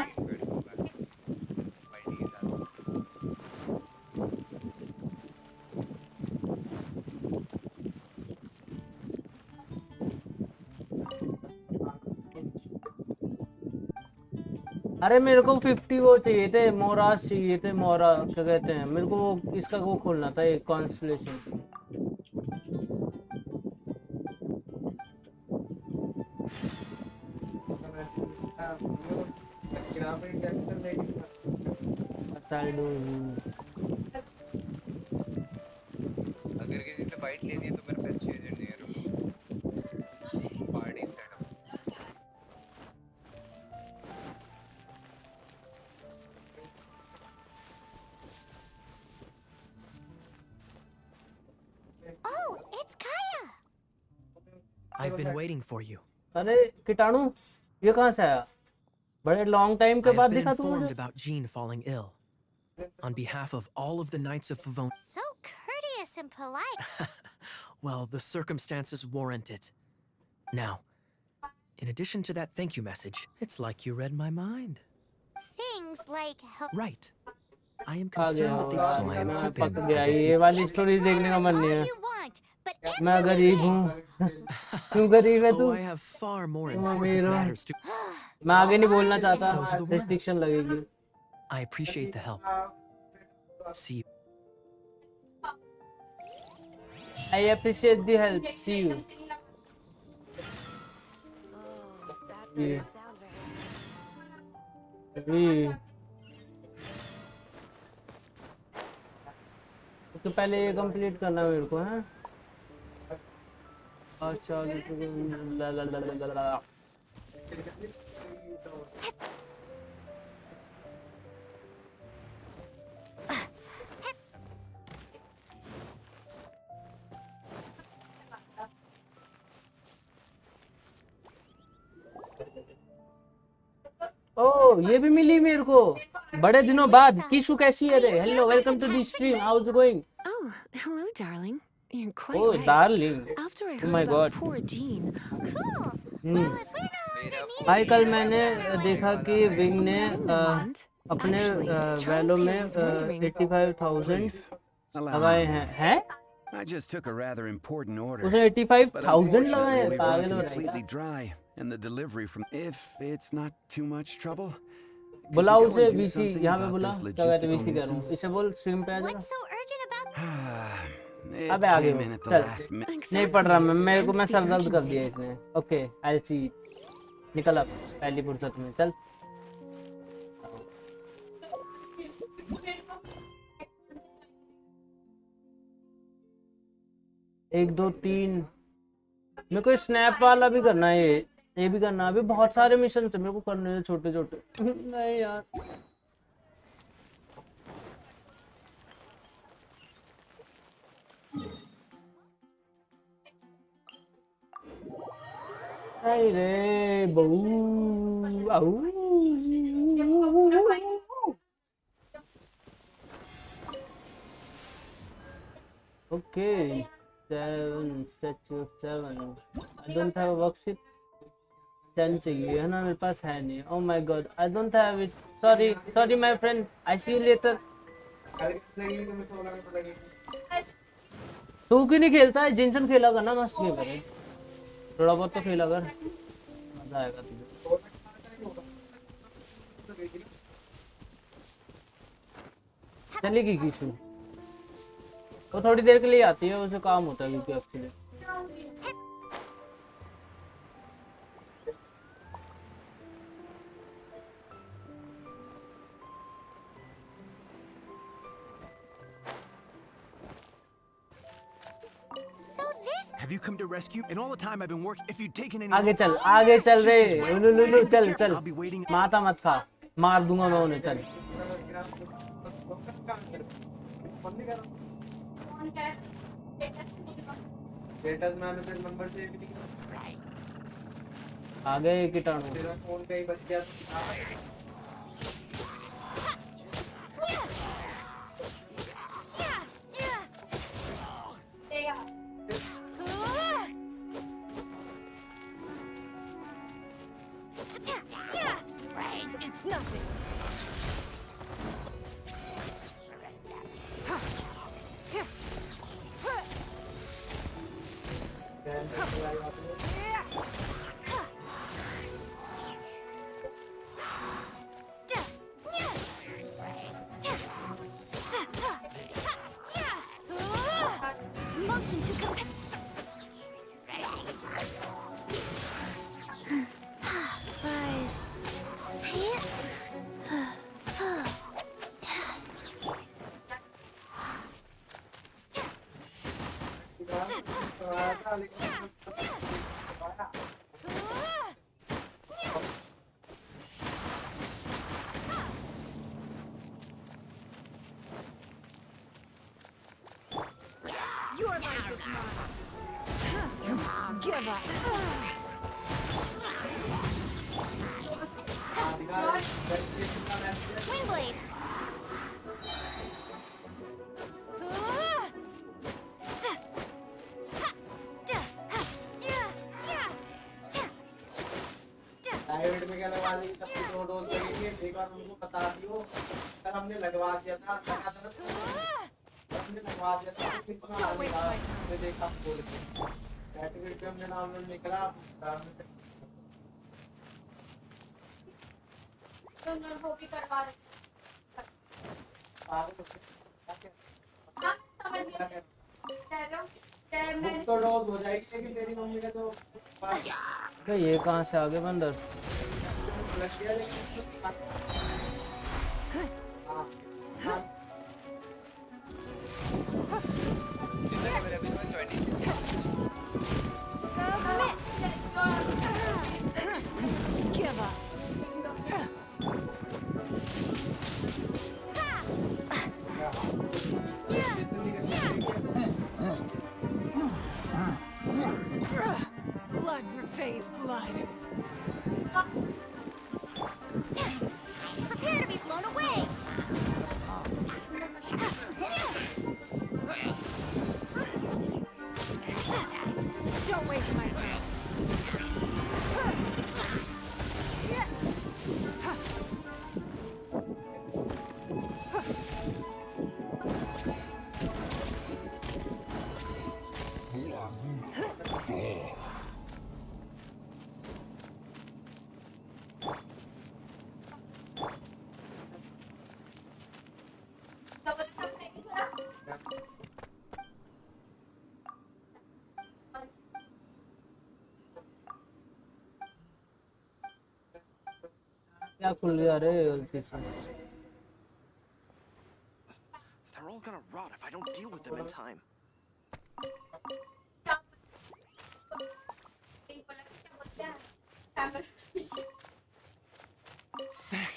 अरे मेरे को 50 वो चाहिए थे, मोरास चाहिए थे, मोरा क्या कहते हैं, मेरे को वो इसका वो खोलना था, एक कॉन्स्टलेशन. अगर किसी से बाइट ले दी तो मेरे पे अच्छे एजेंट नहीं है. Party setup. Oh, it's Kaya. I've been waiting for you. अरे कीटाणु ये कहाँ से आया? बड़े लॉन्ग टाइम के बाद दिखा तू मुझे. informed about Jean falling ill. On behalf of all of the Knights of Favon. So courteous and polite. Well, the circumstances warrant it. Now, in addition to that thank you message, it's like you read my mind. Things like help. Right. I am concerned that they so I am hoping that ये वाली story देखने का मन नहीं है. मैं गरीब हूँ. तू गरीब है तू. I have far more important matters to. मैं आगे नहीं बोलना चाहता. Restriction लगेगी. I appreciate the help. See you. I appreciate the help. See you. तो पहले ये कंप्लीट करना मेरे को है। अच्छा ला ला ला ला ला। ओ ये भी मिली मेरे को बड़े दिनों बाद। किशु कैसी है रे? Hello, welcome to the stream, how is going? Oh, hello, darling. You're quite Oh, right. darling. After I Oh heard my about God. poor Jean. भाई कल मैंने देखा कि विंग ने अपने वैलो में 85,000 लगाए हैं। I just took a rather important order. उसने 85,000 लगाए हैं। We've पागल run हो रहा completely है। dry, and the delivery from. If it's not too much trouble. बुला उसे वीसी, यहाँ पे बुला। क्या कहते वीसी कर रहा हूँ, इसे बोल स्ट्रीम पे आ जा। अबे आगे हो, चल। नहीं पढ़ रहा मैं, मेरे को मैं सर दर्द कर दिया इसने। ओके, आई सी, निकल अब पहली फुर्सत में, चल। एक दो तीन, मेरे को स्नैप वाला भी करना है, ये भी करना है। अभी बहुत सारे मिशन है मेरे को करने हैं छोटे छोटे। नहीं यार, नहीं रे बहू आऊ। Okay, 7 statue 7. I don't have a worksheet. 10 चाहिए है ना, मेरे पास है नहीं। Oh my god, I don't have it. Sorry my friend. I see you later. तू क्यों नहीं खेलता है? जिनसन खेला कर ना, मस्त खेल करे। थोड़ा बहुत तो खेला कर, मजा आएगा तुझे। चलेगी किशु, वो थोड़ी देर के लिए आती है, उसे काम होता है क्योंकि actually. Have you come to rescue? In all the time I've been working, if you'd taken any. आगे चल रे, लुलु चल, माता मत खा, मार दूंगा मैं उन्हें। चल आ गए कीटाणु। It's nothing. Motion to compare. Rise. Your life is mine. Give up. Windblade. Private में क्या लगवा ली, तब की 2 डोज लगी थी। एक बार उनको बता दियो, कल हमने लगवा दिया था, हमने लगवा दिया था। कितना हमने देखा बोल के कैटेगरी पे हमने नाम निकला। तो मैं वो भी करवा रही तो डोज हो जाएगी कि तेरी मम्मी का तो। ये कहाँ से आगे बंदर? Blood repays blood. Prepare to be blown away. Don't waste my time. क्या खुल गया रे पीछे? They're all gonna rot if I don't deal with them in time.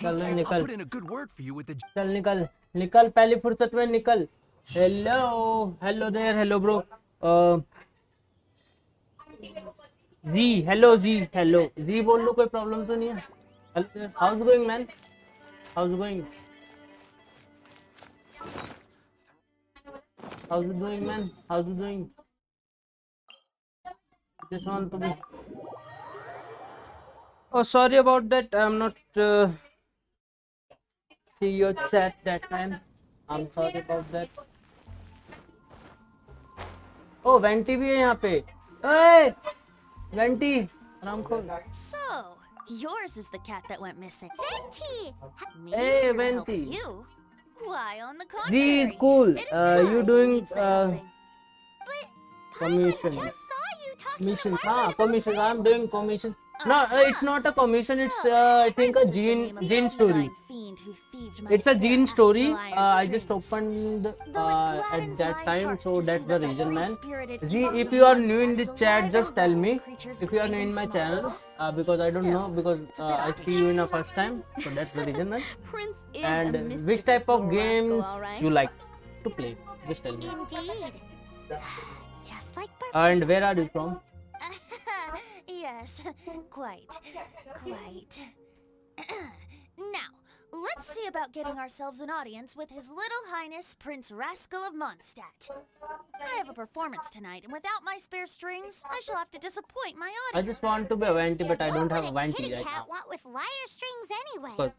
चल I'll निकल put in a good word for you with the चल निकल निकल पहली फुर्सत में निकल. Hello there, hello bro. Z, hello Z बोल लो, कोई प्रॉब्लम तो नहीं है? Hello there. How's it going, man? How's it going? How's it going, man? How's it going? Just want to be. Oh, sorry about that. I'm not see your chat that time. I'm sorry about that. Oh, Venti भी है यहाँ पे. Hey, Venti, आराम खोल. So, yours is the cat that went missing. Venti! Me Hey, here to help Venti. you? Why, on the Z contrary. is cool. It is I You who doing needs the helping. commission? Just saw you talking Commission. to Margaret. Commission. I'm doing commission. No, it's not a commission. It's I think a gene story. It's a gene story. I just opened at that time, so that's the reason, man. See, if you are new in this chat, just tell me. If you are new in my channel, because I don't know, because I see you in a first time, so that's the reason, man. And which type of games you like to play? Just tell me. Indeed. Just like And where are you from? Yes, quite. Now, let's see about getting ourselves an audience with His Little Highness Prince Rascal of Mondstadt. I have a performance tonight, and without my spare strings, I shall have to disappoint my I audience. just want to be a Venti, but I don't have a Venti kitty right cat now. want with lyre strings anyway? Because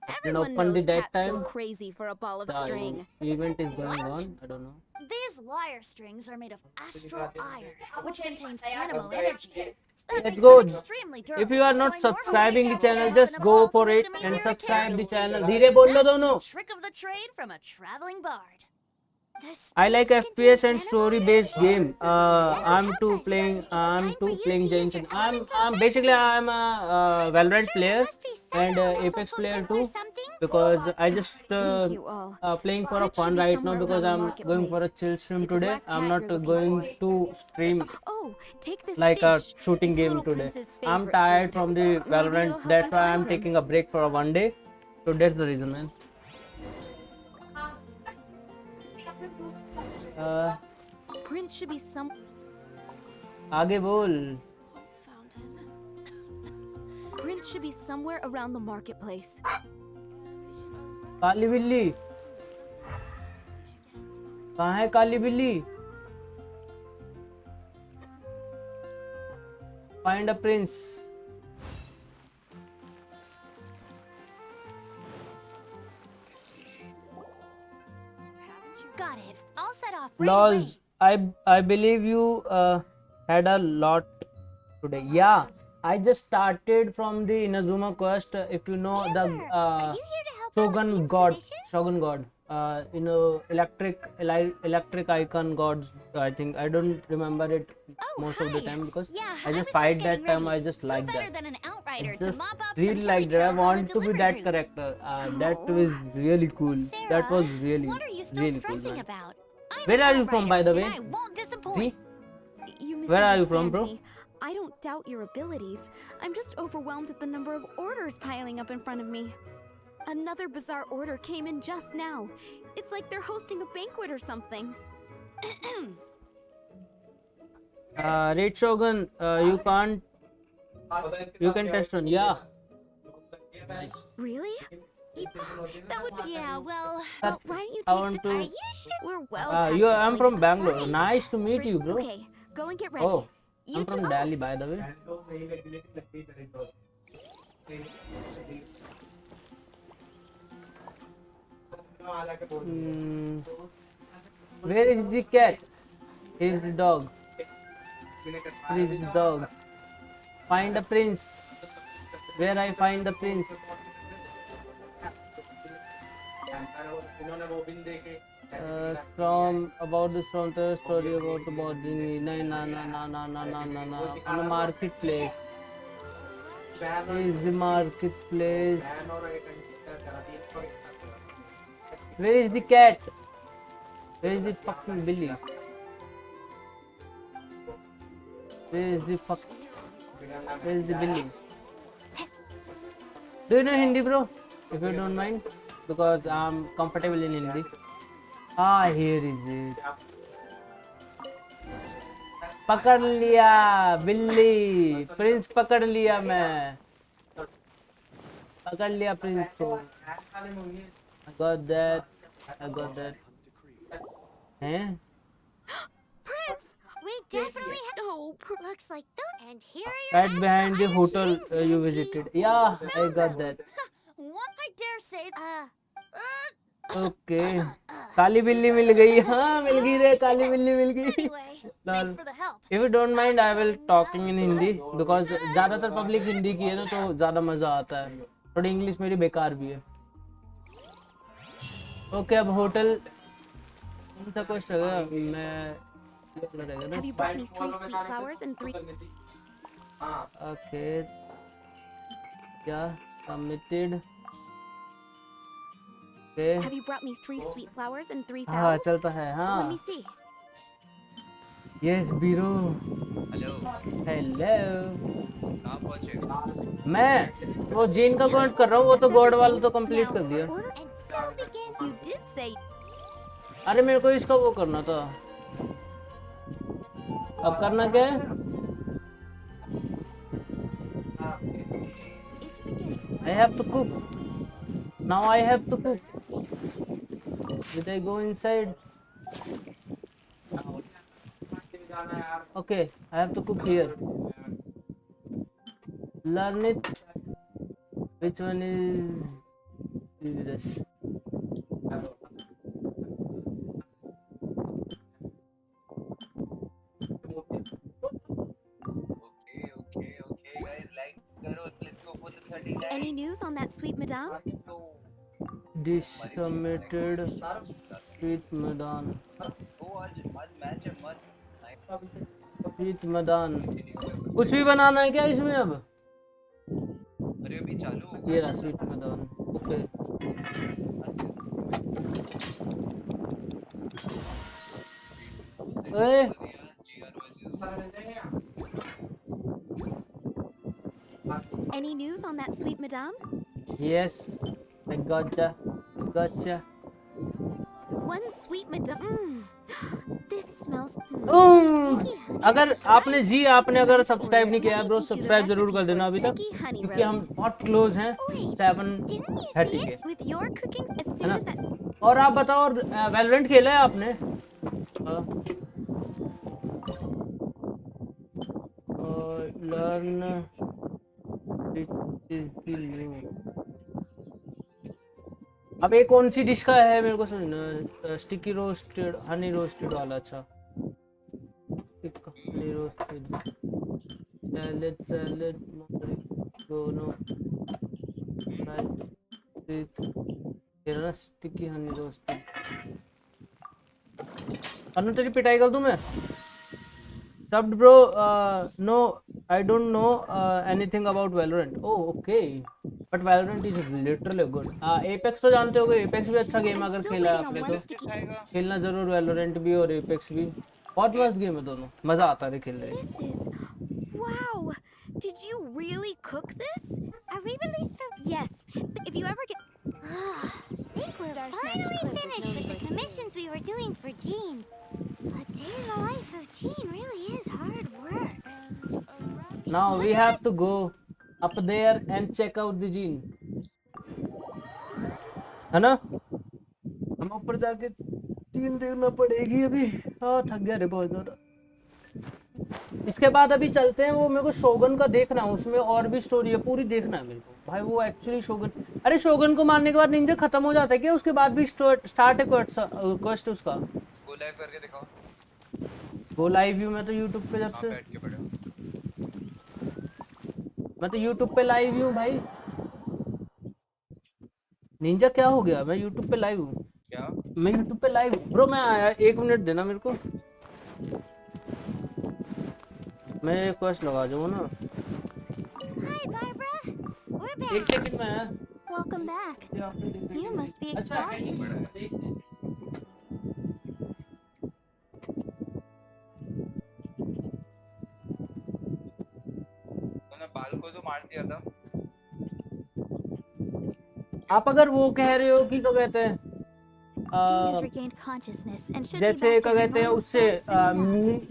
when Everyone opened knows it that cats go time, crazy for a ball of the string. event is going on. I don't know. These lyre strings are made of astral iron, which contains animal energy. That Let's makes go. them extremely durable, If you are so not I normally subscribing the travel channel, around just in a go ball to for make it them and easier to subscribe carry. the channel. धीरे बोलो That's दोनों. a trick of the trade from a traveling bard. I like FPS and story-based game. I'm to playing Genshin. I'm basically I'm a Valorant player and Apex player too, because I just playing for a fun right now because I'm going for a chill stream today. I'm not going to stream like a shooting game today. I'm tired from the Valorant. That's why I'm taking a break for a one day. So that's the reason, man. Prince should be some. आगे बोल. Prince should be somewhere around the marketplace. काली बिल्ली. कहाँ है काली बिल्ली? Find a prince. Got it. I'll set off right away. Lols, I believe you had a lot today. Yeah, I just started from the Inazuma quest. If you know the Shogun God, you know, electric icon gods. I think I don't remember it most of the time because I just fight that time. I just like that. I just really like that. I want to be that character. That was really cool. That was really cool, man. Where are you from, by the way? See? Where are you from, bro? I don't doubt your abilities. I'm just overwhelmed at the number of orders piling up in front of me. Another bizarre order came in just now. It's like they're hosting a banquet or something. Red Shogun, you can't. You can test on. Yeah. Nice. Really? That would be. Yeah, well, why don't you I take want the. to. Are you sure? We're well past You. the I'm point from of Bangalore. fine. Nice to meet you, bro. Okay, go and get ready. Oh, You I'm from too. Delhi, by the way. Where is the cat? Here is the dog. Where is the dog? Find the prince. Where I find the prince? From about the storm story about the body. Na. On the marketplace. Is the marketplace? Where is the cat? Where is the fucking Billy? Where is the fuck? Where is the Billy? Do you know Hindi, bro? If you don't mind, because I'm comfortable in Hindi. Ah, here is it. पकड़ लिया बिल्ली Prince पकड़ लिया मैं पकड़ लिया Prince को I got that हैं Prince, we definitely have. Oh, looks like that. And here are your. right behind the hotel you visited. Yeah, I got that. What I dare say. Okay. काली बिल्ली मिल गई हाँ मिल गई रे काली बिल्ली मिल गई Thanks for the help. If you don't mind, I will talking in Hindi because ज़्यादातर public Hindi की है ना तो ज़्यादा मज़ा आता है थोड़ी इंग्लिश मेरी बेकार भी है ओके अब होटल कौन सा क्वेश्चन रहेगा मैं Have you brought me 3 sweet flowers and 3? Okay. Yeah, submitted. Okay. Have you brought me 3 sweet flowers and 3 हाँ flowers? चलता है हाँ. Let me see. Yes, Biro. Hello. Hello. कहाँ पहुँचे? मैं वो जेन का काउंट कर रहा हूँ वो तो गॉड वाला तो कंप्लीट कर दिया. You did say. अरे मेरे को इसका वो करना था. अब करना क्या है? I have to cook. Now I have to cook. Did I go inside? Okay, I have to cook here. Learn it. Which one is this? Any news on that sweet madame? Dish submitted. Sweet madam. Sweet madam. कुछ भी बनाना है क्या इसमें अब? अरे अभी चालू. ये रहा sweet madam. Okay. ओए. Any news on that sweet madame? Yes, I gotcha. One sweet madame. This smells. अगर आपने आपने अगर सब्सक्राइब नहीं किया है ब्रो सब्सक्राइब जरूर कर देना अभी तक क्योंकि हम बहुत क्लोज हैं 7:30 के है ना और आप बताओ वैलोरेंट खेला है आपने लर्न अब एक कौन सी डिश का है मेरे को सुनना स्टिकी रोस्टेड हनी रोस्टेड वाला अच्छा हनी रोस्टेड सैलेड दोनों तेरा ना स्टिकी हनी रोस्टेड अनु तेरी पिटाई कर दूं मैं Subbed bro, no, I don't know anything about Valorant. Oh, okay. But Valorant is literally good. Apex तो जानते होगे, Apex भी अच्छा गेम अगर खेला है आपने तो खेलना जरूर Valorant भी और Apex भी बहुत मस्त गेम है दोनों मजा आता है खेलने में. Wow, did you really cook this? A re-release film? Yes. If you ever get think we're finally finished with the commissions we were doing for Jean. A day in the life of Jean really is hard work. Now we have to go up there and check out the Jean. है ना? हम ऊपर जाके Jean देखना पड़ेगी अभी। हाँ थक गया रे बहुत ज़्यादा। इसके बाद अभी चलते हैं, वो मेरे को शोगन का देखना है, उसमें और भी स्टोरी है, पूरी देखना है मेरे को भाई। वो एक्चुअली शोगन, अरे शोगन को मारने के बाद निंजा खत्म हो जाता है क्या? उसके बाद भी स्टार्ट है क्वेस्ट उसका। गो लाइव करके दिखाओ। गो लाइव व्यू में तो यूट्यूब पे जब से मैं तो यूट्यूब पे लाइव हूँ भाई। निंजा क्या हो गया? मैं यूट्यूब पे लाइव हूँ। क्या? मैं यूट्यूब पे लाइव ब्रो। मैं आया 1 मिनट देना मेरे को, मैं क्वेस्ट लगा दूँ ना। Hi Barbara, we're back. 1 second में आया। Welcome back. You must be exhausted. तूने बाल को तो मार दिया था। आप अगर वो कह रहे हो कि क्या कहते हैं जैसे क्या कहते हैं उससे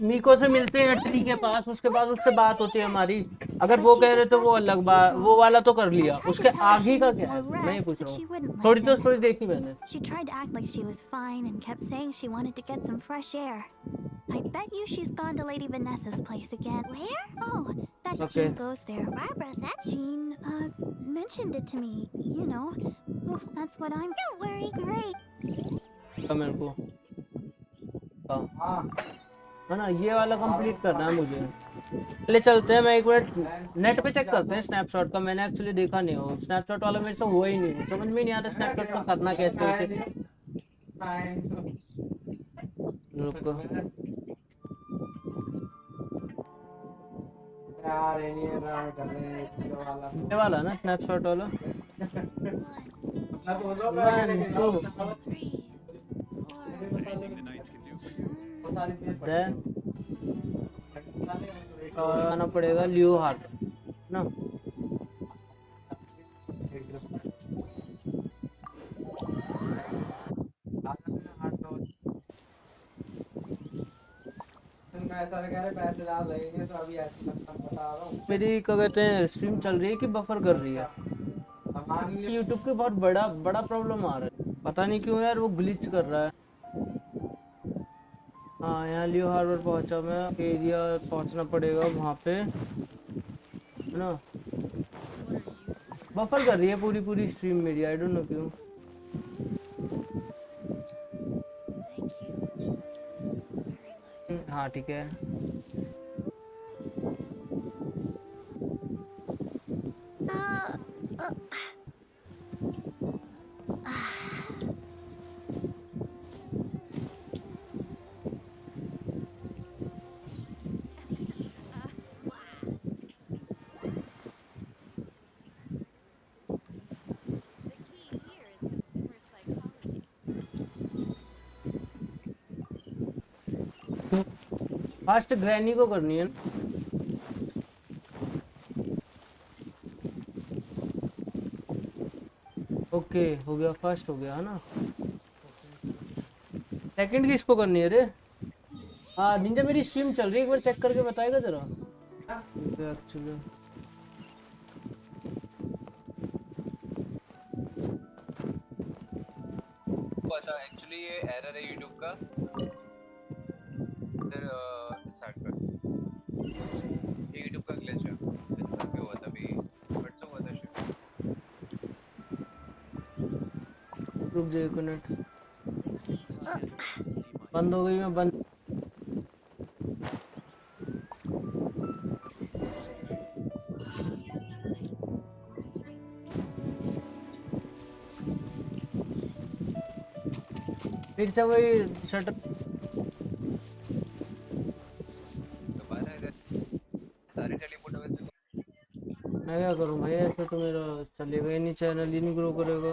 मीको से मिलते हैं ट्री के पास, उसके बाद उससे बात होती है हमारी। अगर वो कह रहे तो वो अलग बात, वो वाला तो कर लिया। उसके आगे का क्या है मैं ये पूछ रहा हूँ। थोड़ी तो स्टोरी देखी मैंने। She tried to act like she was fine and kept saying she wanted to get some fresh air. I bet you she's gone to Lady Vanessa's place again. Where? Oh, that Jean goes there. Barbara, that Jean mentioned it to me. You know, oof, that's what I'm. Don't worry. Great. मेरे को है ना ये वाला complete करना है मुझे। पहले चलते हैं, मैं एक मिनट नेट पे चेक करते हैं स्नैपशॉट का। मैंने एक्चुअली देखा नहीं हो स्नैपशॉट वाला, मेरे से हुआ ही नहीं, समझ में नहीं आता स्नैपशॉट का करना कैसे होते। रुको ये वाला ना स्नैपशॉट वाला। आना पड़ेगा लियो हार्ट ना। मेरी क्या कहते हैं स्ट्रीम चल रही है कि बफर कर रही है? यूट्यूब के बहुत बड़ा प्रॉब्लम आ रहा है, पता नहीं क्यों यार, वो ग्लिच कर रहा है। हाँ यहाँ लियो हार्बर पहुंचा मैं, एरिया पहुंचना पड़ेगा वहाँ पे है ना। बफर कर रही है पूरी स्ट्रीम मेरी, आई डोंट नो क्यों। हाँ ठीक है। फास्ट ग्रैनी को करनी है ना। ओके हो गया, फर्स्ट हो गया है ना। सेकंड किसको करनी है रे? हाँ निंजा मेरी स्ट्रीम चल रही है, एक बार चेक करके बताएगा जरा। एक्चुअली पता एक्चुअली ये एरर है यूट्यूब का। फिर स्टार्ट कर, ये यूट्यूब का ग्लिच है। क्या हुआ था अभी? बट से हुआ था शायद। रुक जाओ 1 मिनट, बंद हो गई। मैं बंद फिर से वही शटर सारे टेलीपोर्ट वैसे। मैं क्या करूं भाई, ऐसे तो मेरा चलेगा ही नहीं, चैनल ही नहीं ग्रो करेगा।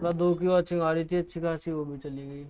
बस 2 की वॉचिंग आ रही थी अच्छी खासी, वो भी चली गई।